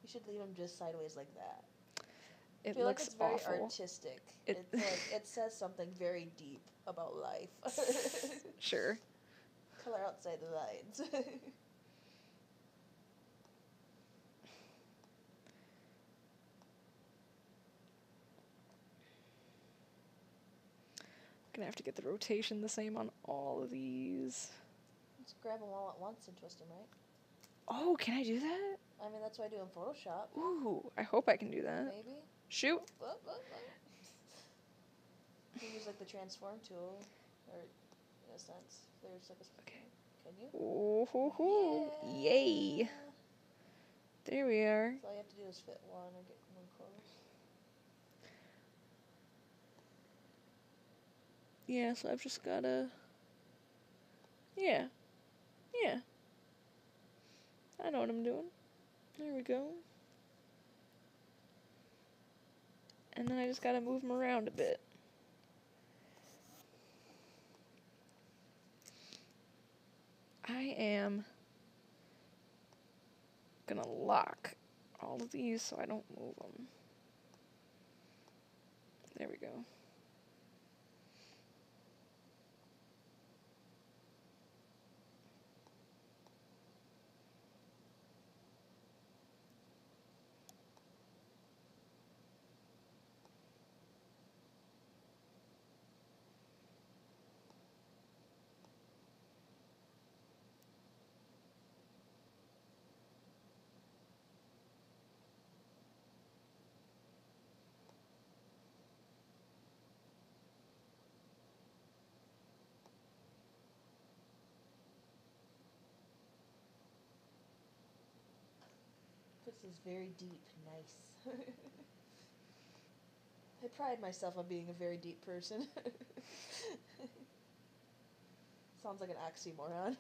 [SPEAKER 2] You should leave them just sideways like that.
[SPEAKER 1] It
[SPEAKER 2] I feel
[SPEAKER 1] looks
[SPEAKER 2] like it's very
[SPEAKER 1] awful.
[SPEAKER 2] artistic. It's like it says something very deep about life.
[SPEAKER 1] Sure.
[SPEAKER 2] Color outside the lines.
[SPEAKER 1] Gonna have to get the rotation the same on all of these.
[SPEAKER 2] Let's grab them all at once and twist them, right?
[SPEAKER 1] Oh, can I do that?
[SPEAKER 2] I mean, that's what I do in Photoshop.
[SPEAKER 1] Ooh, I hope I can do that.
[SPEAKER 2] Maybe.
[SPEAKER 1] Shoot.
[SPEAKER 2] You use like the transform tool, or in a sense, there's like a.
[SPEAKER 1] Okay.
[SPEAKER 2] Can you?
[SPEAKER 1] Ooh, hoo, hoo.
[SPEAKER 2] Yeah.
[SPEAKER 1] Yay. There we are.
[SPEAKER 2] So all you have to do is fit one or get one close.
[SPEAKER 1] Yeah, so I've just gotta... Yeah. Yeah. I know what I'm doing. There we go. And then I just gotta move them around a bit. I am gonna lock all of these so I don't move them. There we go.
[SPEAKER 2] This is very deep. Nice. I pride myself on being a very deep person. Sounds like an oxymoron.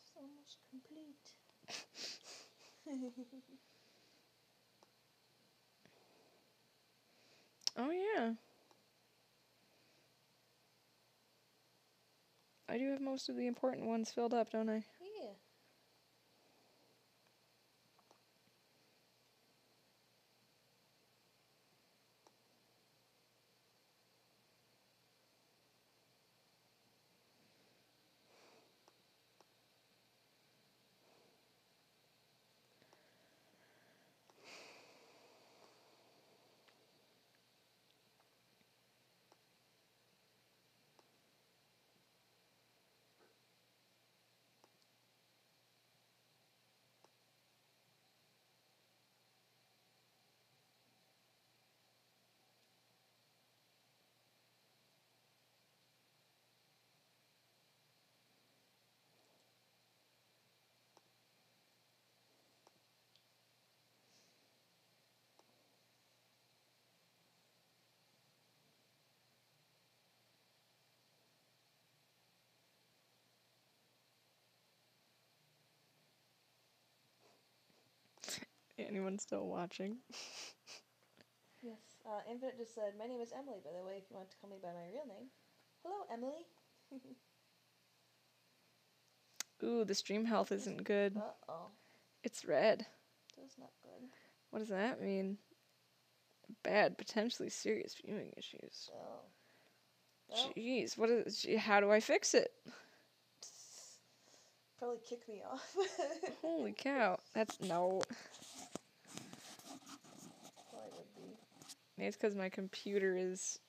[SPEAKER 2] It's almost complete.
[SPEAKER 1] Oh, yeah. I do have most of the important ones filled up, don't I?
[SPEAKER 2] Yeah.
[SPEAKER 1] Anyone still watching?
[SPEAKER 2] Yes. Infinite just said, "My name is Emily, by the way, if you want to call me by my real name." Hello, Emily.
[SPEAKER 1] Ooh, the stream health isn't good.
[SPEAKER 2] Uh-oh.
[SPEAKER 1] It's red.
[SPEAKER 2] That's not good.
[SPEAKER 1] What does that mean? Bad, potentially serious viewing issues.
[SPEAKER 2] Oh. Well,
[SPEAKER 1] jeez, how do I fix it?
[SPEAKER 2] probably kick me off.
[SPEAKER 1] Holy cow. No.
[SPEAKER 2] Probably would be.
[SPEAKER 1] Maybe it's because my computer is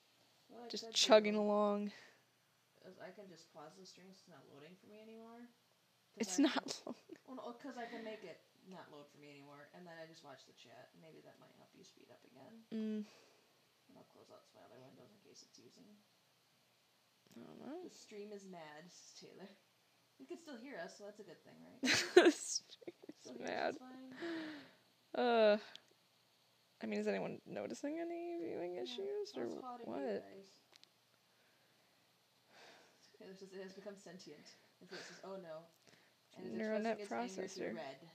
[SPEAKER 2] Well,
[SPEAKER 1] just chugging along.
[SPEAKER 2] I can just pause the stream, it's not loading for me anymore.
[SPEAKER 1] It's not loading.
[SPEAKER 2] Well, no, because I can make it not load for me anymore, and then I just watch the chat. Maybe that might help you speed up again. And I'll close out my other windows in case it's using.
[SPEAKER 1] I don't know.
[SPEAKER 2] The stream is mad, says Taylor. You can still hear us, so that's a good thing, right?
[SPEAKER 1] The stream is mad. I mean, is anyone noticing any viewing issues or what?
[SPEAKER 2] It has become sentient. It says, "Oh no," and
[SPEAKER 1] neural net processor.
[SPEAKER 2] Red.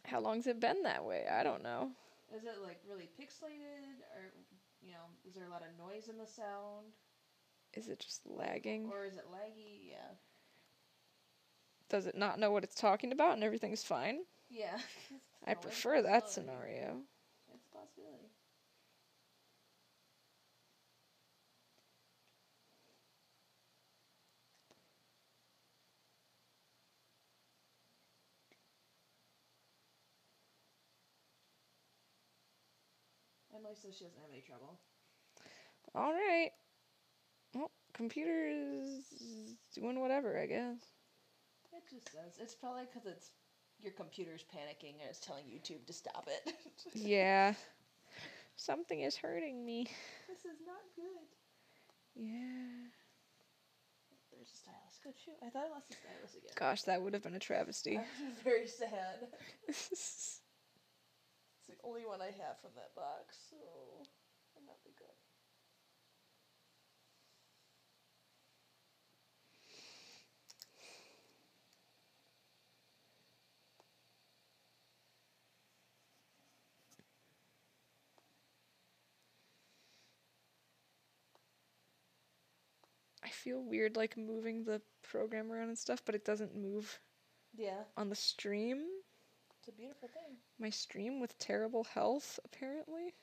[SPEAKER 1] How long's it been that way? I don't know.
[SPEAKER 2] Is it like really pixelated, or is there a lot of noise in the sound?
[SPEAKER 1] Is it just lagging?
[SPEAKER 2] Or is it laggy? Yeah.
[SPEAKER 1] Does it not know what it's talking about and everything's fine?
[SPEAKER 2] Yeah.
[SPEAKER 1] I prefer that scenario.
[SPEAKER 2] It's a possibility. Emily says she doesn't have any trouble.
[SPEAKER 1] All right. Well, computer is doing whatever, I guess.
[SPEAKER 2] It just says. It's probably because your computer's panicking and it's telling YouTube to stop it.
[SPEAKER 1] Yeah. Something is hurting me.
[SPEAKER 2] This is not good.
[SPEAKER 1] Yeah.
[SPEAKER 2] There's a stylus. Good shoot. I thought I lost the stylus again.
[SPEAKER 1] Gosh, that would have been a travesty.
[SPEAKER 2] I'm very sad. It's the only one I have from that box, so it'll not be good.
[SPEAKER 1] I feel weird, like, moving the program around and stuff, but it doesn't move.
[SPEAKER 2] Yeah.
[SPEAKER 1] On the stream.
[SPEAKER 2] It's a beautiful thing.
[SPEAKER 1] My stream with terrible health, apparently.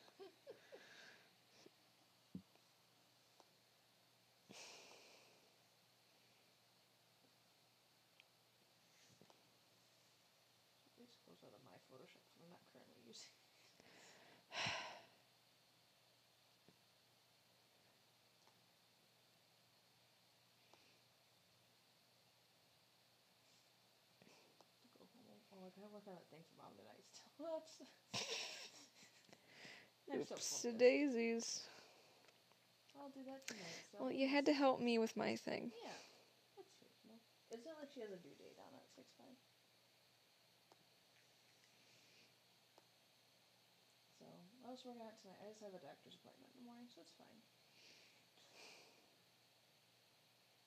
[SPEAKER 2] Please close out of my Photoshop that I'm not currently using. Oh, I gotta work on that thing for Mom tonight still.
[SPEAKER 1] Oops, daisies.
[SPEAKER 2] I'll do that tonight. So
[SPEAKER 1] well, you had to help me with my thing.
[SPEAKER 2] Yeah, that's reasonable. It's not like she has a due date on it, so it's fine. So, I'll just work on it tonight. I just have a doctor's appointment in the morning, so it's fine.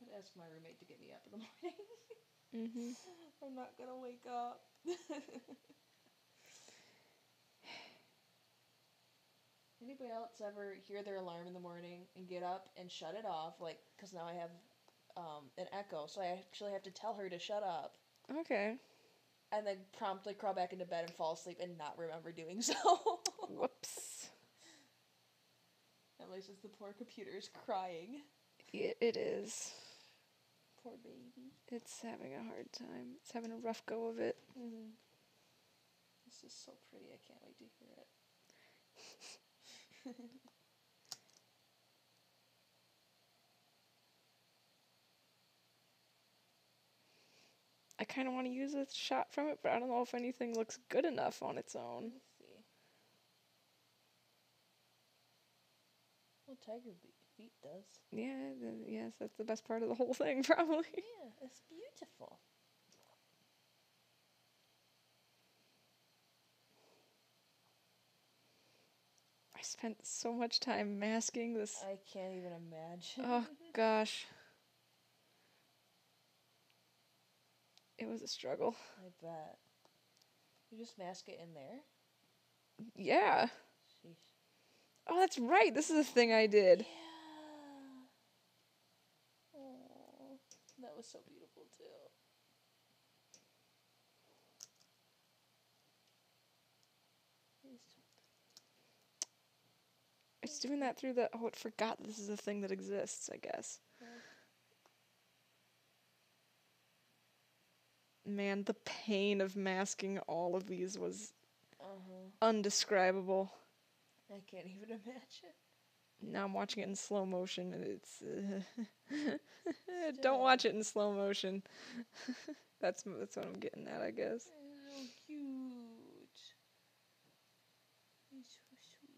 [SPEAKER 2] I'd ask my roommate to get me up in the morning. I'm not gonna wake up. Anybody else ever hear their alarm in the morning and get up and shut it off? Like, because now I have an echo, so I actually have to tell her to shut up.
[SPEAKER 1] Okay.
[SPEAKER 2] And then promptly crawl back into bed and fall asleep and not remember doing so.
[SPEAKER 1] Whoops.
[SPEAKER 2] Emily says the poor computer is crying.
[SPEAKER 1] It is.
[SPEAKER 2] Poor baby.
[SPEAKER 1] It's having a hard time. It's having a rough go of it.
[SPEAKER 2] This is so pretty. I can't wait to hear it.
[SPEAKER 1] I kind of want to use a shot from it, but I don't know if anything looks good enough on its own.
[SPEAKER 2] Let's see. Well, Tiger Feet does.
[SPEAKER 1] Yeah, yes, that's the best part of the whole thing, probably.
[SPEAKER 2] Yeah, it's beautiful.
[SPEAKER 1] I spent so much time masking this.
[SPEAKER 2] I can't even imagine.
[SPEAKER 1] Oh, gosh. It was a struggle.
[SPEAKER 2] I bet. You just mask it in there?
[SPEAKER 1] Yeah.
[SPEAKER 2] Sheesh.
[SPEAKER 1] Oh, that's right. This is a thing I did.
[SPEAKER 2] Yeah. Oh, that was so beautiful too.
[SPEAKER 1] It's doing that through the... Oh, it forgot this is a thing that exists, I guess. Man, the pain of masking all of these was undescribable.
[SPEAKER 2] I can't even imagine.
[SPEAKER 1] Now I'm watching it in slow motion, and it's... Don't watch it in slow motion. That's what I'm getting at, I guess.
[SPEAKER 2] So cute. He's so sweet.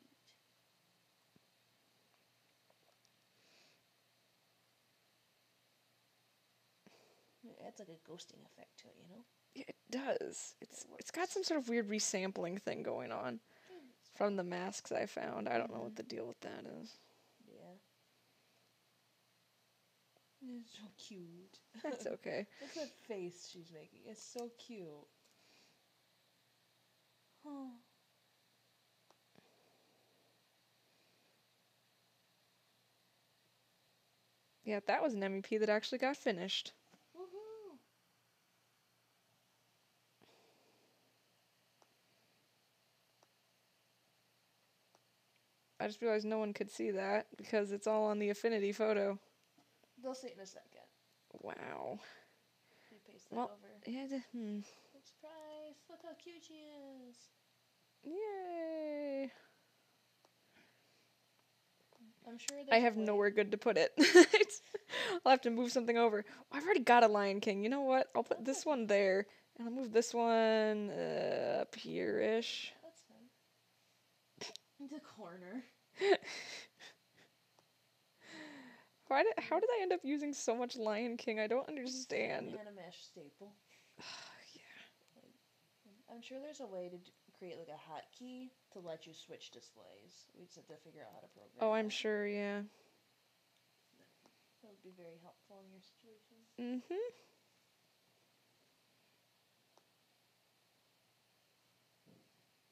[SPEAKER 2] It adds like a ghosting effect to it, you know?
[SPEAKER 1] Yeah, it does. It's got some sort of weird resampling thing going on from the masks I found. I don't know what the deal with that is.
[SPEAKER 2] Yeah. It's so cute.
[SPEAKER 1] That's okay.
[SPEAKER 2] Look at that face she's making. It's so cute. Oh.
[SPEAKER 1] Yeah, that was an MEP that actually got finished.
[SPEAKER 2] Woohoo!
[SPEAKER 1] I just realized no one could see that because it's all on the Affinity photo.
[SPEAKER 2] They'll see it in a second.
[SPEAKER 1] Wow.
[SPEAKER 2] You paste that over.
[SPEAKER 1] Yeah.
[SPEAKER 2] Surprise! Look how cute she is.
[SPEAKER 1] Yay.
[SPEAKER 2] I'm sure
[SPEAKER 1] I have nowhere good to put it. I'll have to move something over. Oh, I've already got a Lion King. You know what? I'll put this one there, and I'll move this one up here-ish.
[SPEAKER 2] That's fine. In the corner.
[SPEAKER 1] How did I end up using so much Lion King? I don't understand.
[SPEAKER 2] An Animesh staple.
[SPEAKER 1] Yeah.
[SPEAKER 2] I'm sure there's a way to create like a hotkey to let you switch displays. We just have to figure out how to program.
[SPEAKER 1] Oh, I'm sure, yeah.
[SPEAKER 2] That would be very helpful in your situation.
[SPEAKER 1] Mm-hmm.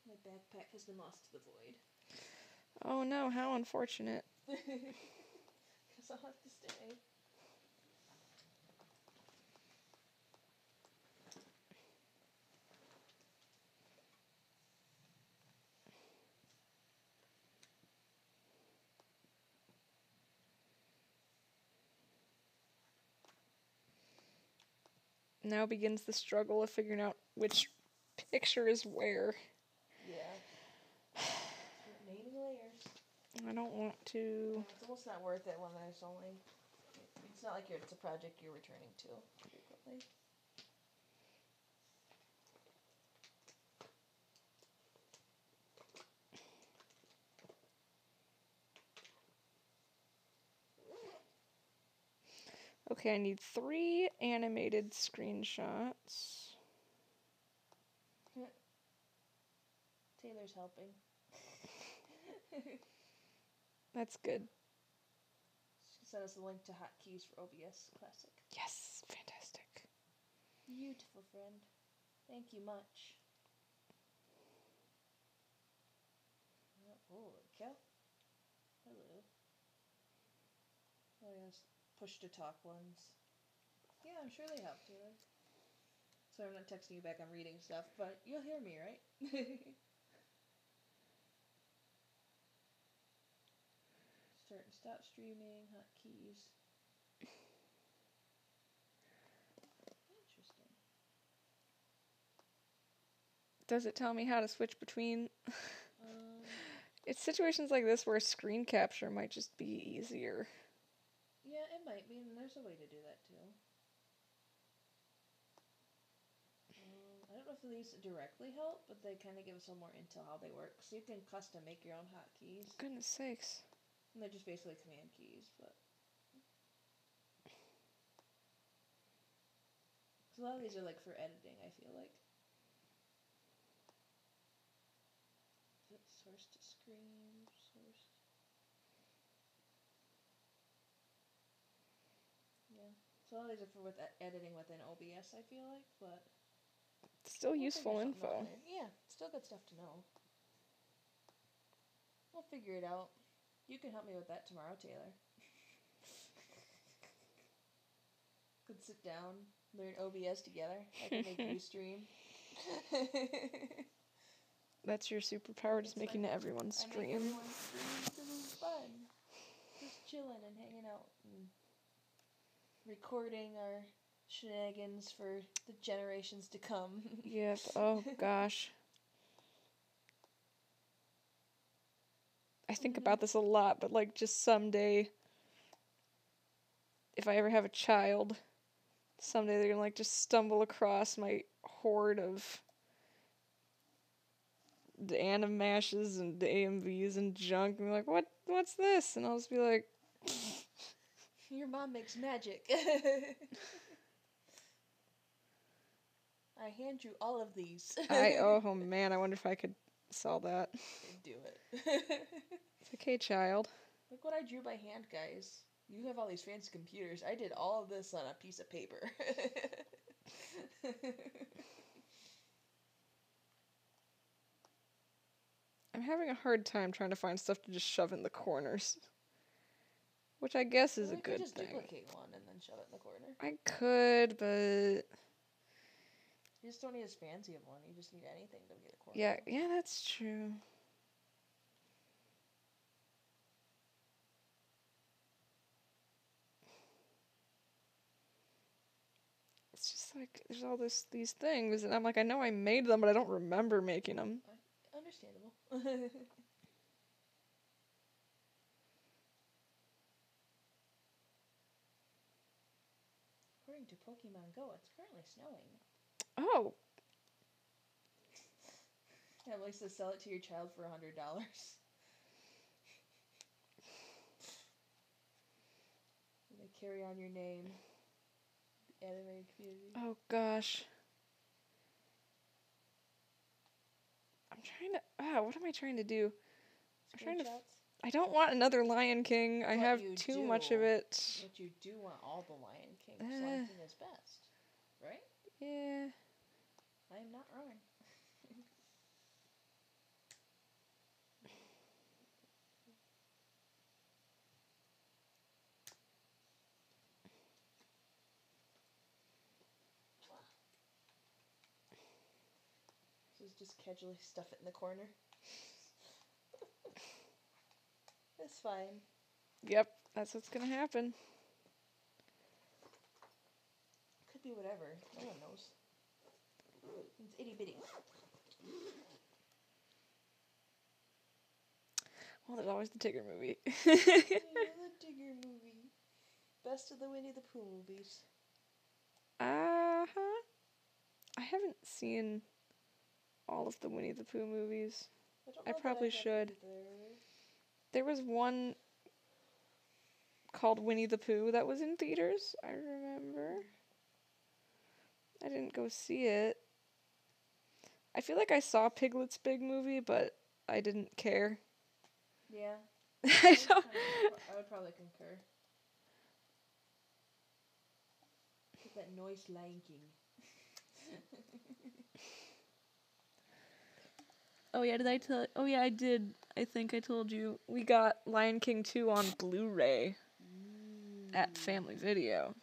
[SPEAKER 2] My backpack has been lost to the void.
[SPEAKER 1] Oh no, how unfortunate.
[SPEAKER 2] Guess I'll have to stay.
[SPEAKER 1] Now begins the struggle of figuring out which picture is where.
[SPEAKER 2] Yeah. Naming layers.
[SPEAKER 1] I don't want to.
[SPEAKER 2] It's almost not worth it when there's only. It's not like it's a project you're returning to frequently.
[SPEAKER 1] Okay, I need 3 animated screenshots.
[SPEAKER 2] Taylor's helping.
[SPEAKER 1] That's good.
[SPEAKER 2] She sent us a link to hotkeys for OBS Classic.
[SPEAKER 1] Yes, fantastic.
[SPEAKER 2] Beautiful, friend. Thank you much. Oh, Kel. Hello. Oh, yes. Push to talk ones. Yeah, I'm sure they help, Taylor. So I'm not texting you back, I'm reading stuff, but you'll hear me, right? Start and stop streaming, hotkeys. Interesting.
[SPEAKER 1] Does it tell me how to switch between? It's situations like this where screen capture might just be easier.
[SPEAKER 2] Yeah, it might be, and there's a way to do that too. I don't know if these directly help, but they kind of give us some more intel how they work. So you can custom make your own hotkeys.
[SPEAKER 1] Goodness sakes.
[SPEAKER 2] And they're just basically command keys, but... So a lot of these are like for editing, I feel like. Source to screen, source. Yeah. So a lot of these are for editing within OBS, I feel like, but...
[SPEAKER 1] Still useful info.
[SPEAKER 2] Yeah, still good stuff to know. We'll figure it out. You can help me with that tomorrow, Taylor. Could sit down, learn OBS together. I can make you stream.
[SPEAKER 1] That's your superpower, just making everyone stream.
[SPEAKER 2] I make everyone stream because it's fun. Just chilling and hanging out and recording our shenanigans for the generations to come.
[SPEAKER 1] Yep. Oh gosh. I think about this a lot, but like just someday, if I ever have a child, someday they're gonna like just stumble across my horde of the Animashes and the AMVs and junk and be like, what's this? And I'll just be like,
[SPEAKER 2] your mom makes magic. I hand you all of these.
[SPEAKER 1] Oh man, I wonder if I could sell that.
[SPEAKER 2] Do it.
[SPEAKER 1] It's okay, child.
[SPEAKER 2] Look what I drew by hand, guys. You have all these fancy computers. I did all of this on a piece of paper.
[SPEAKER 1] I'm having a hard time trying to find stuff to just shove in the corners. Which I guess is a good thing. You could
[SPEAKER 2] just duplicate one and then shove it in the corner.
[SPEAKER 1] I could, but...
[SPEAKER 2] You just don't need as fancy of one. You just need anything to get a corner.
[SPEAKER 1] Yeah, that's true. It's just like, there's all these things, and I'm like, I know I made them, but I don't remember making them.
[SPEAKER 2] Understandable. According to Pokemon Go, it's currently snowing.
[SPEAKER 1] Oh.
[SPEAKER 2] Yeah, at least to sell it to your child for $100. They carry on your name. The anime community.
[SPEAKER 1] Oh gosh. I'm trying to. What am I trying to do? I'm trying to. I don't want another Lion King. I have too much of it.
[SPEAKER 2] But you do want all the Lion King. Lion King is best, right?
[SPEAKER 1] Yeah.
[SPEAKER 2] I am not wrong. Just casually stuff it in the corner. It's fine.
[SPEAKER 1] Yep, that's what's gonna happen.
[SPEAKER 2] Could be whatever. No one knows. It's itty bitty.
[SPEAKER 1] Well, there's always the Tigger movie.
[SPEAKER 2] Yeah, the Tigger movie. Best of the Winnie the Pooh movies.
[SPEAKER 1] Uh-huh. I haven't seen all of the Winnie the Pooh movies. I probably should. There was one called Winnie the Pooh that was in theaters, I remember. I didn't go see it. I feel like I saw Piglet's Big Movie, but I didn't care.
[SPEAKER 2] Yeah.
[SPEAKER 1] I
[SPEAKER 2] would probably concur. Get that noise Lion King.
[SPEAKER 1] Oh yeah, did I tell? Oh yeah, I did. I think I told you we got Lion King 2 on Blu-ray at Family Video.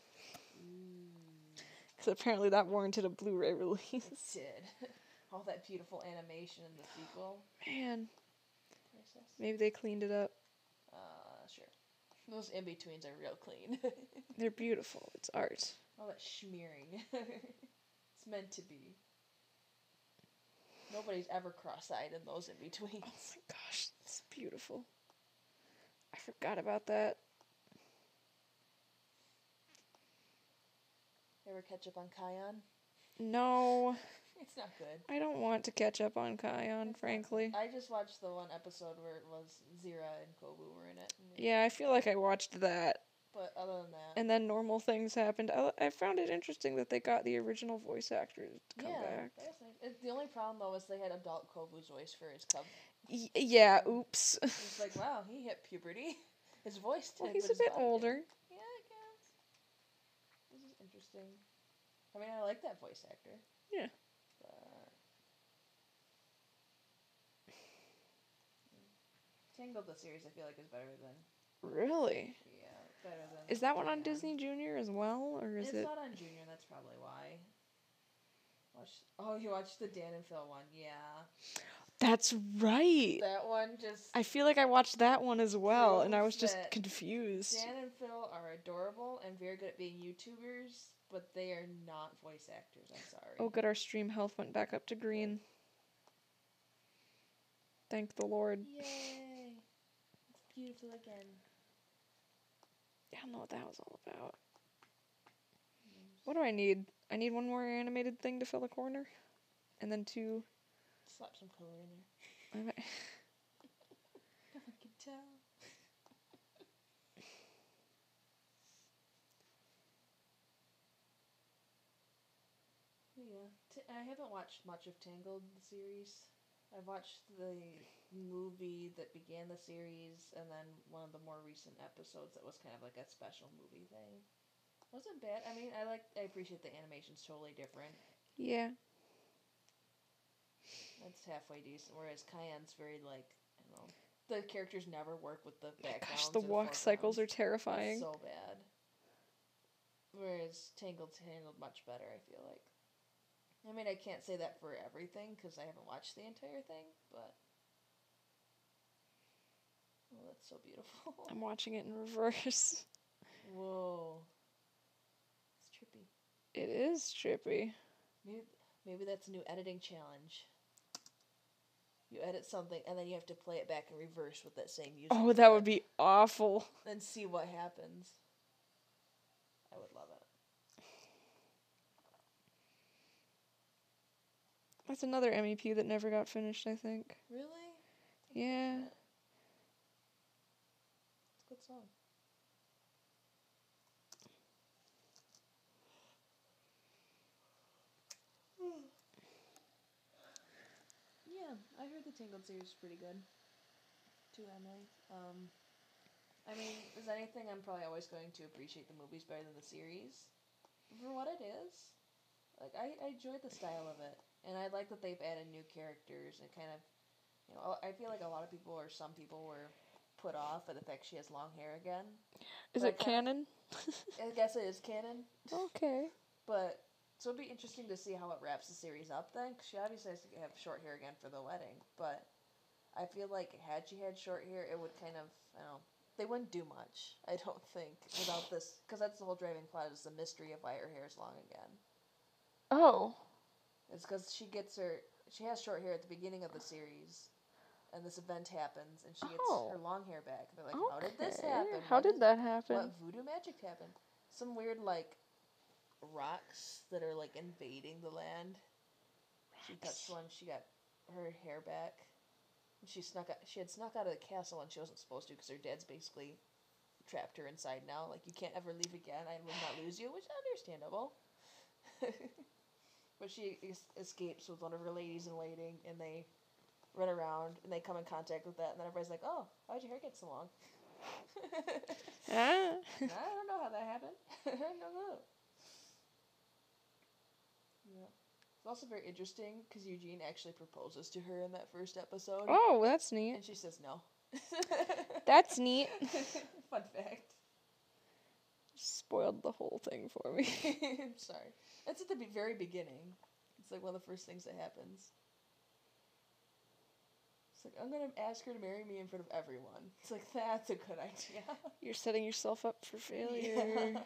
[SPEAKER 1] Because apparently that warranted a Blu-ray release.
[SPEAKER 2] It did. All that beautiful animation in the sequel.
[SPEAKER 1] Man. Maybe they cleaned it up.
[SPEAKER 2] Sure. Those in-betweens are real clean.
[SPEAKER 1] They're beautiful. It's art.
[SPEAKER 2] All that smearing. It's meant to be. Nobody's ever cross-eyed in those in-betweens.
[SPEAKER 1] Oh my gosh, it's beautiful. I forgot about that.
[SPEAKER 2] Ever catch up on Kion?
[SPEAKER 1] No.
[SPEAKER 2] It's not good.
[SPEAKER 1] I don't want to catch up on Kion, frankly.
[SPEAKER 2] I just watched the one episode where it was Zira and Kobu were in it.
[SPEAKER 1] Yeah, I feel like I watched that.
[SPEAKER 2] But other than that...
[SPEAKER 1] And then normal things happened. I found it interesting that they got the original voice actors to come back.
[SPEAKER 2] That was nice. The only problem, though, was they had adult Kobu's voice for his cub.
[SPEAKER 1] Yeah, oops.
[SPEAKER 2] It's like, wow, he hit puberty. His voice did.
[SPEAKER 1] Well, he's a bit older.
[SPEAKER 2] Yeah, I guess. This is interesting. I mean, I like that voice actor.
[SPEAKER 1] Yeah.
[SPEAKER 2] But Tangled the series I feel like is better than.
[SPEAKER 1] Really?
[SPEAKER 2] Yeah, better than.
[SPEAKER 1] Is that one on Disney Junior as well, or is it?
[SPEAKER 2] It's not on Junior. That's probably why. You watched the Dan and Phil one, yeah.
[SPEAKER 1] That's right.
[SPEAKER 2] That one just.
[SPEAKER 1] I feel like I watched that one as well, and I was just confused.
[SPEAKER 2] Dan and Phil are adorable and very good at being YouTubers, but they are not voice actors. I'm sorry.
[SPEAKER 1] Oh, good. Our stream health went back up to green. Thank the Lord.
[SPEAKER 2] Yay! It's beautiful again.
[SPEAKER 1] I don't know what that was all about. What do I need? I need one more animated thing to fill a corner, and then 2.
[SPEAKER 2] Slap some color in there.
[SPEAKER 1] Okay.
[SPEAKER 2] No one can tell. Yeah, I haven't watched much of Tangled, the series. I've watched the movie that began the series, and then one of the more recent episodes that was kind of like a special movie thing. Wasn't bad. I mean, I appreciate the animation's totally different.
[SPEAKER 1] Yeah.
[SPEAKER 2] It's halfway decent, whereas Cayenne's very, like, I don't know, the characters never work with the backgrounds.
[SPEAKER 1] Gosh, the walk cycles are terrifying.
[SPEAKER 2] It's so bad. Whereas Tangled's handled much better, I feel like. I mean, I can't say that for everything, because I haven't watched the entire thing, but... Oh, that's so beautiful.
[SPEAKER 1] I'm watching it in reverse.
[SPEAKER 2] Whoa. It's trippy.
[SPEAKER 1] It is trippy.
[SPEAKER 2] Maybe that's a new editing challenge. You edit something, and then you have to play it back in reverse with that same music.
[SPEAKER 1] Oh, that would be awful.
[SPEAKER 2] And see what happens. I would love it.
[SPEAKER 1] That's another MEP that never got finished, I think.
[SPEAKER 2] Really?
[SPEAKER 1] Yeah.
[SPEAKER 2] It's a good song. Yeah, I heard the Tangled series is pretty good. Too, Emily. I mean, as anything, I'm probably always going to appreciate the movies better than the series. For what it is. Like, I enjoyed the style of it. And I like that they've added new characters and kind of, you know, I feel like a lot of people or some people were put off by the fact she has long hair again.
[SPEAKER 1] Is it canon?
[SPEAKER 2] I guess it is canon.
[SPEAKER 1] Okay.
[SPEAKER 2] But, so it'd be interesting to see how it wraps the series up then, because she obviously has to have short hair again for the wedding. But I feel like had she had short hair, it would kind of, I don't know, they wouldn't do much, I don't think, without this, because that's the whole driving plot, is the mystery of why her hair is long again.
[SPEAKER 1] Oh.
[SPEAKER 2] It's because she has short hair at the beginning of the series, and this event happens, and she gets her long hair back. They're like, how did this happen?
[SPEAKER 1] How did that happen?
[SPEAKER 2] What voodoo magic happened? Some weird, like, rocks that are, like, invading the land. She touched one, she got her hair back. She had snuck out of the castle and she wasn't supposed to, because her dad's basically trapped her inside now. Like, you can't ever leave again, I will not lose you, which is understandable. But she escapes with one of her ladies-in-waiting, and they run around, and they come in contact with that, and then everybody's like, oh, how'd your hair get so long? I don't know how that happened. I don't know. Yeah. It's also very interesting, because Eugene actually proposes to her in that first episode.
[SPEAKER 1] Oh, that's neat.
[SPEAKER 2] And she says no.
[SPEAKER 1] That's neat.
[SPEAKER 2] Fun fact.
[SPEAKER 1] Spoiled the whole thing for me.
[SPEAKER 2] I'm sorry. That's at the very beginning. It's like one of the first things that happens. It's like, I'm going to ask her to marry me in front of everyone. It's like, that's a good idea.
[SPEAKER 1] You're setting yourself up for failure.
[SPEAKER 2] Yeah.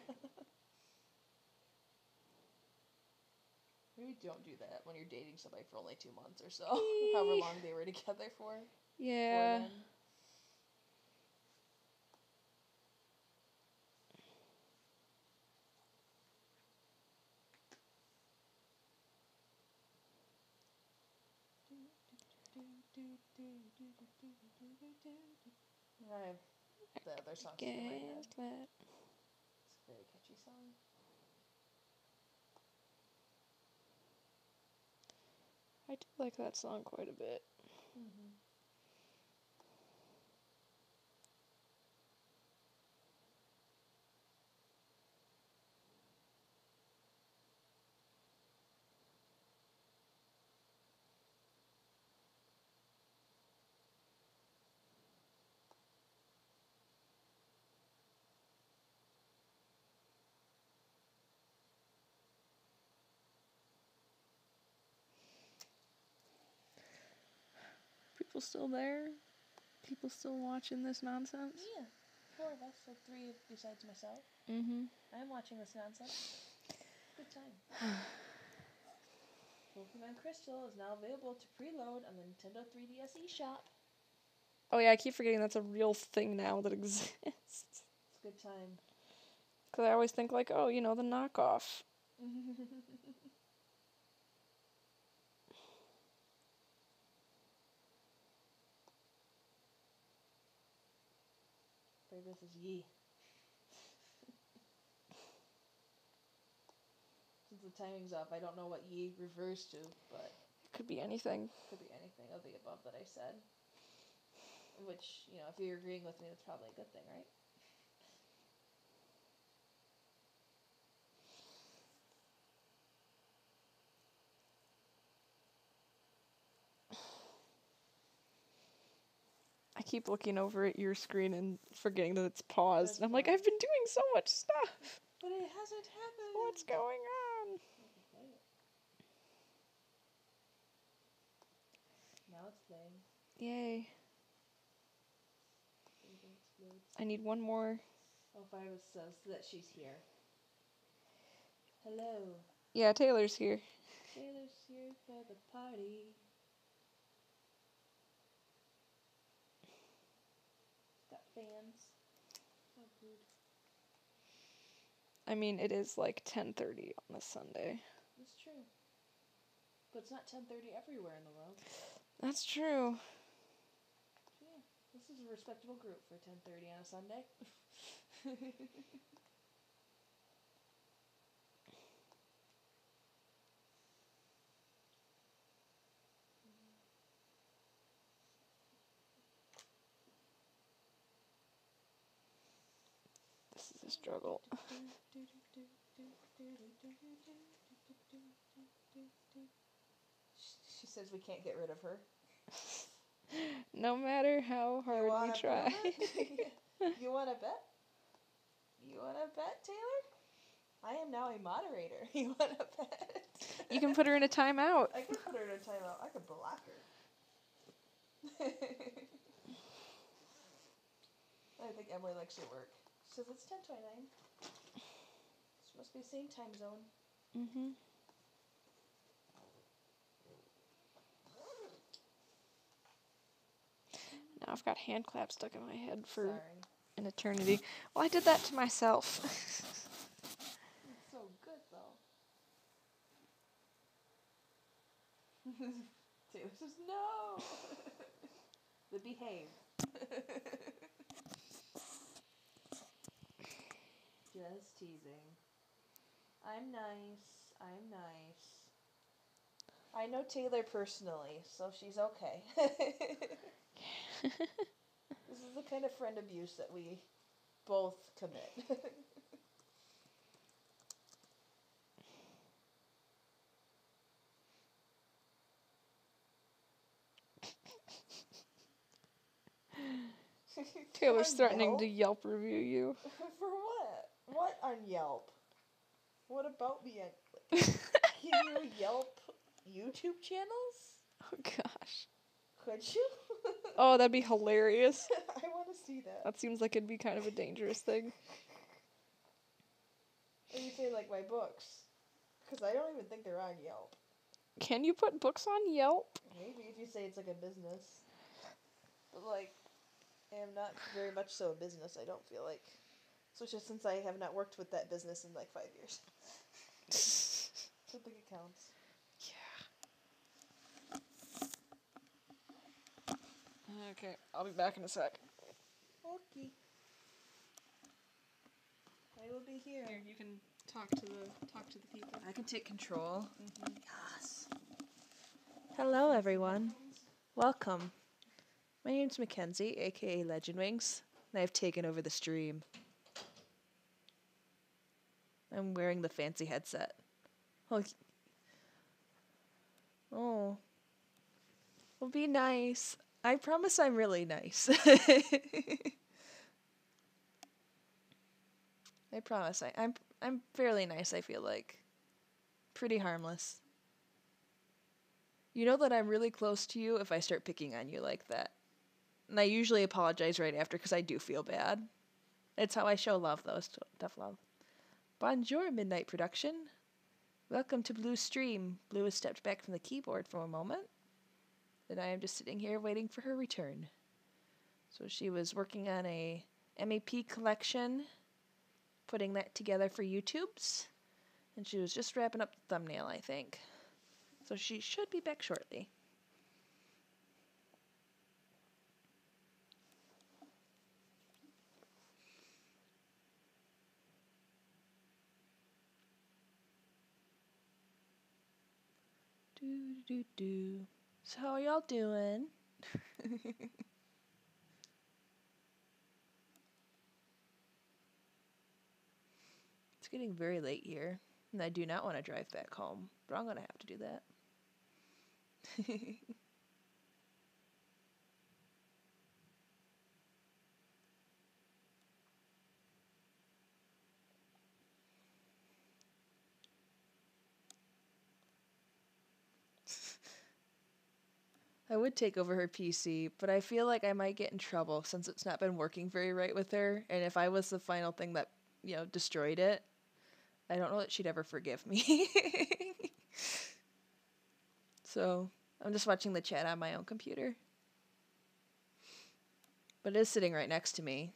[SPEAKER 2] Maybe don't do that when you're dating somebody for only 2 months or so. However long they were together for.
[SPEAKER 1] Yeah.
[SPEAKER 2] The other songs in my head. It's a very catchy song.
[SPEAKER 1] I do like that song quite a bit.
[SPEAKER 2] Mm-hmm.
[SPEAKER 1] people still there? People still watching this nonsense?
[SPEAKER 2] Yeah. 4 of us, like 3 besides myself.
[SPEAKER 1] Mm-hmm.
[SPEAKER 2] I'm watching this nonsense. Good time. Pokemon Crystal is now available to preload on the Nintendo 3DS eShop.
[SPEAKER 1] Oh yeah, I keep forgetting that's a real thing now that exists.
[SPEAKER 2] It's a good time.
[SPEAKER 1] Because I always think like, oh, you know, the knockoff.
[SPEAKER 2] This is Yi. Since the timing's up, I don't know what Yi refers to, but
[SPEAKER 1] It could be anything.
[SPEAKER 2] could be anything of the above that I said. Which, you know, if you're agreeing with me, that's probably a good thing, right?
[SPEAKER 1] I keep looking over at your screen and forgetting that it's paused.
[SPEAKER 2] That's
[SPEAKER 1] and I'm like,
[SPEAKER 2] fine.
[SPEAKER 1] I've been doing so much stuff.
[SPEAKER 2] But it hasn't happened.
[SPEAKER 1] What's going on?
[SPEAKER 2] Now it's playing.
[SPEAKER 1] Yay. I need one more.
[SPEAKER 2] Oh, Firebus says that she's here. Hello.
[SPEAKER 1] Yeah, Taylor's here.
[SPEAKER 2] Taylor's here for the party. Got fans. So good.
[SPEAKER 1] I mean, it is like 10:30 on this Sunday.
[SPEAKER 2] That's true. But it's not 10:30 everywhere in the world.
[SPEAKER 1] That's true.
[SPEAKER 2] So yeah, this is a respectable group for 10:30 on a Sunday.
[SPEAKER 1] This is a struggle.
[SPEAKER 2] She says we can't get rid of her.
[SPEAKER 1] No matter how hard we try.
[SPEAKER 2] You want to bet? You want to bet, Taylor? I am now a moderator. You want to bet?
[SPEAKER 1] You can put her in a timeout.
[SPEAKER 2] I could put her in a timeout. I could block her. I think Emily likes your work. She says it's 10:29. This must be the same time zone.
[SPEAKER 1] Mm-hmm. Now I've got hand claps stuck in my head for an eternity. Well, I did that to myself.
[SPEAKER 2] It's so good, though. Taylor says no. The behave. Just teasing. I'm nice. I'm nice. I know Taylor personally, so she's okay. This is the kind of friend abuse that we both commit.
[SPEAKER 1] Taylor's threatening to Yelp review you.
[SPEAKER 2] For what? What on Yelp? What about me? Give you Yelp YouTube channels?
[SPEAKER 1] Oh gosh.
[SPEAKER 2] Could you?
[SPEAKER 1] Oh, that'd be hilarious.
[SPEAKER 2] I want to see that.
[SPEAKER 1] That seems like it'd be kind of a dangerous thing.
[SPEAKER 2] Or you say like my books, because I don't even think they're on Yelp.
[SPEAKER 1] Can you put books on Yelp?
[SPEAKER 2] Maybe if you say it's like a business. But like, I am not very much so a business, I don't feel like. Especially since I have not worked with that business in like 5 years. I don't think it counts.
[SPEAKER 1] Yeah. Okay, I'll be back in a sec.
[SPEAKER 2] Okay. I will be here.
[SPEAKER 1] Here, you can talk to the people.
[SPEAKER 2] I can take control. Yes. Hello, everyone. Welcome. My name's Mackenzie, aka Legend Wings, and I've taken over the stream. I'm wearing the fancy headset. Oh. Well, be nice. I promise I'm really nice. I promise. I'm fairly nice, I feel like. Pretty harmless. You know that I'm really close to you if I start picking on you like that. And I usually apologize right after because I do feel bad. It's how I show love, though. It's tough love. Bonjour, Midnight Production. Welcome to Blue's stream. Blue has stepped back from the keyboard for a moment. And I am just sitting here waiting for her return. So she was working on a MAP collection, putting that together for YouTube's. And she was just wrapping up the thumbnail, I think. So she should be back shortly. Do. So how are y'all doing? It's getting very late here, and I do not want to drive back home, but I'm going to have to do that. I would take over her PC, but I feel like I might get in trouble since it's not been working very right with her, and if I was the final thing that, destroyed it, I don't know that she'd ever forgive me. So, I'm just watching the chat on my own computer. But it is sitting right next to me.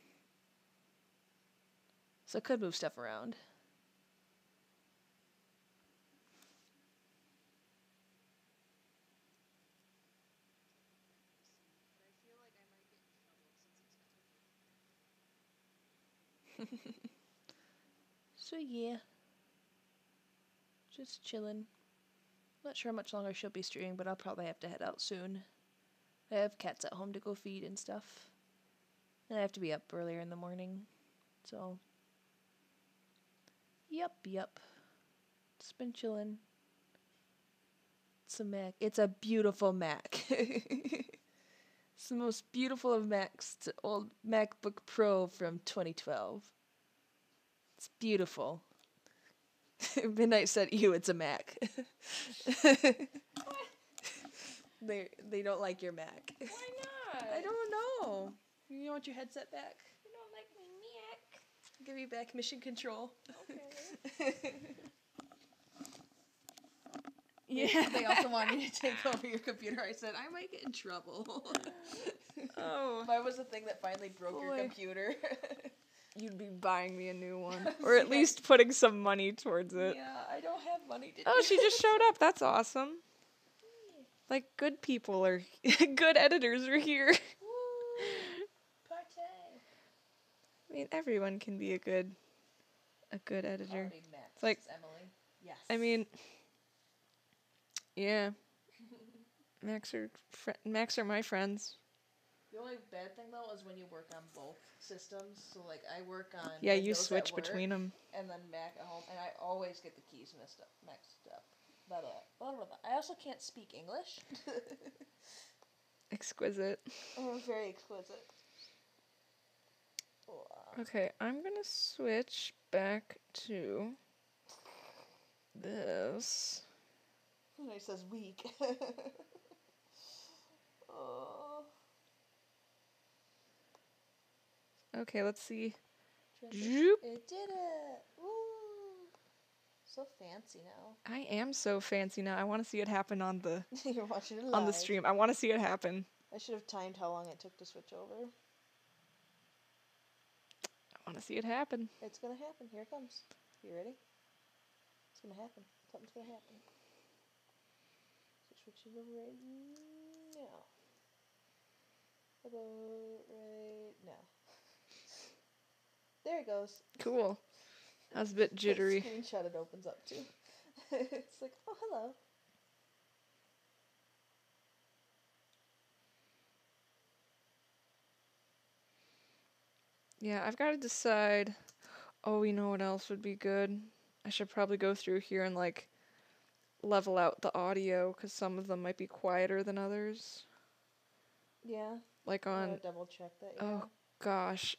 [SPEAKER 2] So it could move stuff around. So yeah. Just chilling. Not sure how much longer she'll be streaming, but I'll probably have to head out soon. I have cats at home to go feed and stuff. And I have to be up earlier in the morning. So, yep. Just been chilling. It's a Mac. It's a beautiful Mac. It's the most beautiful of Macs. It's an old MacBook Pro from 2012. It's beautiful. Midnight said, "Ew, it's a Mac." They don't like your Mac.
[SPEAKER 1] Why not?
[SPEAKER 2] I don't know. You want your headset back?
[SPEAKER 1] You don't like my Mac.
[SPEAKER 2] Give you back mission control.
[SPEAKER 1] Okay.
[SPEAKER 2] Yeah. They also want me to take over your computer. I said, I might get in trouble.
[SPEAKER 1] Oh.
[SPEAKER 2] If I was the thing that finally broke your computer.
[SPEAKER 1] You'd be buying me a new one. Or at least putting some money towards it.
[SPEAKER 2] Yeah, I don't have money to
[SPEAKER 1] Oh, she just showed up. That's awesome. Like, good people are... good editors are here.
[SPEAKER 2] Woo! Party!
[SPEAKER 1] I mean, everyone can be a good editor.
[SPEAKER 2] It's
[SPEAKER 1] like...
[SPEAKER 2] Emily. Yes.
[SPEAKER 1] I mean... Yeah. Macs are my friends.
[SPEAKER 2] The only bad thing, though, is when you work on both systems. So, like, I work on
[SPEAKER 1] Yeah,
[SPEAKER 2] Windows
[SPEAKER 1] you switch between them.
[SPEAKER 2] And then Mac at home, and I always get the keys mixed up. Blah, blah, blah, blah, blah. I also can't speak English.
[SPEAKER 1] Exquisite.
[SPEAKER 2] Oh, very exquisite.
[SPEAKER 1] Okay, I'm gonna switch back to this.
[SPEAKER 2] It says weak. Oh.
[SPEAKER 1] Okay, let's see.
[SPEAKER 2] It did it! Woo! So fancy now.
[SPEAKER 1] I am so fancy now. I want to see it happen on the
[SPEAKER 2] You're watching it live.
[SPEAKER 1] on the stream. I want to see it happen.
[SPEAKER 2] I should have timed how long it took to switch over.
[SPEAKER 1] I want to see it happen.
[SPEAKER 2] It's gonna happen. Here it comes. You ready? It's gonna happen. Something's gonna happen. So switching over right now. About right now. There it goes.
[SPEAKER 1] Cool. That was a bit jittery.
[SPEAKER 2] The screenshot it opens up too. It's like, oh, hello.
[SPEAKER 1] Yeah, I've got to decide. Oh, you know what else would be good? I should probably go through here and, like, level out the audio, because some of them might be quieter than others.
[SPEAKER 2] Yeah.
[SPEAKER 1] Like on...
[SPEAKER 2] double check that, yeah.
[SPEAKER 1] Oh, gosh.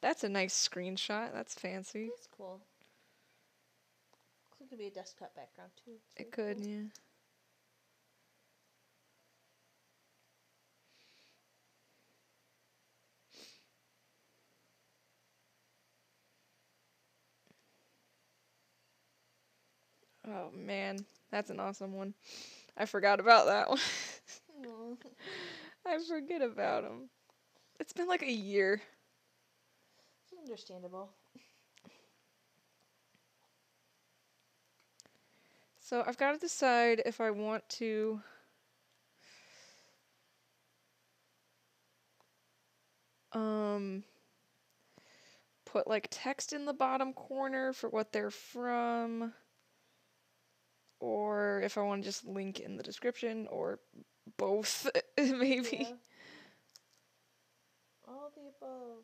[SPEAKER 1] That's a nice screenshot. That's fancy.
[SPEAKER 2] It's cool. It could be a desktop background, too.
[SPEAKER 1] It could, yeah. Oh man, that's an awesome one. I forgot about that one. I forget about them. It's been like a year.
[SPEAKER 2] It's understandable.
[SPEAKER 1] So I've got to decide if I want to put like text in the bottom corner for what they're from, or if I want to just link in the description, or both, maybe.
[SPEAKER 2] Yeah. All the above.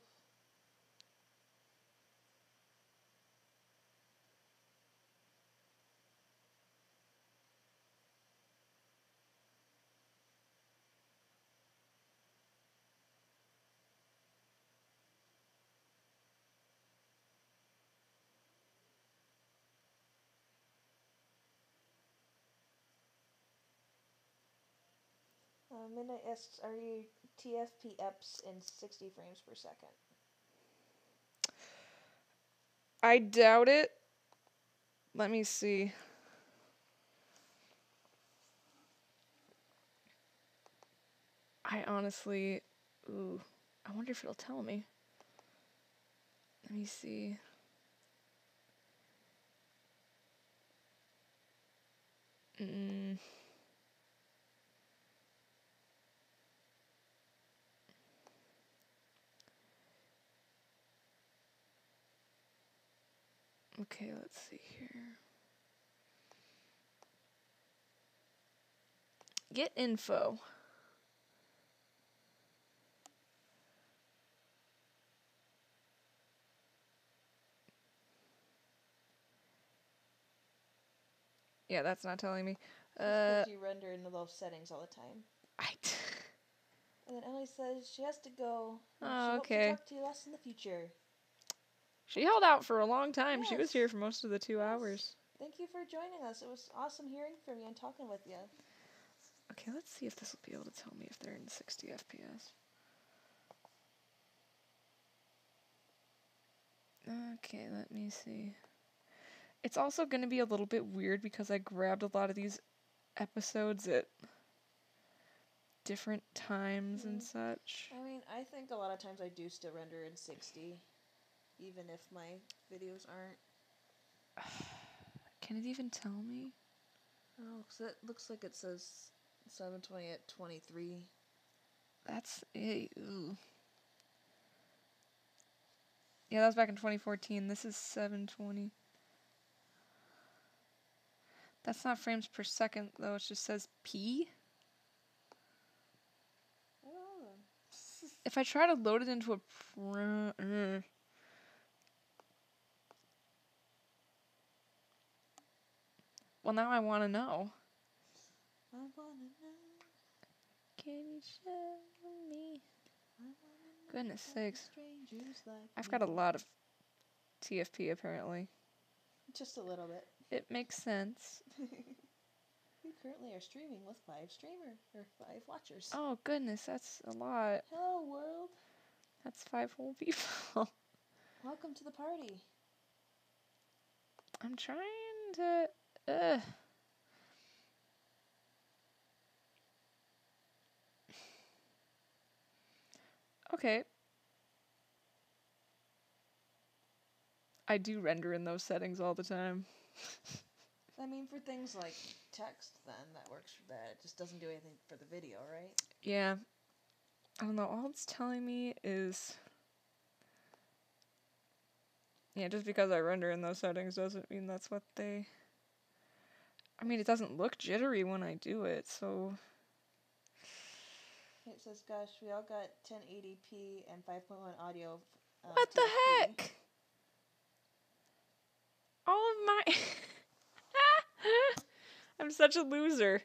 [SPEAKER 2] Midnight asks, are you TFP EPs in 60 frames per second?
[SPEAKER 1] I doubt it. Let me see. I honestly... Ooh. I wonder if it'll tell me. Let me see. Okay, let's see here. Get info. Yeah, that's not telling me.
[SPEAKER 2] Because you render into those settings all the time.
[SPEAKER 1] Right.
[SPEAKER 2] And then Emily says she has to go. And
[SPEAKER 1] Oh,
[SPEAKER 2] she
[SPEAKER 1] okay.
[SPEAKER 2] hopes to talk to you less in the future.
[SPEAKER 1] She held out for a long time.
[SPEAKER 2] Yes.
[SPEAKER 1] She was here for most of the 2 hours.
[SPEAKER 2] Thank you for joining us. It was awesome hearing from you and talking with you.
[SPEAKER 1] Okay, let's see if this will be able to tell me if they're in 60 FPS. Okay, let me see. It's also going to be a little bit weird because I grabbed a lot of these episodes at different times and such.
[SPEAKER 2] I mean, I think a lot of times I do still render in 60, even if my videos aren't.
[SPEAKER 1] Can it even tell me?
[SPEAKER 2] Oh, because it looks like it says 720 at 23.
[SPEAKER 1] That's it. Ooh. Yeah, that was back in 2014. This is 720. That's not frames per second, though. It just says P.
[SPEAKER 2] Oh.
[SPEAKER 1] If I try to load it into a... Well, now I want to know.
[SPEAKER 2] I wanna know.
[SPEAKER 1] Can you show me? Goodness sakes.
[SPEAKER 2] Like
[SPEAKER 1] I've got a lot of TFP, apparently.
[SPEAKER 2] Just a little bit.
[SPEAKER 1] It makes sense.
[SPEAKER 2] We currently are streaming with 5 watchers.
[SPEAKER 1] Oh, goodness, that's a lot.
[SPEAKER 2] Hello, world.
[SPEAKER 1] That's 5 whole people.
[SPEAKER 2] Welcome to the party.
[SPEAKER 1] I'm trying to... Okay. I do render in those settings all the time.
[SPEAKER 2] I mean, for things like text, then, that works for that. It just doesn't do anything for the video, right?
[SPEAKER 1] Yeah. I don't know, all it's telling me is... Yeah, just because I render in those settings doesn't mean that's what they... I mean, it doesn't look jittery when I do it, so...
[SPEAKER 2] It says, gosh, we all got 1080p and 5.1 audio.
[SPEAKER 1] What the heck? All of my... I'm such a loser.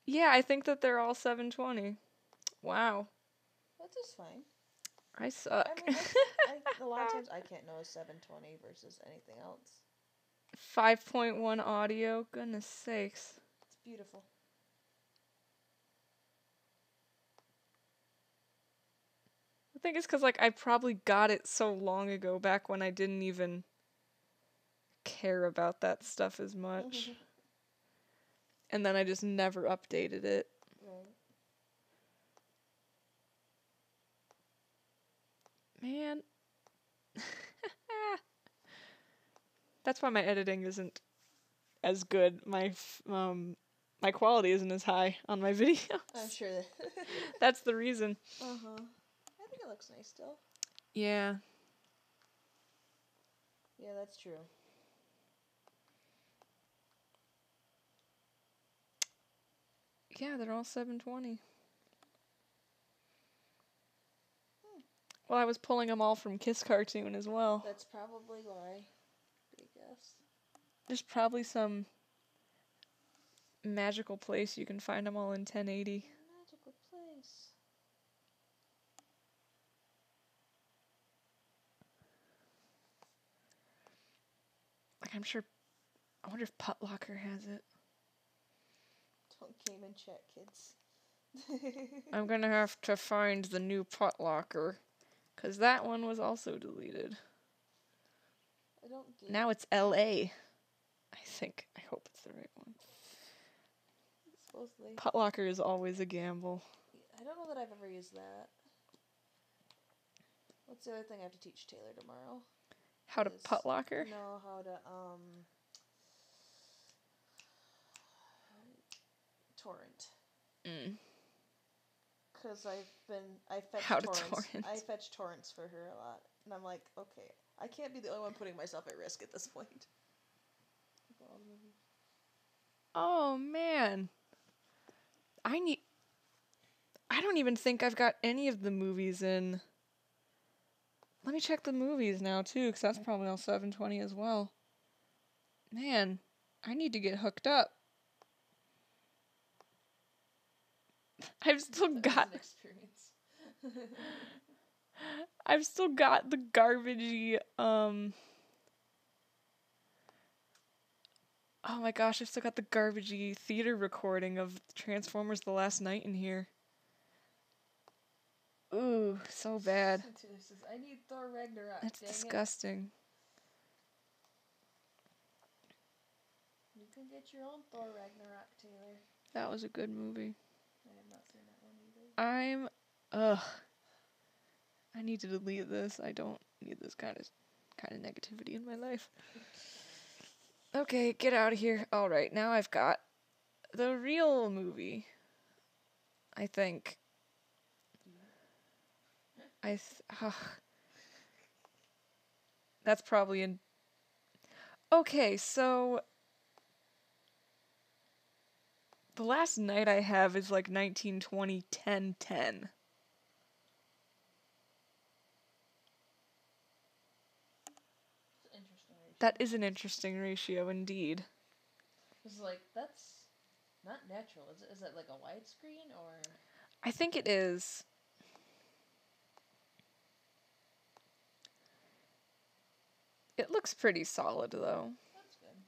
[SPEAKER 1] Yeah, I think that they're all 720. Wow.
[SPEAKER 2] That's just fine.
[SPEAKER 1] I suck.
[SPEAKER 2] I mean, a lot of times I can't know 720 versus anything else.
[SPEAKER 1] 5.1 audio? Goodness sakes.
[SPEAKER 2] It's beautiful.
[SPEAKER 1] I think it's because, like, I probably got it so long ago, back when I didn't even care about that stuff as much. And then I just never updated it.
[SPEAKER 2] Right.
[SPEAKER 1] Man. That's why my editing isn't as good. My quality isn't as high on my videos.
[SPEAKER 2] I'm sure that.
[SPEAKER 1] That's the reason.
[SPEAKER 2] I think it looks nice still.
[SPEAKER 1] Yeah.
[SPEAKER 2] Yeah, that's true.
[SPEAKER 1] Yeah, they're all 720. Well, I was pulling them all from Kiss Cartoon as well.
[SPEAKER 2] That's probably why, I guess.
[SPEAKER 1] There's probably some magical place you can find them all in 1080.
[SPEAKER 2] Magical place.
[SPEAKER 1] Like, I'm sure... I wonder if Putlocker has it.
[SPEAKER 2] Don't game and chat, kids.
[SPEAKER 1] I'm gonna have to find the new Putlocker. Because that one was also deleted.
[SPEAKER 2] I don't game.
[SPEAKER 1] Now it's LA. I think. I hope it's the right one.
[SPEAKER 2] Supposedly.
[SPEAKER 1] Putlocker is always a gamble.
[SPEAKER 2] I don't know that I've ever used that. What's the other thing I have to teach Taylor tomorrow?
[SPEAKER 1] How to Putlocker?
[SPEAKER 2] No, how to, torrent. Because I fetch torrents for her a lot. And I'm like, okay, I can't be the only one putting myself at risk at this point.
[SPEAKER 1] Oh, man. I don't even think I've got any of the movies in. Let me check the movies now, too, because that's probably all 720 as well. Man, I need to get hooked up. I've still got... I've still got the garbagey, oh my gosh, I've still got the garbagey theater recording of Transformers The Last Night in here. Ooh, so bad.
[SPEAKER 2] I need Thor Ragnarok.
[SPEAKER 1] That's disgusting.
[SPEAKER 2] You can get your own Thor Ragnarok, Taylor.
[SPEAKER 1] That was a good movie.
[SPEAKER 2] I have not seen that one either.
[SPEAKER 1] I need to delete this. I don't need this kind of negativity in my life. Okay, get out of here. All right, now I've got the real movie. I think. That's probably in... Okay, so... The Last Night I have is like 1920, 10, 10. That is an interesting ratio indeed.
[SPEAKER 2] It's like, that's not natural. Is it like a widescreen or?
[SPEAKER 1] I think it is. It looks pretty solid though.
[SPEAKER 2] That's good.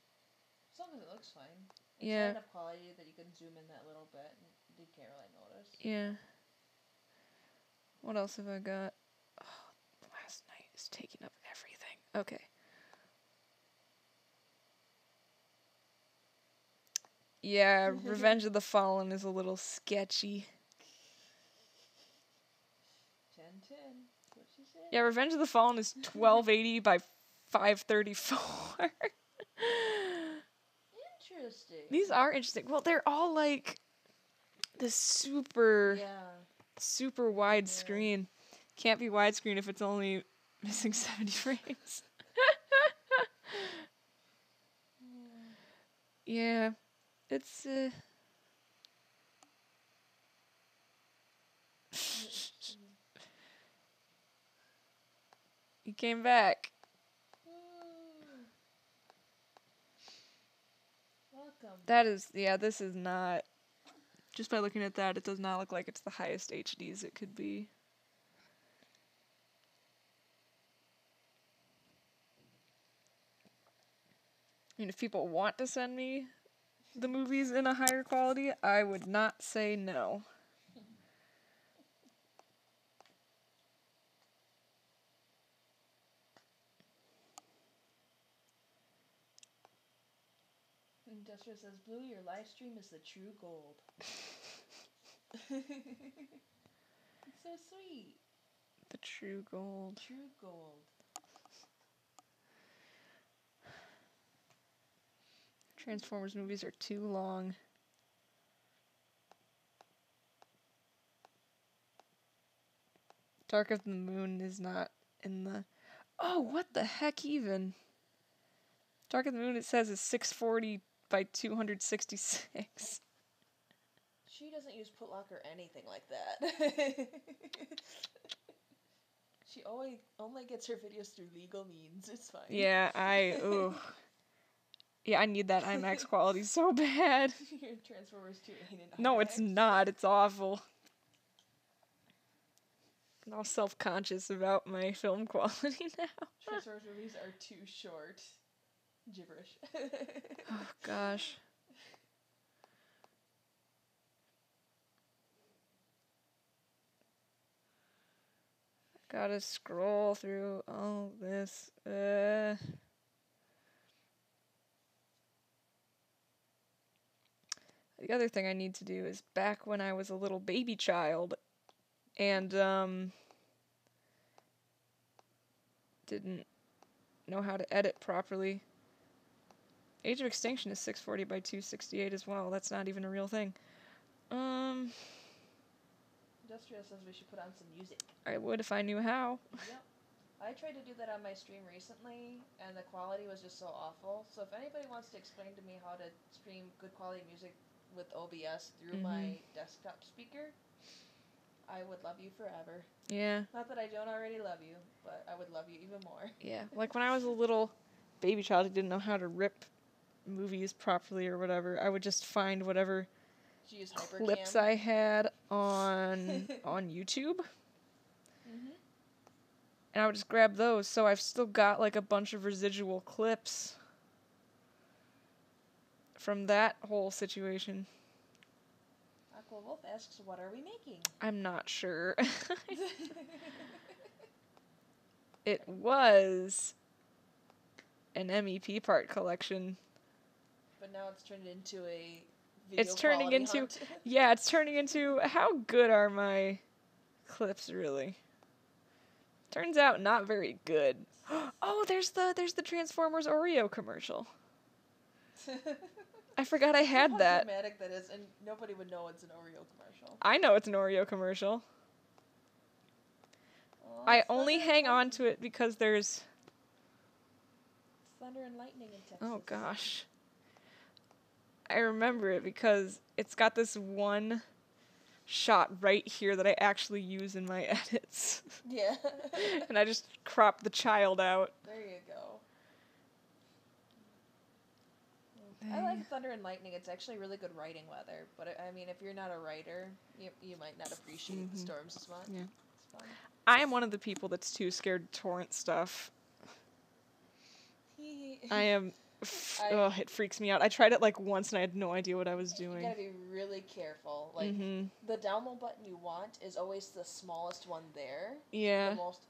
[SPEAKER 2] As long as it looks fine. It's
[SPEAKER 1] yeah.
[SPEAKER 2] high enough quality that you can zoom in that little bit and you can't really notice.
[SPEAKER 1] Yeah. What else have I got? Oh, Last Night is taking up everything. Okay. Yeah, Revenge of the Fallen is a little sketchy.
[SPEAKER 2] 1010. What she said?
[SPEAKER 1] Yeah, Revenge of the Fallen is 1280 by 534.
[SPEAKER 2] Interesting.
[SPEAKER 1] These are interesting. Well, they're all like the super wide screen. Can't be widescreen if it's only missing 70 frames. Yeah. It's He came back.
[SPEAKER 2] Welcome.
[SPEAKER 1] That is, yeah, this is not, just by looking at that, it does not look like it's the highest HDs it could be. I mean, if people want to send me the movies in a higher quality, I would not say no.
[SPEAKER 2] Industrial says, Blue, your live stream is the true gold. It's so sweet.
[SPEAKER 1] The true gold.
[SPEAKER 2] True gold.
[SPEAKER 1] Transformers movies are too long. Dark of the Moon is not in the... Oh, what the heck even? Dark of the Moon, it says, is 640 by 266.
[SPEAKER 2] She doesn't use Putlock or anything like that. She only gets her videos through legal means. It's fine.
[SPEAKER 1] Yeah, ooh. Yeah, I need that IMAX quality so bad.
[SPEAKER 2] Your Transformers 2 ain't in IMAX.
[SPEAKER 1] No, it's not. It's awful. I'm all self-conscious about my film quality now.
[SPEAKER 2] Transformers movies are too short. Gibberish.
[SPEAKER 1] Oh, gosh. Gotta scroll through all this. The other thing I need to do is back when I was a little baby child and didn't know how to edit properly. Age of Extinction is 640 by 268 as well. That's not even a real thing.
[SPEAKER 2] Industrial says we should put on some music.
[SPEAKER 1] I would if I knew how.
[SPEAKER 2] Yep. I tried to do that on my stream recently, and the quality was just so awful. So if anybody wants to explain to me how to stream good quality music with OBS through my desktop speaker, I would love you forever.
[SPEAKER 1] Yeah.
[SPEAKER 2] Not that I don't already love you, but I would love you even more.
[SPEAKER 1] Yeah. Like when I was a little baby child who didn't know how to rip movies properly or whatever, I would just find whatever clips I had on YouTube. And I would just grab those, so I've still got like a bunch of residual clips from that whole situation.
[SPEAKER 2] Aqua Wolf asks, what are we making?
[SPEAKER 1] I'm not sure. It was an MEP part collection.
[SPEAKER 2] But now it's turned into a
[SPEAKER 1] It's turning into yeah, it's turning into how good are my clips really? Turns out not very good. Oh, there's the Transformers Oreo commercial. I forgot I had that.
[SPEAKER 2] How dramatic that is, and nobody would know it's an Oreo commercial.
[SPEAKER 1] I know it's an Oreo commercial.
[SPEAKER 2] Oh,
[SPEAKER 1] I only hang on to it because there's
[SPEAKER 2] Thunder and Lightning in Texas.
[SPEAKER 1] Oh gosh. I remember it because it's got this one shot right here that I actually use in my edits.
[SPEAKER 2] Yeah.
[SPEAKER 1] And I just crop the child out.
[SPEAKER 2] There you go. I like Thunder and Lightning. It's actually really good writing weather. But I mean, if you're not a writer, you might not appreciate the storms as much.
[SPEAKER 1] Yeah.
[SPEAKER 2] It's fun.
[SPEAKER 1] I am one of the people that's too scared to torrent stuff. I am... it freaks me out. I tried it like once and I had no idea what I was doing.
[SPEAKER 2] You gotta be really careful. Like, the download button you want is always the smallest one there.
[SPEAKER 1] Yeah.
[SPEAKER 2] The most,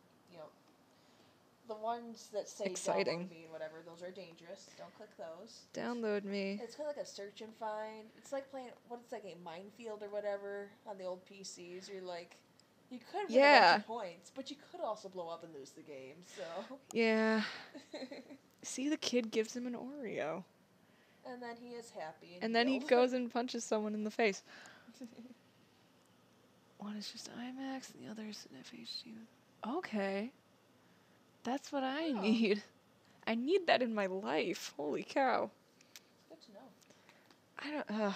[SPEAKER 2] the ones that say
[SPEAKER 1] exciting.
[SPEAKER 2] Download me and whatever, those are dangerous. Don't click those.
[SPEAKER 1] Download me.
[SPEAKER 2] It's kind of like a search and find. It's like playing, it's like a minefield or whatever on the old PCs. You're like, you could win a bunch of points, but you could also blow up and lose the game, so.
[SPEAKER 1] Yeah. See, the kid gives him an Oreo.
[SPEAKER 2] And then he is happy.
[SPEAKER 1] And then he goes and punches someone in the face. One is just IMAX, and the other is an FHD. Okay. That's what I need. I need that in my life. Holy cow.
[SPEAKER 2] It's good to know.
[SPEAKER 1] I don't,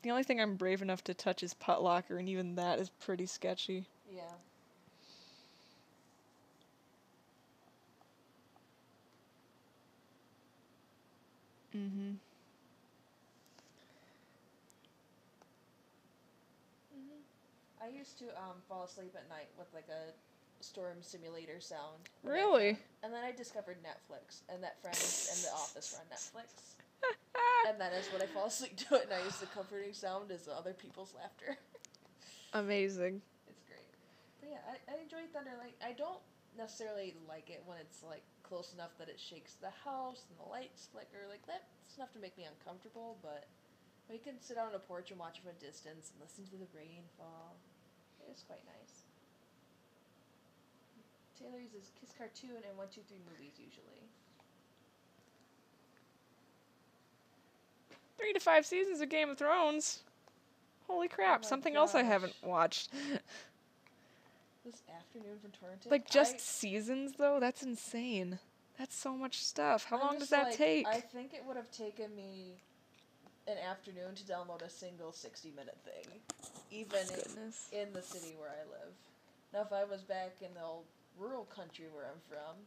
[SPEAKER 1] the only thing I'm brave enough to touch is Putlocker, and even that is pretty sketchy.
[SPEAKER 2] Yeah. I used to fall asleep at night with like a storm simulator sound.
[SPEAKER 1] Really?
[SPEAKER 2] And then I discovered Netflix, and that Friends and The Office run Netflix. And that is what I fall asleep to at night, is the comforting sound is other people's laughter.
[SPEAKER 1] Amazing.
[SPEAKER 2] It's great. But yeah, I enjoy Thunder. Like, I don't necessarily like it when it's like close enough that it shakes the house and the lights flicker. Like that's enough to make me uncomfortable, but we can sit out on a porch and watch from a distance and listen to the rain fall. It's quite nice. Taylor uses Kiss Cartoon and 1, 2, 3 movies usually.
[SPEAKER 1] 3 to 5 seasons of Game of Thrones. Holy crap! Something else I haven't watched.
[SPEAKER 2] This afternoon from Torrington.
[SPEAKER 1] Like just seasons though? That's insane. That's so much stuff. How long does that take?
[SPEAKER 2] I think it would have taken me an afternoon to download a single 60-minute thing, even in the city where I live. Now, if I was back in the old rural country where I'm from,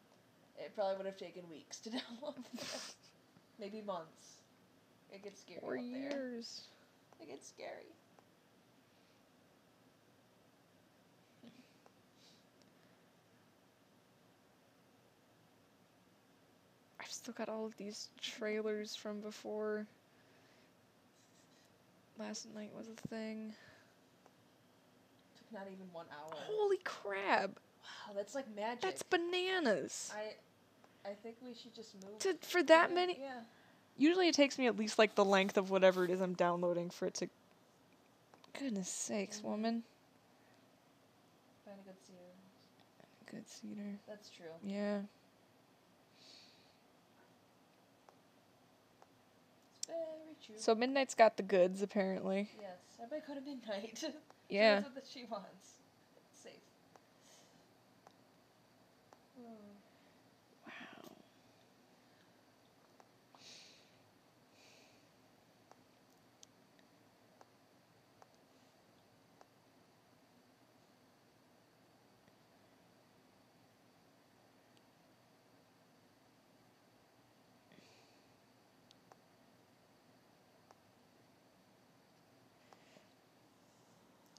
[SPEAKER 2] it probably would have taken weeks to download that. Maybe months. It gets scary
[SPEAKER 1] or
[SPEAKER 2] out there.
[SPEAKER 1] Years.
[SPEAKER 2] It gets scary.
[SPEAKER 1] I've still got all of these trailers from before last night was a thing.
[SPEAKER 2] Took not even 1 hour.
[SPEAKER 1] Holy crap!
[SPEAKER 2] Wow, that's like magic.
[SPEAKER 1] That's bananas.
[SPEAKER 2] I think we should just move
[SPEAKER 1] for that many.
[SPEAKER 2] Yeah.
[SPEAKER 1] Usually it takes me at least like the length of whatever it is I'm downloading for it to. Goodness sakes, woman.
[SPEAKER 2] Find a good cedar.
[SPEAKER 1] Good cedar.
[SPEAKER 2] That's true.
[SPEAKER 1] Yeah.
[SPEAKER 2] It's very true.
[SPEAKER 1] So Midnight's got the goods, apparently.
[SPEAKER 2] Yes, everybody go to Midnight.
[SPEAKER 1] Yeah.
[SPEAKER 2] That's what she wants. It's safe.
[SPEAKER 1] Wow.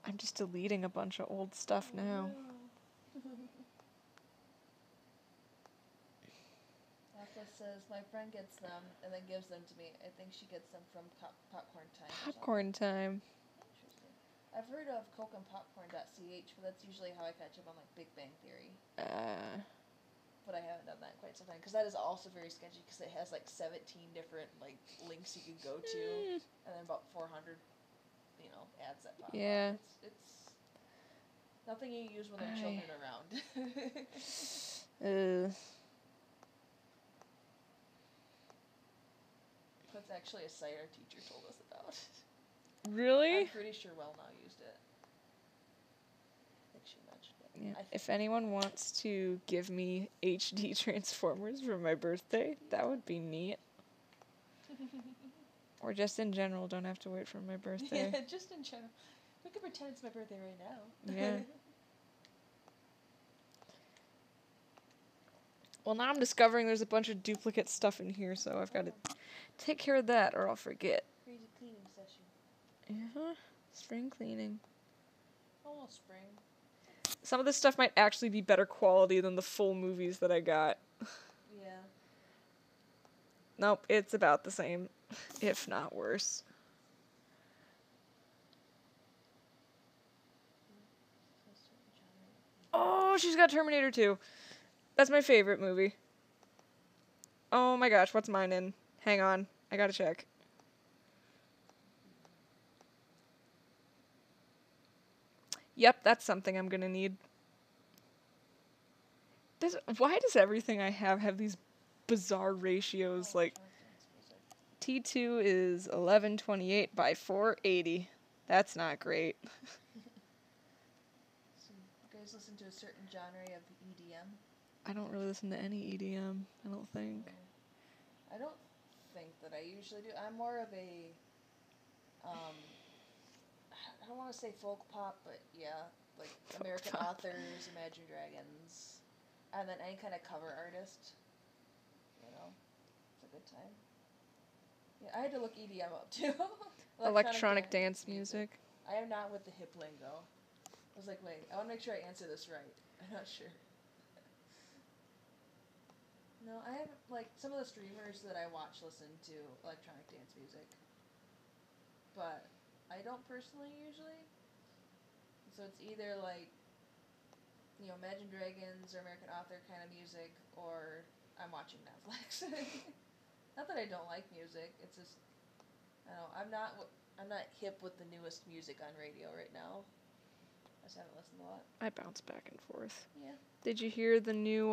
[SPEAKER 1] I'm just deleting a bunch of old stuff now.
[SPEAKER 2] Atlas says, my friend gets them and then gives them to me. I think she gets them from Popcorn Time.
[SPEAKER 1] Popcorn Time.
[SPEAKER 2] Interesting. I've heard of cokeandpopcorn.ch, but that's usually how I catch up on like Big Bang Theory. But I haven't done that in quite some time, because that is also very sketchy, because it has like 17 different like links you can go to, and then about 400 ads that pop up. It's nothing you use when there are children around. That's actually a site our teacher told us about.
[SPEAKER 1] Really?
[SPEAKER 2] I'm pretty sure Well Now used it. I think she mentioned it.
[SPEAKER 1] Yeah. If anyone wants to give me HD Transformers for my birthday, that would be neat. Or just in general, don't have to wait for my birthday.
[SPEAKER 2] Yeah, just in general. We could pretend it's my birthday right now.
[SPEAKER 1] Yeah. Well, now I'm discovering there's a bunch of duplicate stuff in here, so I've got to take care of that or I'll forget.
[SPEAKER 2] Crazy cleaning session.
[SPEAKER 1] Uh-huh. Spring cleaning.
[SPEAKER 2] Almost spring.
[SPEAKER 1] Some of this stuff might actually be better quality than the full movies that I got.
[SPEAKER 2] Yeah.
[SPEAKER 1] Nope, it's about the same, if not worse. Oh, she's got Terminator 2. That's my favorite movie. Oh my gosh, what's mine in? Hang on, I gotta check. Yep, that's something I'm gonna need. Why does everything I have these bizarre ratios? Like, T2 is 1128 by 480. That's not great.
[SPEAKER 2] So you guys listen to a certain genre of EDM?
[SPEAKER 1] I don't really listen to any EDM, I don't think.
[SPEAKER 2] I don't think that I usually do. I'm more of a, I don't want to say folk pop, but yeah, like folk American pop. Authors, Imagine Dragons, and then any kind of cover artist. It's a good time. Yeah, I had to look EDM up too.
[SPEAKER 1] Electronic dance music.
[SPEAKER 2] I am not with the hip lingo. I was like, wait, I want to make sure I answer this right. I'm not sure. No, I have, like, some of the streamers that I watch listen to electronic dance music. But I don't personally usually. So it's either, like, Imagine Dragons or American Author kind of music, or I'm watching Netflix. Not that I don't like music, it's just, I don't know, I'm not hip with the newest music on radio right now. I just haven't listened a lot.
[SPEAKER 1] I bounce back and forth.
[SPEAKER 2] Yeah.
[SPEAKER 1] Did you hear the new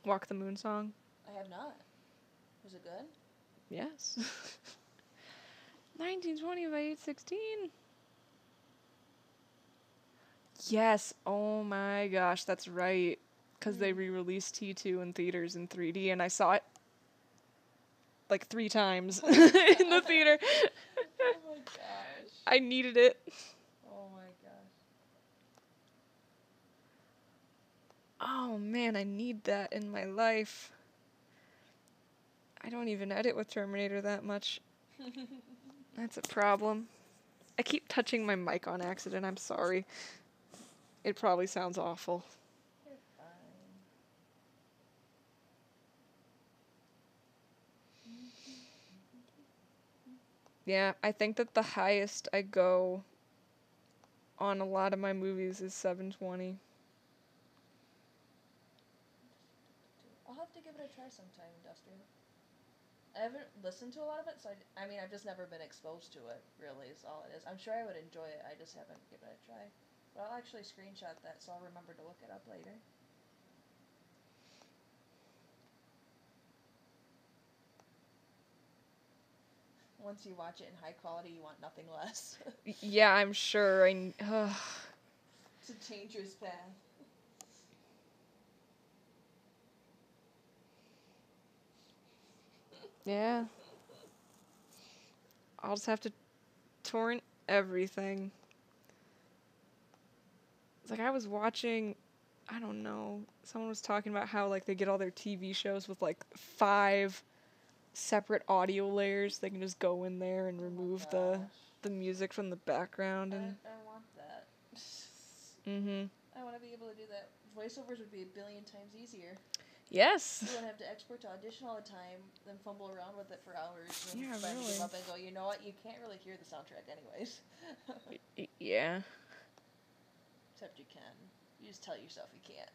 [SPEAKER 1] Walk the Moon song?
[SPEAKER 2] I have not. Was it good?
[SPEAKER 1] Yes. 1920 by 816. Yes. Oh my gosh, that's right. Because they re-released T2 in theaters in 3D, and I saw it like 3 times in the theater.
[SPEAKER 2] Oh my gosh.
[SPEAKER 1] I needed it.
[SPEAKER 2] Oh my gosh.
[SPEAKER 1] Oh man, I need that in my life. I don't even edit with Terminator that much. That's a problem. I keep touching my mic on accident, I'm sorry. It probably sounds awful.
[SPEAKER 2] You're fine.
[SPEAKER 1] Yeah, I think that the highest I go on a lot of my movies is 720.
[SPEAKER 2] I'll have to give it a try sometime, Industrial. I haven't listened to a lot of it, so I've just never been exposed to it, really, is all it is. I'm sure I would enjoy it, I just haven't given it a try. But I'll actually screenshot that, so I'll remember to look it up later. Once you watch it in high quality, you want nothing less.
[SPEAKER 1] Yeah, I'm sure.
[SPEAKER 2] To change your path.
[SPEAKER 1] Yeah. I'll just have to torrent everything. It's like I was watching, I don't know, someone was talking about how like they get all their TV shows with like 5 separate audio layers. They can just go in there and remove the music from the background and
[SPEAKER 2] I want that.
[SPEAKER 1] Mhm.
[SPEAKER 2] I want to be able to do that. Voiceovers would be a billion times easier.
[SPEAKER 1] Yes.
[SPEAKER 2] You wouldn't have to export to Audition all the time, then fumble around with it for hours, and
[SPEAKER 1] Yeah,
[SPEAKER 2] finally
[SPEAKER 1] really.
[SPEAKER 2] give up and go, you know what, you can't really hear the soundtrack anyways.
[SPEAKER 1] Yeah.
[SPEAKER 2] Except you can. You just tell yourself you can't.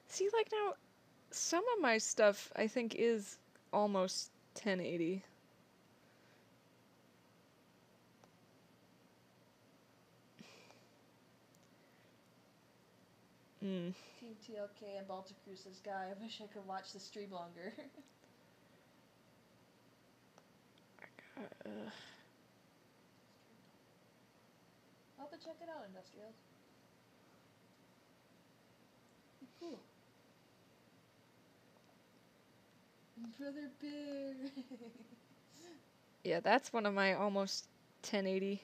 [SPEAKER 1] See, like now, some of my stuff I think is almost 1080.
[SPEAKER 2] Team TLK and Baltic Cruise says, "Guy, I wish I could watch the stream longer." I'll have to check it out, Industrials. Cool. Brother Bear.
[SPEAKER 1] Yeah, that's one of my almost 1080.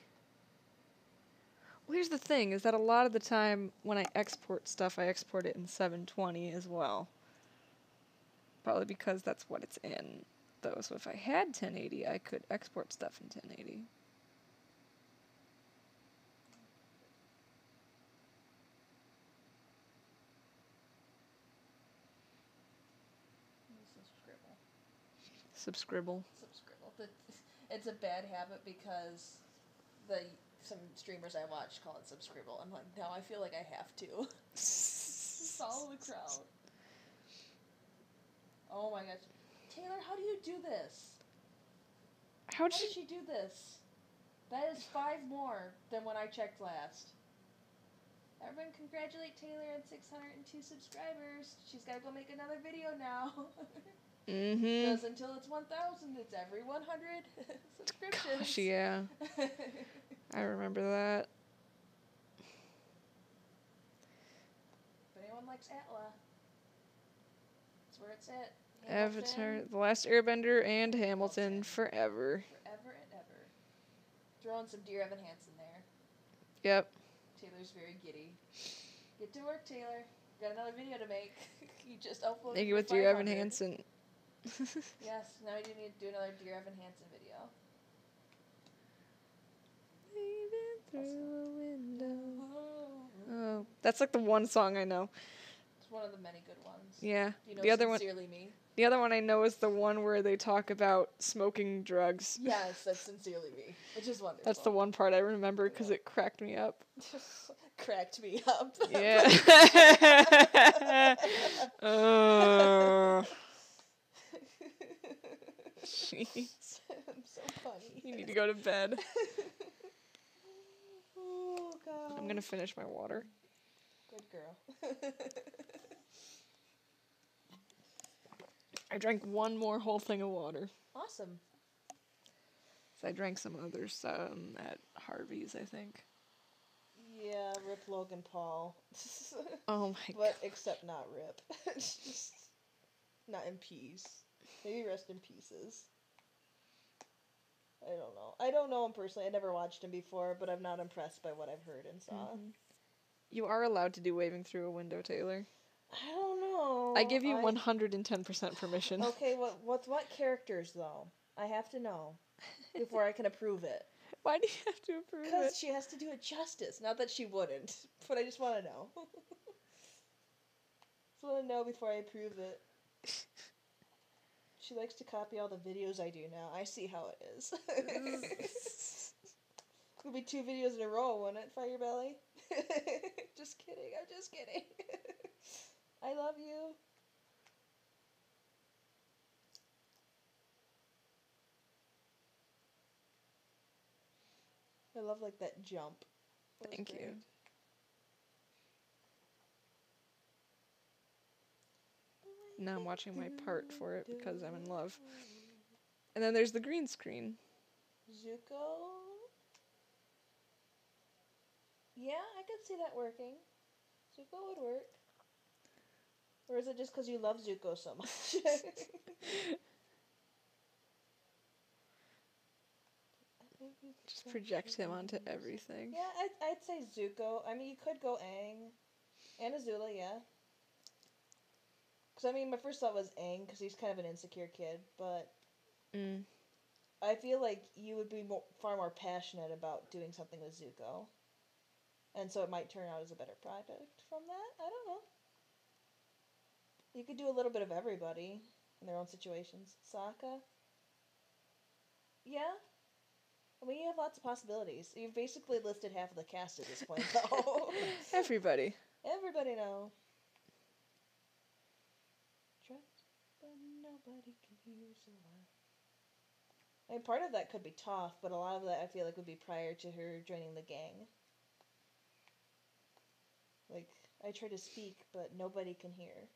[SPEAKER 1] Well, here's the thing, is that a lot of the time when I export stuff, I export it in 720 as well. Probably because that's what it's in, though. So if I had 1080, I could export stuff in 1080. Subscribble.
[SPEAKER 2] It's a bad habit because some streamers I watch call it Subscribble. I'm like, now I feel like I have to. Follow the crowd. Oh my gosh. Taylor, how do you do this? How did she do this? That is 5 more than when I checked last. Everyone congratulate Taylor on 602 subscribers. She's got to go make another video now. Because until it's 1,000, it's every 100 subscriptions.
[SPEAKER 1] Gosh, yeah. I remember that.
[SPEAKER 2] If anyone likes Atla, that's where it's at.
[SPEAKER 1] Avatar, The Last Airbender, and Hamilton forever.
[SPEAKER 2] Forever and ever. Throw in some Dear Evan Hansen there.
[SPEAKER 1] Yep.
[SPEAKER 2] Taylor's very giddy. Get to work, Taylor. Got another video to make. You just uploaded.
[SPEAKER 1] Thank you with Dear Evan Hansen.
[SPEAKER 2] Yes, now I do need to do another Dear Evan Hansen video.
[SPEAKER 1] Leaving through a window. Oh, that's like the one song I know.
[SPEAKER 2] It's one of the many good ones.
[SPEAKER 1] Yeah.
[SPEAKER 2] Do you know
[SPEAKER 1] the other
[SPEAKER 2] Sincerely
[SPEAKER 1] one,
[SPEAKER 2] Me?
[SPEAKER 1] The other one I know is the one where they talk about smoking drugs.
[SPEAKER 2] Yes, that's Sincerely Me, which is wonderful.
[SPEAKER 1] That's the one part I remember because it cracked me up.
[SPEAKER 2] cracked me up.
[SPEAKER 1] Yeah. Jeez.
[SPEAKER 2] I'm so funny.
[SPEAKER 1] You need to go to bed.
[SPEAKER 2] Oh, God.
[SPEAKER 1] I'm gonna finish my water.
[SPEAKER 2] Good girl.
[SPEAKER 1] I drank one more whole thing of water.
[SPEAKER 2] Awesome.
[SPEAKER 1] So I drank some others at Harvey's, I think.
[SPEAKER 2] Yeah, Rip Logan Paul.
[SPEAKER 1] Oh my god.
[SPEAKER 2] But except not Rip. Just not in peace. Maybe rest in pieces. I don't know. I don't know him personally. I never watched him before, but I'm not impressed by what I've heard and saw.
[SPEAKER 1] Mm-hmm. You are allowed to do waving through a window, Taylor.
[SPEAKER 2] I don't know.
[SPEAKER 1] I give you 110% permission.
[SPEAKER 2] Okay, what characters though? I have to know before I can approve it.
[SPEAKER 1] Why do you have to approve it?
[SPEAKER 2] Because she has to do it justice. Not that she wouldn't, but I just want to know. Just want to know before I approve it. She likes to copy all the videos I do now. I see how it is. It'll be 2 videos in a row, won't it, Fire Belly? Just kidding. I'm just kidding. I love you. I love, like, that jump.
[SPEAKER 1] Thank you. Now I'm watching my part for it because I'm in love. And then there's the green screen.
[SPEAKER 2] Zuko? Yeah, I could see that working. Zuko would work. Or is it just because you love Zuko so much?
[SPEAKER 1] Just project him onto everything.
[SPEAKER 2] Yeah, I'd say Zuko. I mean, you could go Aang. And Azula, yeah. Because, I mean, my first thought was Aang, because he's kind of an insecure kid, but I feel like you would be far more passionate about doing something with Zuko. And so it might turn out as a better product from that. I don't know. You could do a little bit of everybody in their own situations. Sokka? Yeah. I mean, you have lots of possibilities. You've basically listed half of the cast at this point, though.
[SPEAKER 1] Everybody.
[SPEAKER 2] Everybody know. Trust, but nobody can hear so loud. I mean, part of that could be Toph, but a lot of that I feel like would be prior to her joining the gang. Like, I try to speak, but nobody can hear.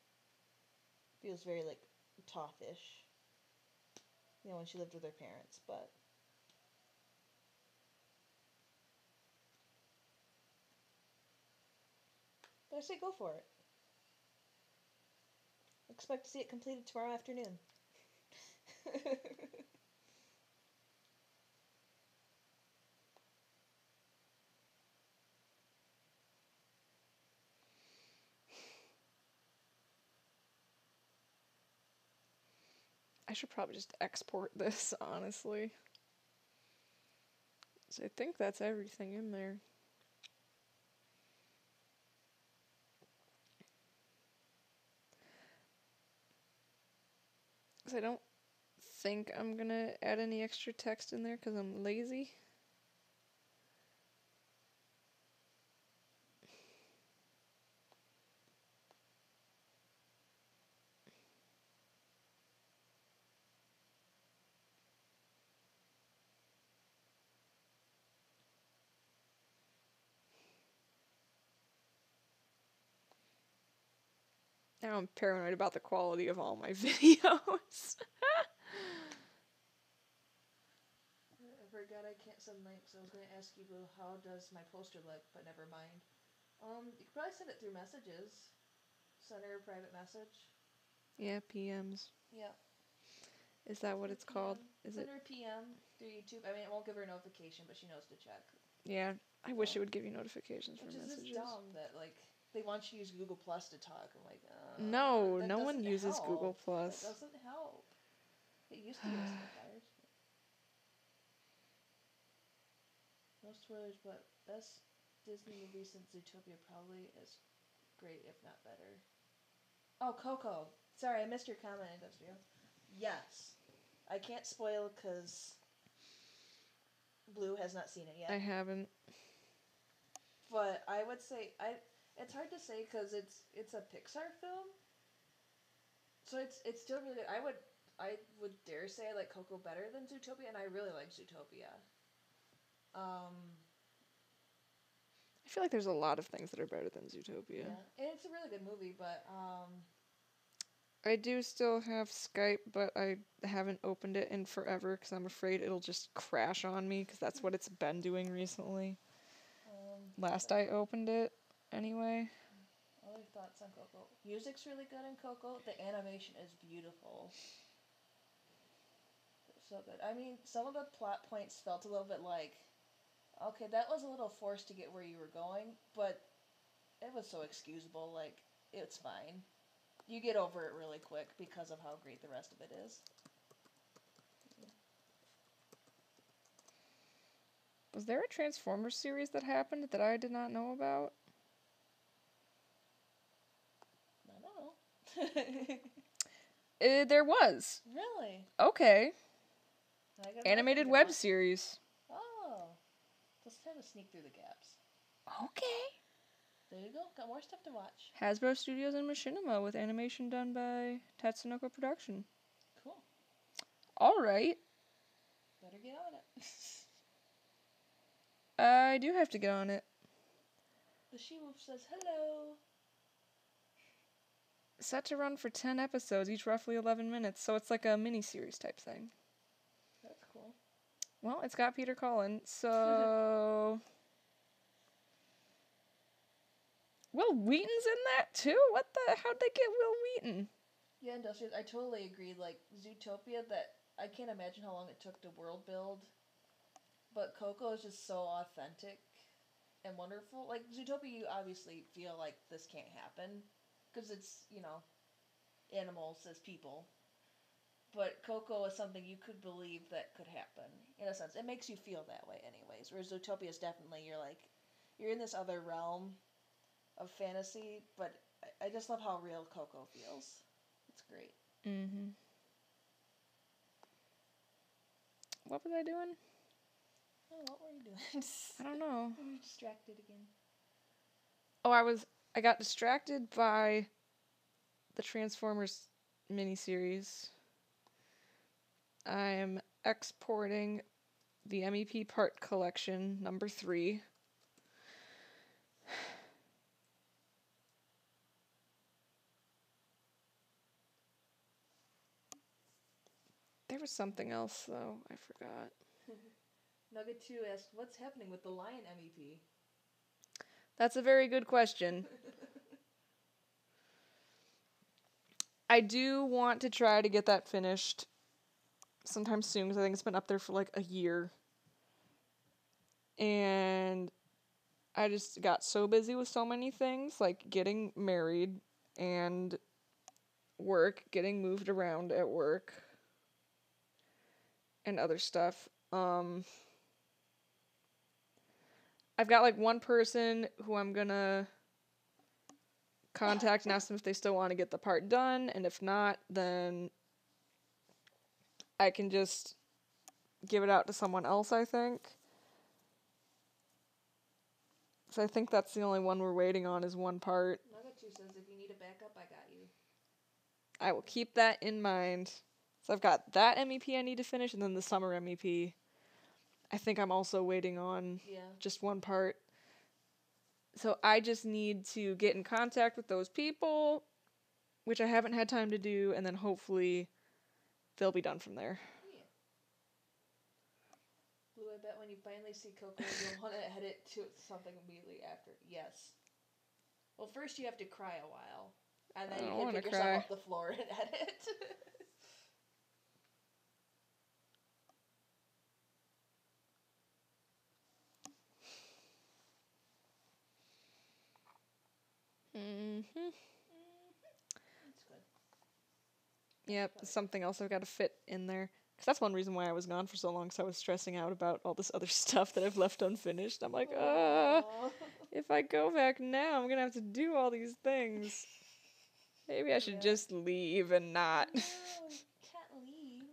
[SPEAKER 2] Feels very, like, Toph-ish. You know, when she lived with her parents, but... But I say go for it. Expect to see it completed tomorrow afternoon.
[SPEAKER 1] I should probably just export this, honestly. So I think that's everything in there. So I don't think I'm gonna add any extra text in there because I'm lazy. Now I'm paranoid about the quality of all my videos.
[SPEAKER 2] I forgot I can't send links. I was going to ask you, how does my poster look, but never mind. You could probably send it through messages. Send her a private message.
[SPEAKER 1] Yeah, PMs.
[SPEAKER 2] Yeah.
[SPEAKER 1] Is that what it's called? Is
[SPEAKER 2] Send
[SPEAKER 1] it?
[SPEAKER 2] her a PM through YouTube. I mean, it won't give her a notification, but she knows to check.
[SPEAKER 1] Yeah, I wish it would give you notifications for messages.
[SPEAKER 2] Which is just dumb that, like, they want you to use Google Plus to talk. I'm like,
[SPEAKER 1] no, no one uses
[SPEAKER 2] help.
[SPEAKER 1] Google Plus.
[SPEAKER 2] That doesn't help. It used to give us notifiers. No spoilers, but best Disney movie since Zootopia probably is great, if not better. Oh, Coco. Sorry, I missed your comment, Industrial. Yes. I can't spoil because Blue has not seen it yet.
[SPEAKER 1] I haven't.
[SPEAKER 2] But I would say it's hard to say because it's a Pixar film, so it's still really good. I would dare say I like Coco better than Zootopia, and I really like Zootopia.
[SPEAKER 1] I feel like there's a lot of things that are better than Zootopia.
[SPEAKER 2] Yeah, and it's a really good movie, but
[SPEAKER 1] I do still have Skype, but I haven't opened it in forever because I'm afraid it'll just crash on me because that's what it's been doing recently. Last I opened it, anyway.
[SPEAKER 2] Other thoughts on Coco? Music's really good in Coco. The animation is beautiful. So good. I mean, some of the plot points felt a little bit like, okay, that was a little forced to get where you were going, but it was so excusable. Like, it's fine. You get over it really quick because of how great the rest of it is.
[SPEAKER 1] Was there a Transformers series that happened that I did not know about?
[SPEAKER 2] I don't know.
[SPEAKER 1] There was.
[SPEAKER 2] Really?
[SPEAKER 1] Okay. Animated web series.
[SPEAKER 2] Oh. Let's try to sneak through the gaps.
[SPEAKER 1] Okay.
[SPEAKER 2] There you go. Got more stuff to watch.
[SPEAKER 1] Hasbro Studios and Machinima with animation done by Tatsunoko Production.
[SPEAKER 2] Cool.
[SPEAKER 1] All right.
[SPEAKER 2] Better get on it.
[SPEAKER 1] I do have to get on it.
[SPEAKER 2] The she-wolf says hello.
[SPEAKER 1] Set to run for 10 episodes, each roughly 11 minutes, so it's like a mini-series type thing.
[SPEAKER 2] That's cool.
[SPEAKER 1] Well, it's got Peter Cullen, so... Will Wheaton's in that, too? How'd they get Will Wheaton?
[SPEAKER 2] Yeah, Industrious, I totally agree. Like, Zootopia, I can't imagine how long it took to world build. But Coco is just so authentic and wonderful. Like, Zootopia, you obviously feel like this can't happen. Because it's, animals as people. But Coco is something you could believe that could happen. In a sense. It makes you feel that way anyways. Whereas Zootopia is definitely, you're in this other realm of fantasy. But I just love how real Coco feels. It's great.
[SPEAKER 1] Mm-hmm. What was I doing?
[SPEAKER 2] Oh, what were you doing?
[SPEAKER 1] I don't know.
[SPEAKER 2] You were distracted again.
[SPEAKER 1] Oh, I got distracted by the Transformers miniseries. I am exporting the MEP part collection, number 3. There was something else, though. I forgot.
[SPEAKER 2] Nugget 2 asked, what's happening with the Lion MEP?
[SPEAKER 1] That's a very good question. I do want to try to get that finished sometime soon, because I think it's been up there for like a year. And I just got so busy with so many things, like getting married and work, getting moved around at work, and other stuff. I've got like one person who I'm gonna contact and ask them if they still want to get the part done, and if not, then I can just give it out to someone else, I think. So I think that's the only one we're waiting on is one part.
[SPEAKER 2] Nugget 2 says, if you need a backup, I got you.
[SPEAKER 1] I will keep that in mind. So I've got that MEP I need to finish, and then the summer MEP. I think I'm also waiting on just one part. So I just need to get in contact with those people, which I haven't had time to do, and then hopefully they'll be done from there.
[SPEAKER 2] Yeah. Blue, I bet when you finally see Coco, you'll want to edit to something immediately after. Yes. Well, first you have to cry a while, and then you can pick yourself off the floor and edit. That's good.
[SPEAKER 1] Yep, something else I've got to fit in there. Because that's one reason why I was gone for so long, because I was stressing out about all this other stuff that I've left unfinished. I'm like, if I go back now, I'm going to have to do all these things. Maybe I should just leave and not.
[SPEAKER 2] No, you can't leave.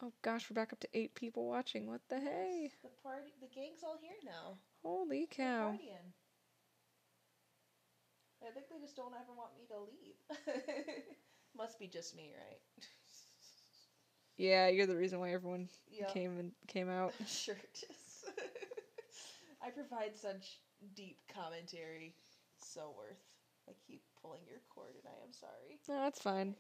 [SPEAKER 1] Oh gosh, we're back up to 8 people watching. What the hey?
[SPEAKER 2] The gang's all here now.
[SPEAKER 1] Holy cow.
[SPEAKER 2] I think they just don't ever want me to leave. Must be just me, right?
[SPEAKER 1] Yeah, you're the reason why everyone came out.
[SPEAKER 2] Sure it is. I provide such deep commentary. So worth. I keep pulling your cord and I am sorry.
[SPEAKER 1] No, that's fine.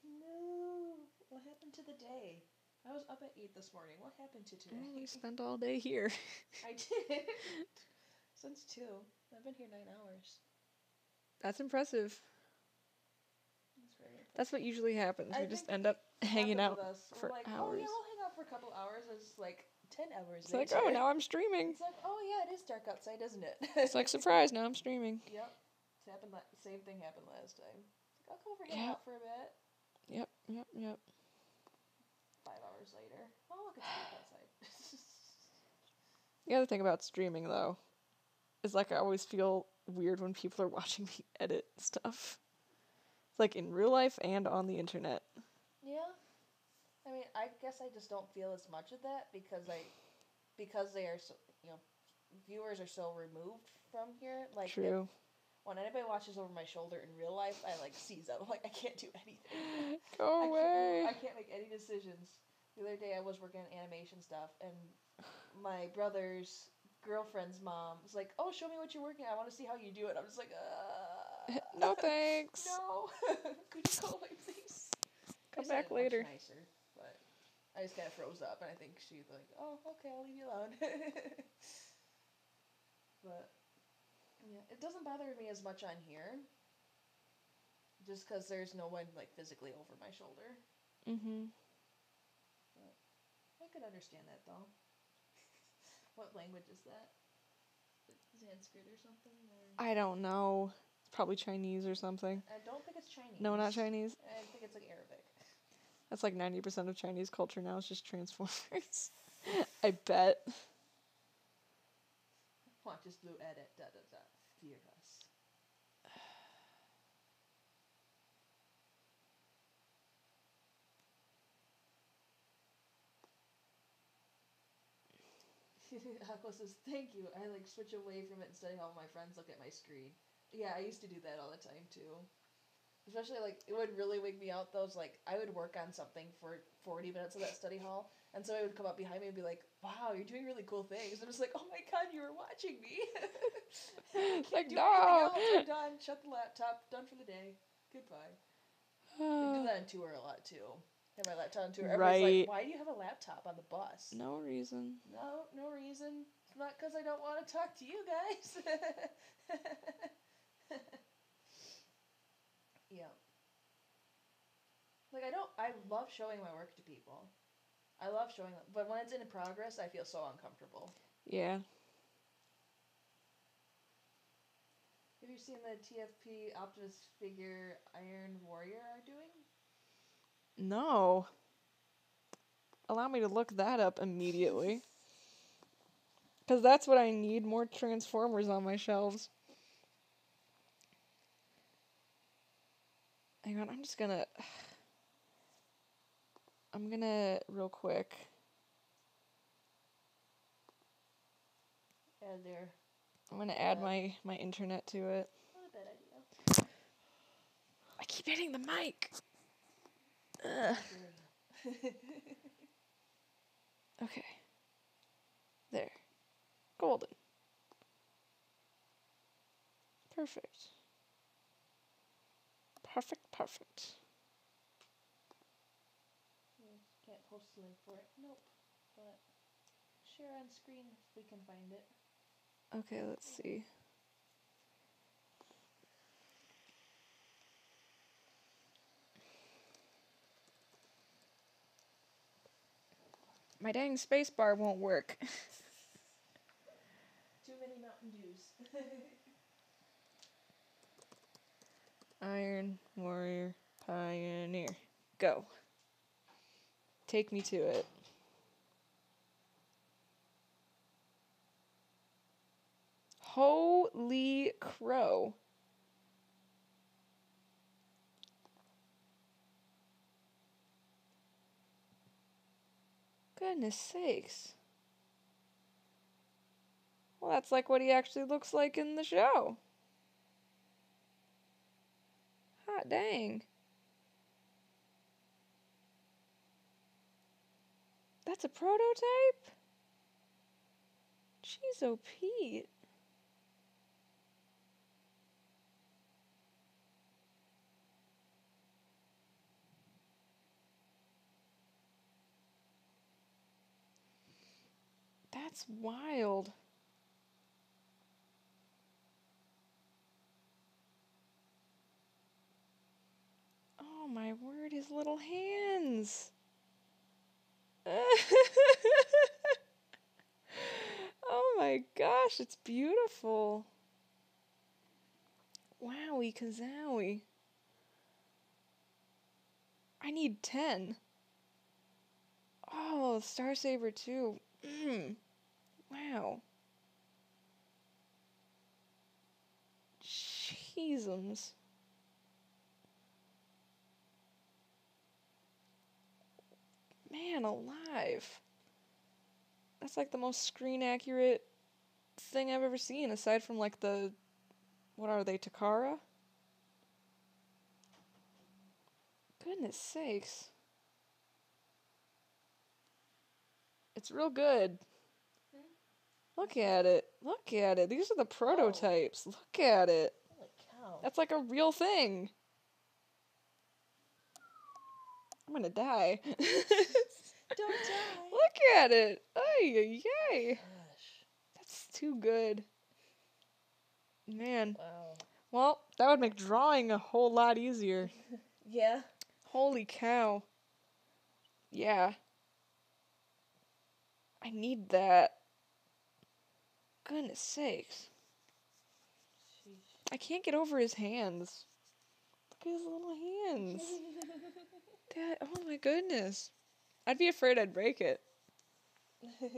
[SPEAKER 2] No. What happened to the day? I was up at 8 this morning. What happened to today?
[SPEAKER 1] Well, we spent all day here.
[SPEAKER 2] I did. Since 2. I've been here 9 hours.
[SPEAKER 1] That's impressive.
[SPEAKER 2] That's very impressive.
[SPEAKER 1] That's what usually happens. We just end up hanging out for
[SPEAKER 2] like,
[SPEAKER 1] hours.
[SPEAKER 2] Oh yeah, we'll hang out for a couple hours. It's like 10 hours
[SPEAKER 1] It's
[SPEAKER 2] later.
[SPEAKER 1] like, oh, now I'm streaming.
[SPEAKER 2] It's like, oh yeah, it is dark outside, isn't it?
[SPEAKER 1] It's like, surprise, now I'm streaming.
[SPEAKER 2] Yep. Same thing happened last time. It's like, I'll come over hang out for a bit.
[SPEAKER 1] Yep.
[SPEAKER 2] 5 hours later. Oh, look, it's dark outside.
[SPEAKER 1] The other thing about streaming, though, is like I always feel weird when people are watching me edit stuff. It's like in real life and on the internet.
[SPEAKER 2] Yeah. I mean, I guess I just don't feel as much of that because they are so, viewers are so removed from here. Like,
[SPEAKER 1] true.
[SPEAKER 2] When anybody watches over my shoulder in real life, I like seize up. I'm like, I can't do anything.
[SPEAKER 1] Go away.
[SPEAKER 2] I can't make any decisions. The other day I was working on animation stuff, and my brother's girlfriend's mom was like, "Oh, show me what you're working on. I want to see how you do it." I'm just like,
[SPEAKER 1] no thanks.
[SPEAKER 2] No. Could you go away, please?
[SPEAKER 1] Come back later.
[SPEAKER 2] Much nicer, but I just kind of froze up, and I think she's like, "Oh, okay, I'll leave you alone." But yeah, it doesn't bother me as much on here, just because there's no one like physically over my shoulder.
[SPEAKER 1] Mhm.
[SPEAKER 2] But I could understand that though. What language is that? Sanskrit or something? Or?
[SPEAKER 1] I don't know. It's probably Chinese or something.
[SPEAKER 2] I don't think it's Chinese.
[SPEAKER 1] No, not Chinese.
[SPEAKER 2] I think it's like Arabic.
[SPEAKER 1] That's like 90% of Chinese culture now. It's just Transformers. I bet.
[SPEAKER 2] Watch this blue edit. Fear us. Aqua says, thank you. I like switch away from it and study how my friends look at my screen. Yeah, I used to do that all the time too. Especially like it would really wig me out. Those like I would work on something for 40 minutes of that study hall, and so I would come up behind me and be like, "Wow, you're doing really cool things." I'm just like, "Oh my god, you were watching me!"
[SPEAKER 1] Like,
[SPEAKER 2] do
[SPEAKER 1] no.
[SPEAKER 2] I'm done. Shut the laptop. Done for the day. Goodbye. They do that on tour a lot too. I have my laptop on tour. Everybody's like, "Why do you have a laptop on the bus?"
[SPEAKER 1] No reason.
[SPEAKER 2] No reason. It's not because I don't want to talk to you guys. Yeah. Like I love showing my work to people. I love showing them, but when it's in progress, I feel so uncomfortable.
[SPEAKER 1] Yeah.
[SPEAKER 2] Have you seen the TFP Optimus figure Iron Warrior are doing?
[SPEAKER 1] No. Allow me to look that up immediately. Because that's what I need, more Transformers on my shelves. Hang on, I'm gonna real quick.
[SPEAKER 2] Add there.
[SPEAKER 1] I'm gonna add my internet to it.
[SPEAKER 2] Not a bad idea.
[SPEAKER 1] I keep hitting the mic. Ugh. Okay. There. Golden. Perfect. Perfect.
[SPEAKER 2] Can't post a link for it. Nope. But share on screen if we can find it.
[SPEAKER 1] Okay, let's see. My dang space bar won't work.
[SPEAKER 2] Too many Mountain Dews.
[SPEAKER 1] Iron Warrior Pioneer. Go. Take me to it. Holy crow. Goodness sakes. Well, that's like what he actually looks like in the show. Hot dang. That's a prototype? Jeez, oh Pete. That's wild. Oh my word, his little hands. Oh my gosh, it's beautiful. Wowie kazowie. I need 10. Oh, Star Saber too. Wow. Jeezums. Man alive. That's like the most screen accurate thing I've ever seen, aside from like the, what are they, Takara? Goodness sakes. It's real good. Look at it. Look at it. These are the prototypes. Whoa. Look at it.
[SPEAKER 2] Holy cow.
[SPEAKER 1] That's like a real thing. I'm gonna die.
[SPEAKER 2] Don't die.
[SPEAKER 1] Look at it. Ay, yay.
[SPEAKER 2] Gosh.
[SPEAKER 1] That's too good. Man.
[SPEAKER 2] Wow.
[SPEAKER 1] Well, that would make drawing a whole lot easier.
[SPEAKER 2] Yeah.
[SPEAKER 1] Holy cow. Yeah. I need that. Goodness sakes. Sheesh. I can't get over his hands. Look at his little hands. Dad, oh my goodness. I'd be afraid I'd break it.
[SPEAKER 2] That's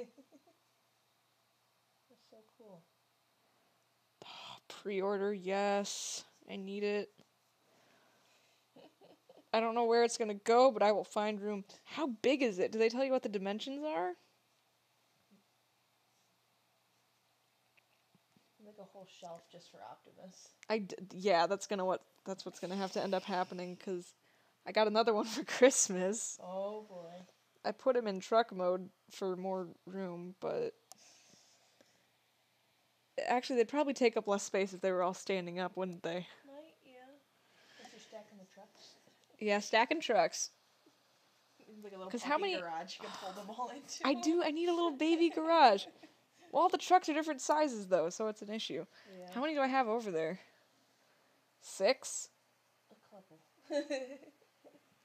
[SPEAKER 2] so cool.
[SPEAKER 1] Oh, pre-order, yes. I need it. I don't know where it's gonna go, but I will find room. How big is it? Do they tell you what the dimensions are?
[SPEAKER 2] Like a whole shelf just for Optimus.
[SPEAKER 1] Yeah, that's what's gonna have to end up happening, because I got another one for Christmas.
[SPEAKER 2] Oh boy.
[SPEAKER 1] I put him in truck mode for more room, but actually they'd probably take up less space if they were all standing up, wouldn't they?
[SPEAKER 2] Might, yeah. If you're stacking the trucks.
[SPEAKER 1] Yeah, stacking trucks.
[SPEAKER 2] Like a little garage you can pull them all into.
[SPEAKER 1] I need a little baby garage. Well, all the trucks are different sizes, though, so it's an issue.
[SPEAKER 2] Yeah.
[SPEAKER 1] How many do I have over there? 6?
[SPEAKER 2] A couple.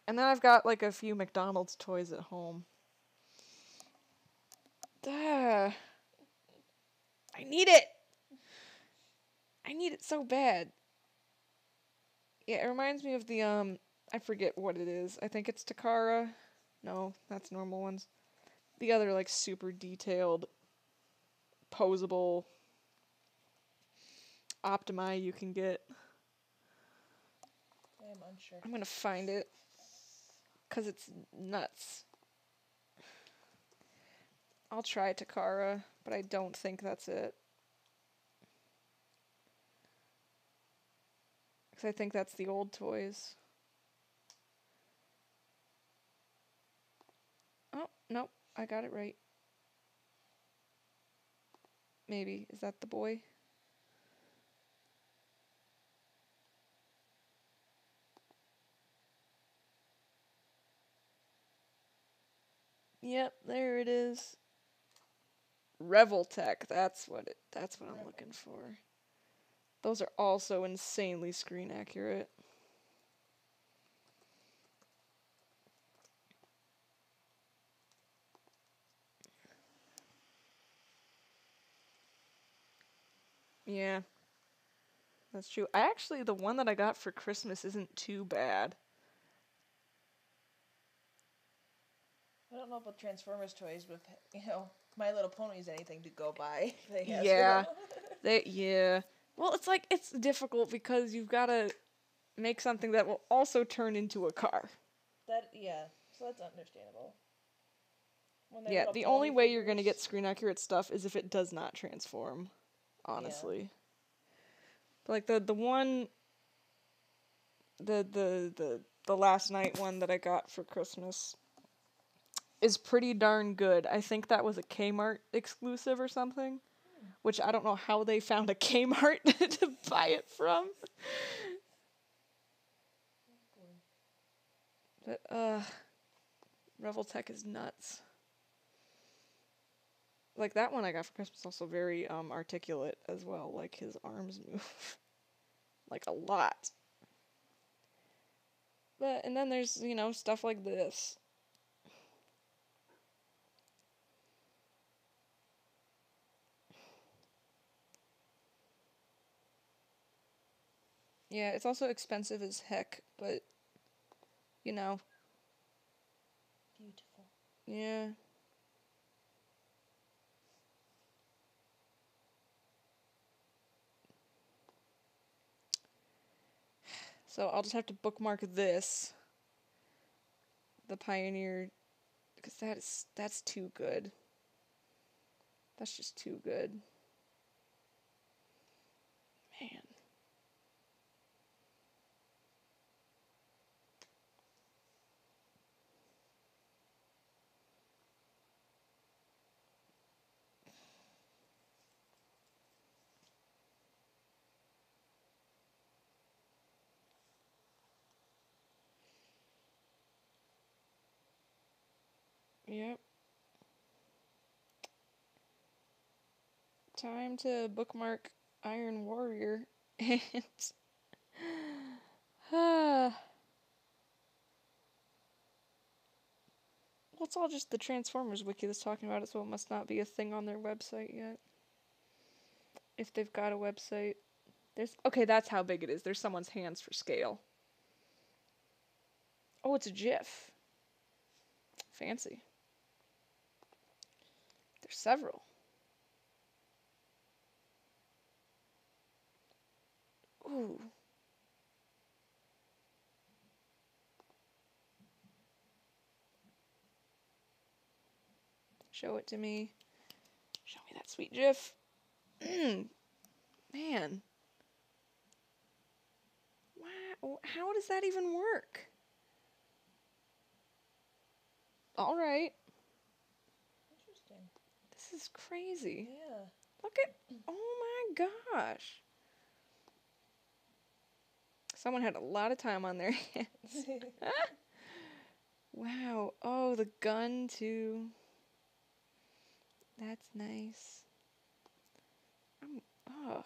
[SPEAKER 1] And then I've got, like, a few McDonald's toys at home. Duh. I need it! I need it so bad. Yeah, it reminds me of the, I forget what it is. I think it's Takara. No, that's normal ones. The other, like, super detailed, posable Optimi you can get.
[SPEAKER 2] I am unsure.
[SPEAKER 1] I'm gonna find it, 'cause it's nuts. I'll try Takara, but I don't think that's it. 'Cause I think that's the old toys. Oh, nope, I got it right. Maybe. Is that the boy? Yep, there it is. Revoltech, that's what I'm looking for. Those are also insanely screen accurate. Yeah. That's true. The one that I got for Christmas isn't too bad.
[SPEAKER 2] I don't know about Transformers toys, but, My Little Pony is anything to go by.
[SPEAKER 1] Yeah. Yeah. Well, it's like, it's difficult because you've got to make something that will also turn into a car.
[SPEAKER 2] So that's understandable.
[SPEAKER 1] Yeah, the only way you're going to get screen accurate stuff is if it does not transform, honestly. Yeah. But like the one, the last night one that I got for Christmas is pretty darn good. I think that was a Kmart exclusive or something, which I don't know how they found a Kmart to buy it from. But Revoltech is nuts. Like that one I got for Christmas also very articulate as well. Like his arms move like a lot. But and then there's, you know, stuff like this. Yeah, it's also expensive as heck, but you know.
[SPEAKER 2] Beautiful.
[SPEAKER 1] Yeah. So I'll just have to bookmark this. The Pioneer, because that's too good. That's just too good. Man. Yep. Time to bookmark Iron Warrior and well, it's all just the Transformers wiki that's talking about it, so it must not be a thing on their website yet. If they've got a website. Okay, that's how big it is. There's someone's hands for scale. Oh, it's a GIF. Fancy. There's several. Ooh. Show it to me. Show me that sweet GIF. Man. Wow. How does that even work? All right.
[SPEAKER 2] Interesting.
[SPEAKER 1] This is crazy.
[SPEAKER 2] Yeah.
[SPEAKER 1] Look at. Oh my gosh. Someone had a lot of time on their hands. Wow. Oh, the gun too. That's nice. Oh.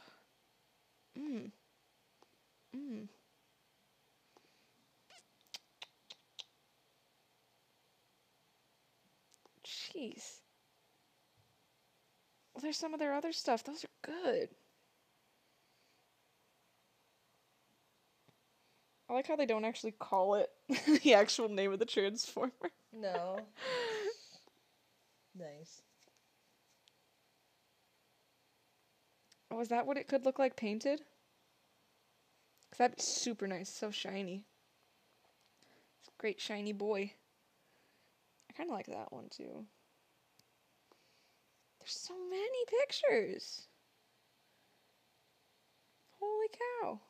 [SPEAKER 1] Jeez. Well, there's some of their other stuff. Those are good. I like how they don't actually call it the actual name of the Transformer.
[SPEAKER 2] No. Nice.
[SPEAKER 1] Oh, is that what it could look like painted? Because that'd be super nice. So shiny. It's a great shiny boy. I kind of like that one too. There's so many pictures. Holy cow.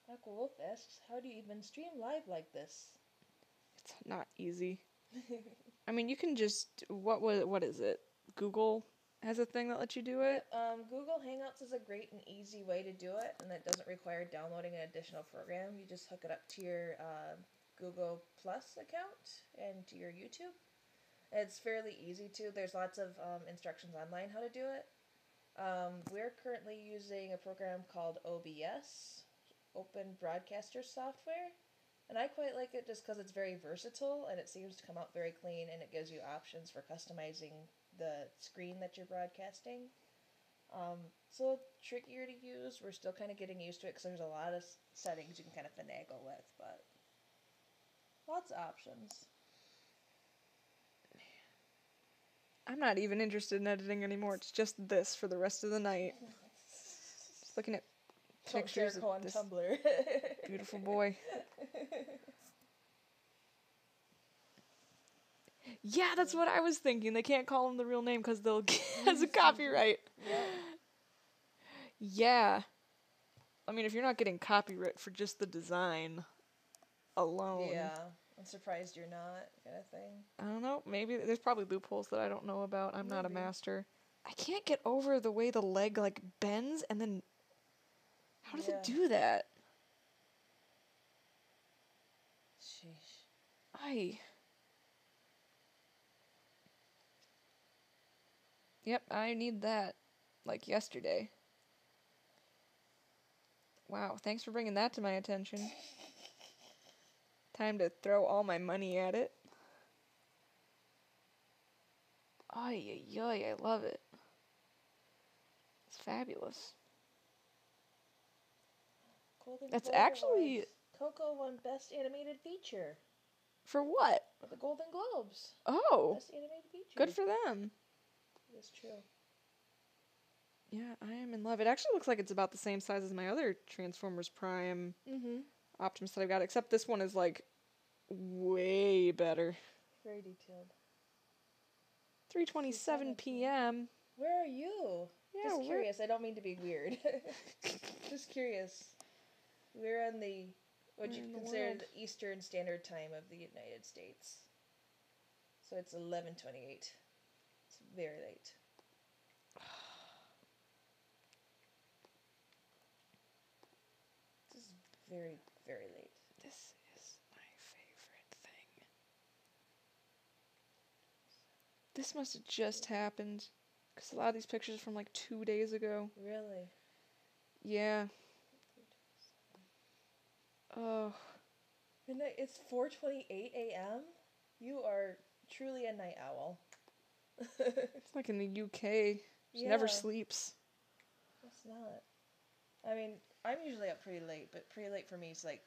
[SPEAKER 2] Aqua Wolf asks, how do you even stream live like this?
[SPEAKER 1] It's not easy. I mean, you can just, what is it? Google has a thing that lets you do it?
[SPEAKER 2] Google Hangouts is a great and easy way to do it, and it doesn't require downloading an additional program. You just hook it up to your Google Plus account and to your YouTube. It's fairly easy too. There's lots of instructions online how to do it. We're currently using a program called OBS, Open Broadcaster Software, and I quite like it just because it's very versatile and it seems to come out very clean, and it gives you options for customizing the screen that you're broadcasting. So trickier to use. We're still kind of getting used to it because there's a lot of settings you can kind of finagle with, but lots of options.
[SPEAKER 1] I'm not even interested in editing anymore. It's just this for the rest of the night. Just looking at pictures of
[SPEAKER 2] on
[SPEAKER 1] this
[SPEAKER 2] Tumblr.
[SPEAKER 1] beautiful boy. Yeah, that's what I was thinking. They can't call him the real name because they'll get as a copyright.
[SPEAKER 2] Yep.
[SPEAKER 1] Yeah. I mean, if you're not getting copyright for just the design alone.
[SPEAKER 2] Yeah. I'm surprised you're not, kind of thing.
[SPEAKER 1] I don't know. Maybe there's probably loopholes that I don't know about. I'm not a
[SPEAKER 2] Maybe.
[SPEAKER 1] master. I can't get over the way the leg like bends and then how does it do that?
[SPEAKER 2] Sheesh.
[SPEAKER 1] Yep, I need that like yesterday. Wow, thanks for bringing that to my attention. Time to throw all my money at it. Ay, ay, ay, I love it. It's fabulous.
[SPEAKER 2] Golden
[SPEAKER 1] That's
[SPEAKER 2] Globe
[SPEAKER 1] actually...
[SPEAKER 2] Awards. Coco won Best Animated Feature.
[SPEAKER 1] For what?
[SPEAKER 2] For the Golden Globes.
[SPEAKER 1] Oh.
[SPEAKER 2] Best Animated Feature.
[SPEAKER 1] Good for them.
[SPEAKER 2] That's true.
[SPEAKER 1] Yeah, I am in love. It actually looks like it's about the same size as my other Transformers Prime Optimus that I've got, except this one is like way better.
[SPEAKER 2] Very detailed.
[SPEAKER 1] 3:27 p.m.
[SPEAKER 2] Where are you?
[SPEAKER 1] Yeah,
[SPEAKER 2] just curious. I don't mean to be weird. Just curious. We're on the what you consider the Eastern Standard Time of the United States. So it's 11:28. It's very late. This is very, very late.
[SPEAKER 1] This is my favorite thing. This must have just happened. Because a lot of these pictures are from like 2 days ago.
[SPEAKER 2] Really?
[SPEAKER 1] Yeah. Oh.
[SPEAKER 2] Midnight. It's 4:28 a.m. You are truly a night owl.
[SPEAKER 1] It's like in the UK. She never sleeps.
[SPEAKER 2] It's not. I mean, I'm usually up pretty late, but pretty late for me is like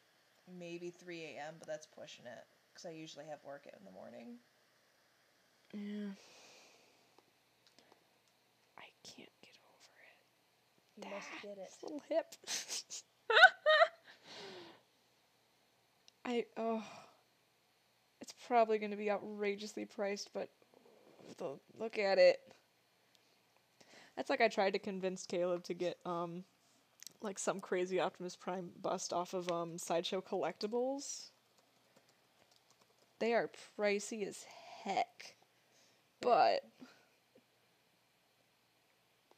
[SPEAKER 2] maybe 3 a.m., but that's pushing it. Because I usually have work in the morning.
[SPEAKER 1] Yeah. I can't get over it.
[SPEAKER 2] You must get it.
[SPEAKER 1] Little hip. It's probably going to be outrageously priced, but look at it. That's like I tried to convince Caleb to get like some crazy Optimus Prime bust off of Sideshow Collectibles. They are pricey as heck, but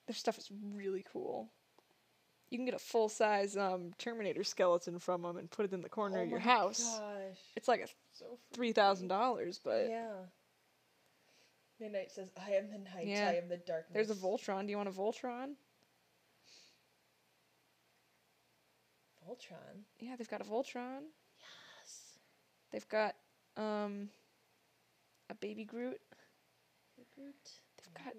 [SPEAKER 1] their stuff is really cool. You can get a full-size Terminator skeleton from them and put it in the corner of your house.
[SPEAKER 2] Gosh.
[SPEAKER 1] It's like $3,000, but...
[SPEAKER 2] Yeah. Midnight says, I am the night,
[SPEAKER 1] yeah.
[SPEAKER 2] I am the darkness.
[SPEAKER 1] There's a Voltron. Do you want a Voltron?
[SPEAKER 2] Voltron?
[SPEAKER 1] Yeah, they've got a Voltron.
[SPEAKER 2] Yes.
[SPEAKER 1] They've got a Baby Groot.
[SPEAKER 2] Groot.
[SPEAKER 1] They've got...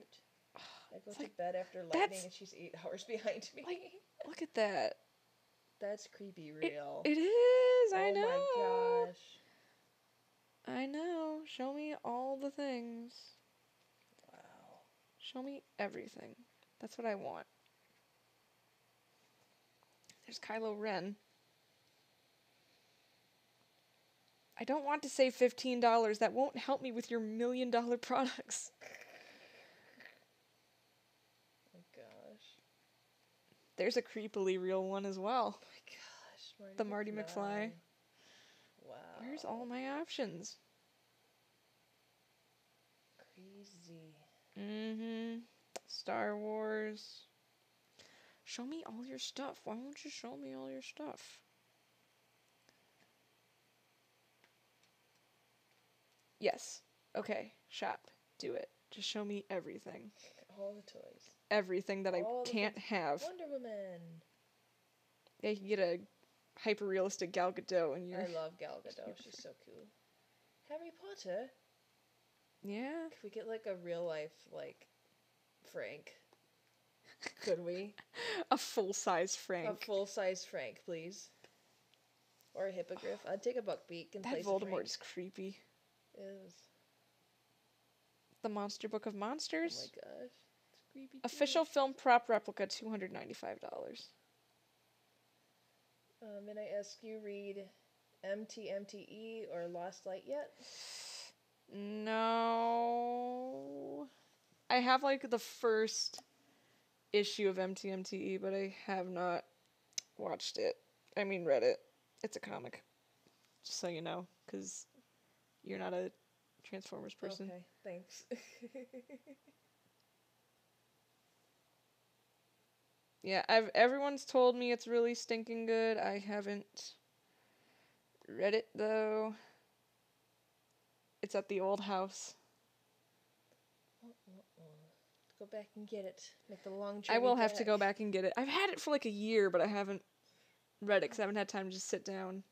[SPEAKER 2] I go to bed after lightning and she's 8 hours behind me.
[SPEAKER 1] Like, look at that.
[SPEAKER 2] That's creepy real.
[SPEAKER 1] It is, I know.
[SPEAKER 2] Oh my gosh.
[SPEAKER 1] I know. Show me all the things.
[SPEAKER 2] Wow.
[SPEAKER 1] Show me everything. That's what I want. There's Kylo Ren. I don't want to save $15. That won't help me with your $1 million products. There's a creepily real one as well.
[SPEAKER 2] Oh my gosh.
[SPEAKER 1] The Marty McFly.
[SPEAKER 2] Wow.
[SPEAKER 1] Where's all my options?
[SPEAKER 2] Crazy.
[SPEAKER 1] Mm-hmm. Star Wars. Show me all your stuff. Why won't you show me all your stuff? Yes. Okay. Shop. Do it. Just show me everything.
[SPEAKER 2] All the toys.
[SPEAKER 1] Everything that I can't have.
[SPEAKER 2] Wonder Woman.
[SPEAKER 1] Yeah, you can get a hyper-realistic Gal Gadot and you're...
[SPEAKER 2] I love Gal Gadot. She's so cool. Harry Potter.
[SPEAKER 1] Yeah.
[SPEAKER 2] Could we get like a real life like Frank? Could we?
[SPEAKER 1] A full-size Frank.
[SPEAKER 2] A full-size Frank, please. Or a hippogriff. I'd take a Buckbeak and
[SPEAKER 1] that
[SPEAKER 2] place
[SPEAKER 1] Voldemort
[SPEAKER 2] Frank.
[SPEAKER 1] is creepy.
[SPEAKER 2] It is.
[SPEAKER 1] The Monster Book of
[SPEAKER 2] Oh
[SPEAKER 1] Monsters.
[SPEAKER 2] my gosh. It's creepy.
[SPEAKER 1] Official film prop replica, $295.
[SPEAKER 2] And I ask you, read MTMTE or Lost Light yet?
[SPEAKER 1] No. I have like the first issue of MTMTE, but I have not watched it. I mean, read it. It's a comic. Just so you know, because you're not a Transformers person.
[SPEAKER 2] Okay, thanks.
[SPEAKER 1] Yeah, everyone's told me it's really stinking good. I haven't read it though. It's at the old house.
[SPEAKER 2] Go back and get it. Make the long journey
[SPEAKER 1] I will have
[SPEAKER 2] back.
[SPEAKER 1] to go back and get it. I've had it for like a year, but I haven't read it because I haven't had time to just sit down.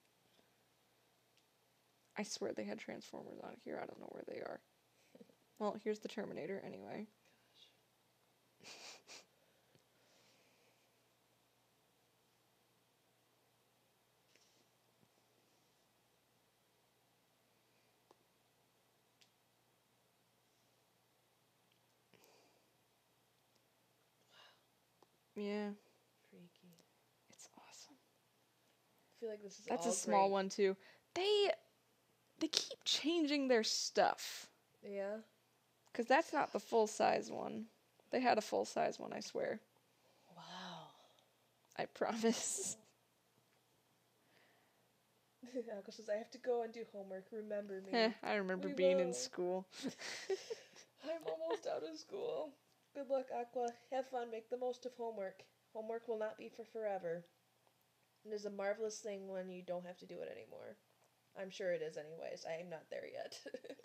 [SPEAKER 1] I swear they had Transformers on here. I don't know where they are. Well, here's the Terminator anyway. Yeah.
[SPEAKER 2] Freaky.
[SPEAKER 1] It's awesome.
[SPEAKER 2] I feel like this is
[SPEAKER 1] That's
[SPEAKER 2] all
[SPEAKER 1] a small
[SPEAKER 2] great.
[SPEAKER 1] one too. They keep changing their stuff.
[SPEAKER 2] Yeah.
[SPEAKER 1] Because that's not the full-size one. They had a full-size one, I swear.
[SPEAKER 2] Wow.
[SPEAKER 1] I promise.
[SPEAKER 2] Aqua says, I have to go and do homework. Remember me.
[SPEAKER 1] I remember
[SPEAKER 2] We
[SPEAKER 1] being in
[SPEAKER 2] will.
[SPEAKER 1] school.
[SPEAKER 2] I'm almost out of school. Good luck, Aqua. Have fun. Make the most of homework. Homework will not be for forever. It is a marvelous thing when you don't have to do it anymore. I'm sure it is anyways. I am not there yet.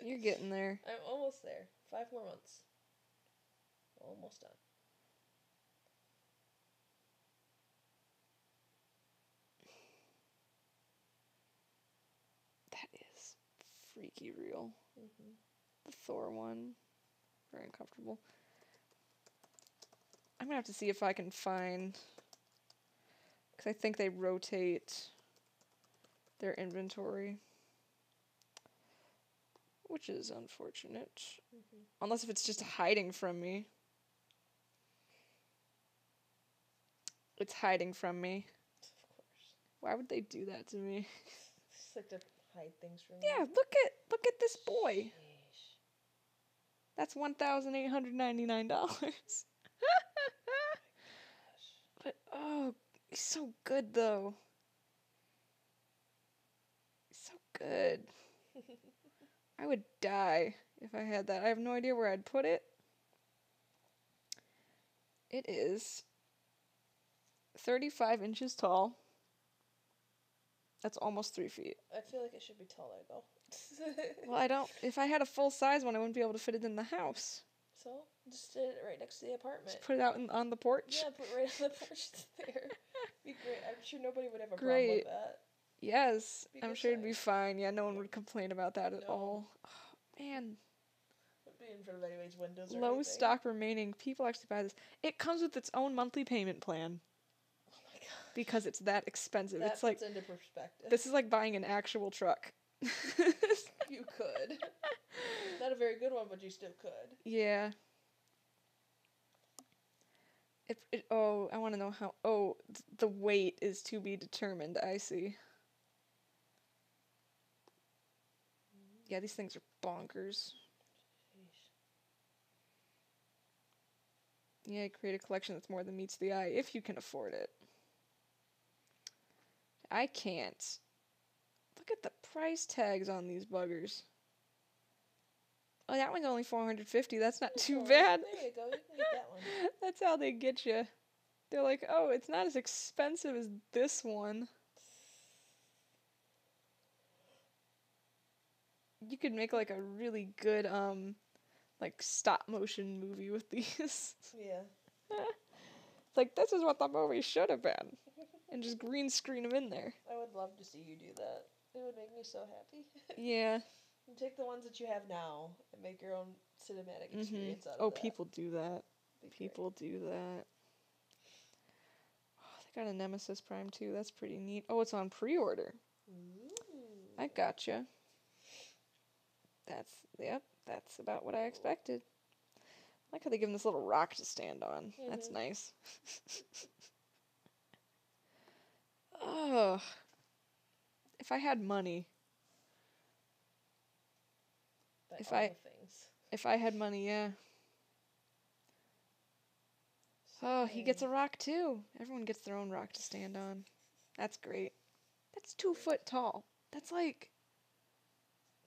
[SPEAKER 1] You're getting there.
[SPEAKER 2] I'm almost there. 5 more months. Almost done.
[SPEAKER 1] That is freaky real.
[SPEAKER 2] Mm-hmm.
[SPEAKER 1] The Thor one. Very uncomfortable. I'm gonna have to see if I can find... Because I think they rotate their inventory. Which is unfortunate.
[SPEAKER 2] Mm-hmm.
[SPEAKER 1] Unless if it's just hiding from me. It's hiding from me.
[SPEAKER 2] Of course.
[SPEAKER 1] Why would they do that to me?
[SPEAKER 2] Just like to hide things from
[SPEAKER 1] Yeah,
[SPEAKER 2] you.
[SPEAKER 1] look at this boy.
[SPEAKER 2] Sheesh.
[SPEAKER 1] That's $1,899. But oh, he's so good though. He's so good. I would die if I had that. I have no idea where I'd put it. It is 35 inches tall. That's almost 3 feet.
[SPEAKER 2] I feel like it should be taller though.
[SPEAKER 1] Well, I don't. If I had a full size one, I wouldn't be able to fit it in the house.
[SPEAKER 2] So just sit it right next to the apartment.
[SPEAKER 1] Just put it out on the porch.
[SPEAKER 2] Yeah, put it right on the porch there. Be great. I'm sure nobody would have a problem
[SPEAKER 1] Great.
[SPEAKER 2] with that.
[SPEAKER 1] Yes,
[SPEAKER 2] Be
[SPEAKER 1] I'm
[SPEAKER 2] good
[SPEAKER 1] sure it'd be
[SPEAKER 2] size.
[SPEAKER 1] fine. Yeah, no one would complain about that at
[SPEAKER 2] No.
[SPEAKER 1] all. Oh, man,
[SPEAKER 2] Would be in front of anybody's windows or
[SPEAKER 1] low
[SPEAKER 2] anything.
[SPEAKER 1] stock remaining. People actually buy this. It comes with its own monthly payment plan
[SPEAKER 2] Oh my god.
[SPEAKER 1] because it's that expensive.
[SPEAKER 2] That
[SPEAKER 1] It's like
[SPEAKER 2] puts into perspective.
[SPEAKER 1] this is like buying an actual truck.
[SPEAKER 2] You could. Not a very good one, but you still could.
[SPEAKER 1] Yeah. Oh, I want to know how. Oh, the weight is to be determined. I see. Yeah, these things are bonkers.
[SPEAKER 2] Sheesh.
[SPEAKER 1] Yeah, create a collection that's more than meets the eye if you can afford it. I can't. Look at the price tags on these buggers. Oh, that one's only $450. That's not too
[SPEAKER 2] Oh,
[SPEAKER 1] bad.
[SPEAKER 2] There you go. You can get that one.
[SPEAKER 1] That's how they get you. They're like, oh, it's not as expensive as this one. You could make like a really good like stop motion movie with these.
[SPEAKER 2] Yeah.
[SPEAKER 1] It's like this is what the movie should have been. And just green screen them in there.
[SPEAKER 2] I would love to see you do that. It would make me so happy.
[SPEAKER 1] Yeah.
[SPEAKER 2] You take the ones that you have now and make your own cinematic experience out of
[SPEAKER 1] Oh,
[SPEAKER 2] that.
[SPEAKER 1] people do that.
[SPEAKER 2] Be great.
[SPEAKER 1] People do that. Oh, they got a Nemesis Prime too. That's pretty neat. Oh, it's on pre-order.
[SPEAKER 2] Ooh.
[SPEAKER 1] I gotcha. That's, yep. That's about what I expected. I like how they give him this little rock to stand on. That's nice. Oh, if I had money. If I had money, yeah. Oh, he gets a rock too. Everyone gets their own rock to stand on. That's great. That's 2 foot tall. That's like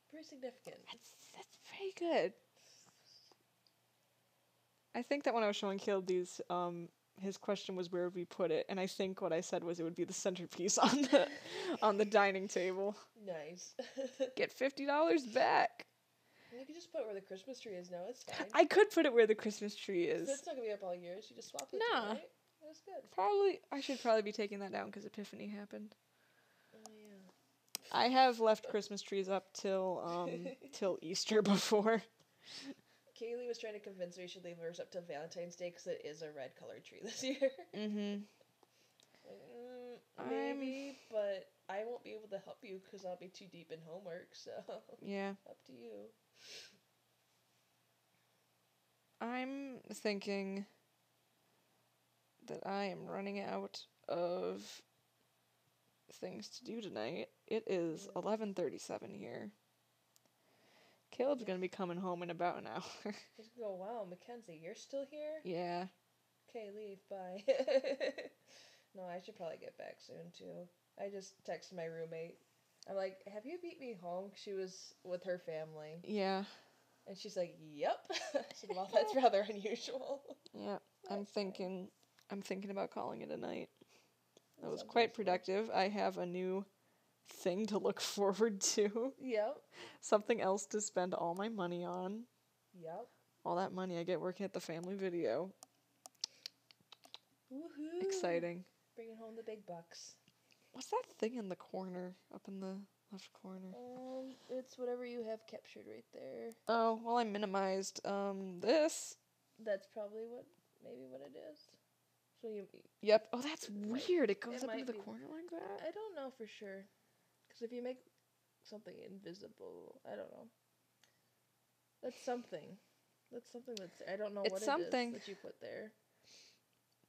[SPEAKER 2] pretty significant.
[SPEAKER 1] That's pretty good. I think that when I was showing Caleb these, his question was where would we put it, and I think what I said was it would be the centerpiece on the dining table.
[SPEAKER 2] Nice.
[SPEAKER 1] Get $50 back.
[SPEAKER 2] You could just put it where the Christmas tree is now. It's fine.
[SPEAKER 1] I could put it where the Christmas tree is.
[SPEAKER 2] So it's not gonna be up all years. You just swap it.
[SPEAKER 1] Nah.
[SPEAKER 2] Right? That's good.
[SPEAKER 1] I should probably be taking that down because Epiphany happened.
[SPEAKER 2] Oh yeah.
[SPEAKER 1] I have left Christmas trees up till Easter before.
[SPEAKER 2] Kaylee was trying to convince me she should leave hers up till Valentine's Day because it is a red colored tree this year.
[SPEAKER 1] Mm-hmm.
[SPEAKER 2] Maybe, but I won't be able to help you because I'll be too deep in homework, so...
[SPEAKER 1] Yeah.
[SPEAKER 2] Up to you.
[SPEAKER 1] I'm thinking that I am running out of things to do tonight. It is 11:37 here. Caleb's gonna be coming home in about an hour.
[SPEAKER 2] He's gonna go, wow, Mackenzie, you're still here?
[SPEAKER 1] Yeah.
[SPEAKER 2] Okay, leave, bye. No, I should probably get back soon, too. I just texted my roommate. I'm like, have you beat me home? She was with her family.
[SPEAKER 1] Yeah.
[SPEAKER 2] And she's like, yep. I said, well, that's rather unusual.
[SPEAKER 1] Yeah, I'm thinking about calling it a night. That was quite productive. I have a new thing to look forward to.
[SPEAKER 2] Yep.
[SPEAKER 1] Something else to spend all my money on.
[SPEAKER 2] Yep.
[SPEAKER 1] All that money I get working at the Family Video.
[SPEAKER 2] Woohoo.
[SPEAKER 1] Exciting.
[SPEAKER 2] Bringing home the big bucks.
[SPEAKER 1] What's that thing in the corner? Up in the left corner?
[SPEAKER 2] It's whatever you have captured right there.
[SPEAKER 1] Oh, well, I minimized, this.
[SPEAKER 2] That's probably maybe what it is. So you...
[SPEAKER 1] Yep. Oh, that's weird. It goes up into the corner like that?
[SPEAKER 2] I don't know for sure. Because if you make something invisible, I don't know. That's something. That's something that's... I don't know what it is that you put there.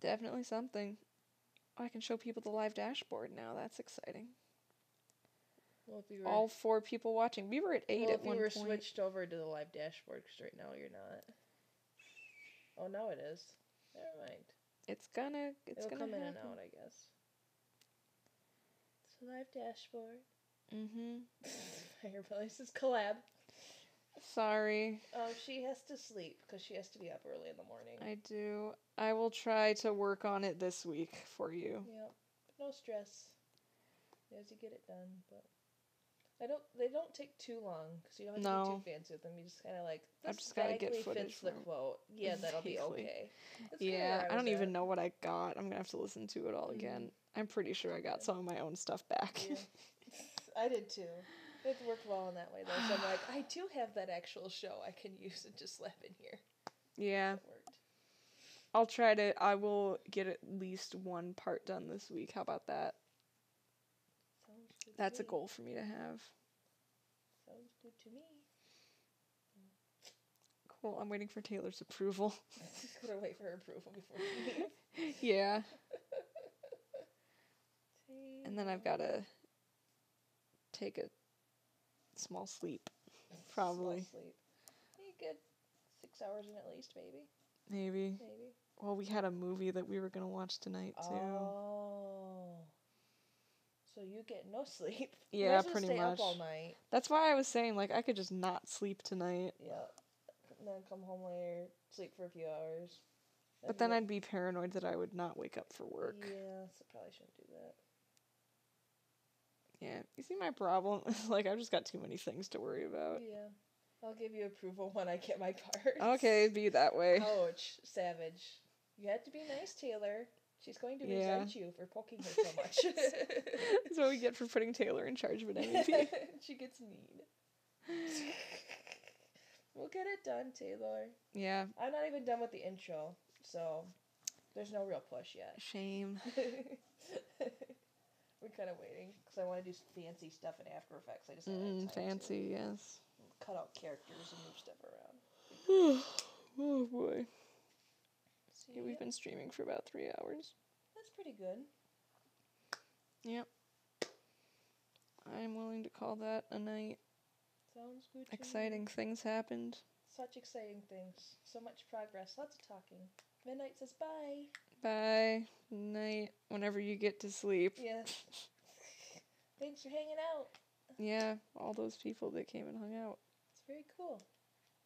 [SPEAKER 1] Definitely something. Oh, I can show people the live dashboard now. That's exciting.
[SPEAKER 2] Well, if you were...
[SPEAKER 1] All 4 people watching. We were at 8 at one point.
[SPEAKER 2] If you were switched over to the live dashboard, because right now you're not. Oh, now it is. Never mind. It'll come in and out, I guess. It's a live dashboard.
[SPEAKER 1] Mm-hmm.
[SPEAKER 2] Fireplaces collab.
[SPEAKER 1] Sorry.
[SPEAKER 2] She has to sleep because she has to be up early in the morning.
[SPEAKER 1] I do. I will try to work on it this week for you.
[SPEAKER 2] Yep. No stress. As you get it done, but they don't take too long because you don't have to be too fancy with them. You just kind of like,
[SPEAKER 1] I just gotta get footage
[SPEAKER 2] fits the quote. Yeah, that'll be okay.
[SPEAKER 1] Yeah, I don't even know what I got. I'm gonna have to listen to it all again. I'm pretty sure I got some of my own stuff back.
[SPEAKER 2] Yeah. I did too. It worked well in that way though. So I'm like, I do have that actual show I can use and just slap in here.
[SPEAKER 1] Yeah.
[SPEAKER 2] It worked.
[SPEAKER 1] I will get at least one part done this week. How about that?
[SPEAKER 2] Sounds good.
[SPEAKER 1] That's a goal for me to have.
[SPEAKER 2] Sounds good to me.
[SPEAKER 1] Cool. I'm waiting for Taylor's approval.
[SPEAKER 2] Just gotta wait for her approval before you leave.
[SPEAKER 1] Yeah. And then I've gotta take a small sleep. Probably.
[SPEAKER 2] Small sleep. You get 6 hours in at least, maybe.
[SPEAKER 1] Maybe. Well, we had a movie that we were gonna watch tonight too.
[SPEAKER 2] Oh. So you get no sleep.
[SPEAKER 1] Yeah, pretty
[SPEAKER 2] stay
[SPEAKER 1] much.
[SPEAKER 2] Up all night.
[SPEAKER 1] That's why I was saying like I could just not sleep tonight.
[SPEAKER 2] Yeah. And then come home later, sleep for a few hours.
[SPEAKER 1] But then I'd be paranoid that I would not wake up for work.
[SPEAKER 2] Yeah, so probably shouldn't do that.
[SPEAKER 1] Yeah, you see my problem? Like, I've just got too many things to worry about.
[SPEAKER 2] Yeah. I'll give you approval when I get my parts.
[SPEAKER 1] Okay, be that way.
[SPEAKER 2] Ouch, savage. You had to be nice, Taylor. She's going to resent you for poking her so much.
[SPEAKER 1] That's what we get for putting Taylor in charge of an MEP.
[SPEAKER 2] She gets mean. We'll get it done, Taylor.
[SPEAKER 1] Yeah.
[SPEAKER 2] I'm not even done with the intro, so there's no real push yet.
[SPEAKER 1] Shame.
[SPEAKER 2] We're kind of waiting, because I want to do fancy stuff in After Effects. I just
[SPEAKER 1] fancy, yes.
[SPEAKER 2] cut out characters and move stuff around.
[SPEAKER 1] Oh boy. Yeah, we've been streaming for about 3 hours.
[SPEAKER 2] That's pretty good.
[SPEAKER 1] Yep. I'm willing to call that a night.
[SPEAKER 2] Sounds good to
[SPEAKER 1] Exciting things happened.
[SPEAKER 2] Such exciting things. So much progress. Lots of talking. Midnight says bye.
[SPEAKER 1] Bye. Night. Whenever you get to sleep.
[SPEAKER 2] Yeah. Thanks for hanging out.
[SPEAKER 1] Yeah, all those people that came and hung out.
[SPEAKER 2] It's very cool.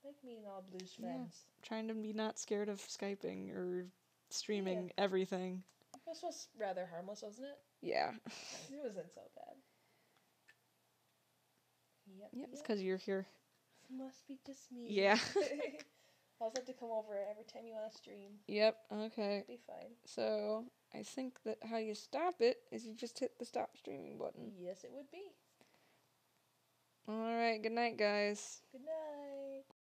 [SPEAKER 2] I like meeting all Blue's friends.
[SPEAKER 1] Trying to be not scared of Skyping or streaming everything.
[SPEAKER 2] This was rather harmless, wasn't it?
[SPEAKER 1] Yeah.
[SPEAKER 2] It wasn't so bad. Yep.
[SPEAKER 1] It's because you're here.
[SPEAKER 2] Must be just me.
[SPEAKER 1] Yeah.
[SPEAKER 2] I'll just have to come over every time you want to stream.
[SPEAKER 1] Yep, okay.
[SPEAKER 2] Be fine.
[SPEAKER 1] So, I think that how you stop it is you just hit the stop streaming button.
[SPEAKER 2] Yes, it would be.
[SPEAKER 1] Alright, good night, guys.
[SPEAKER 2] Good night.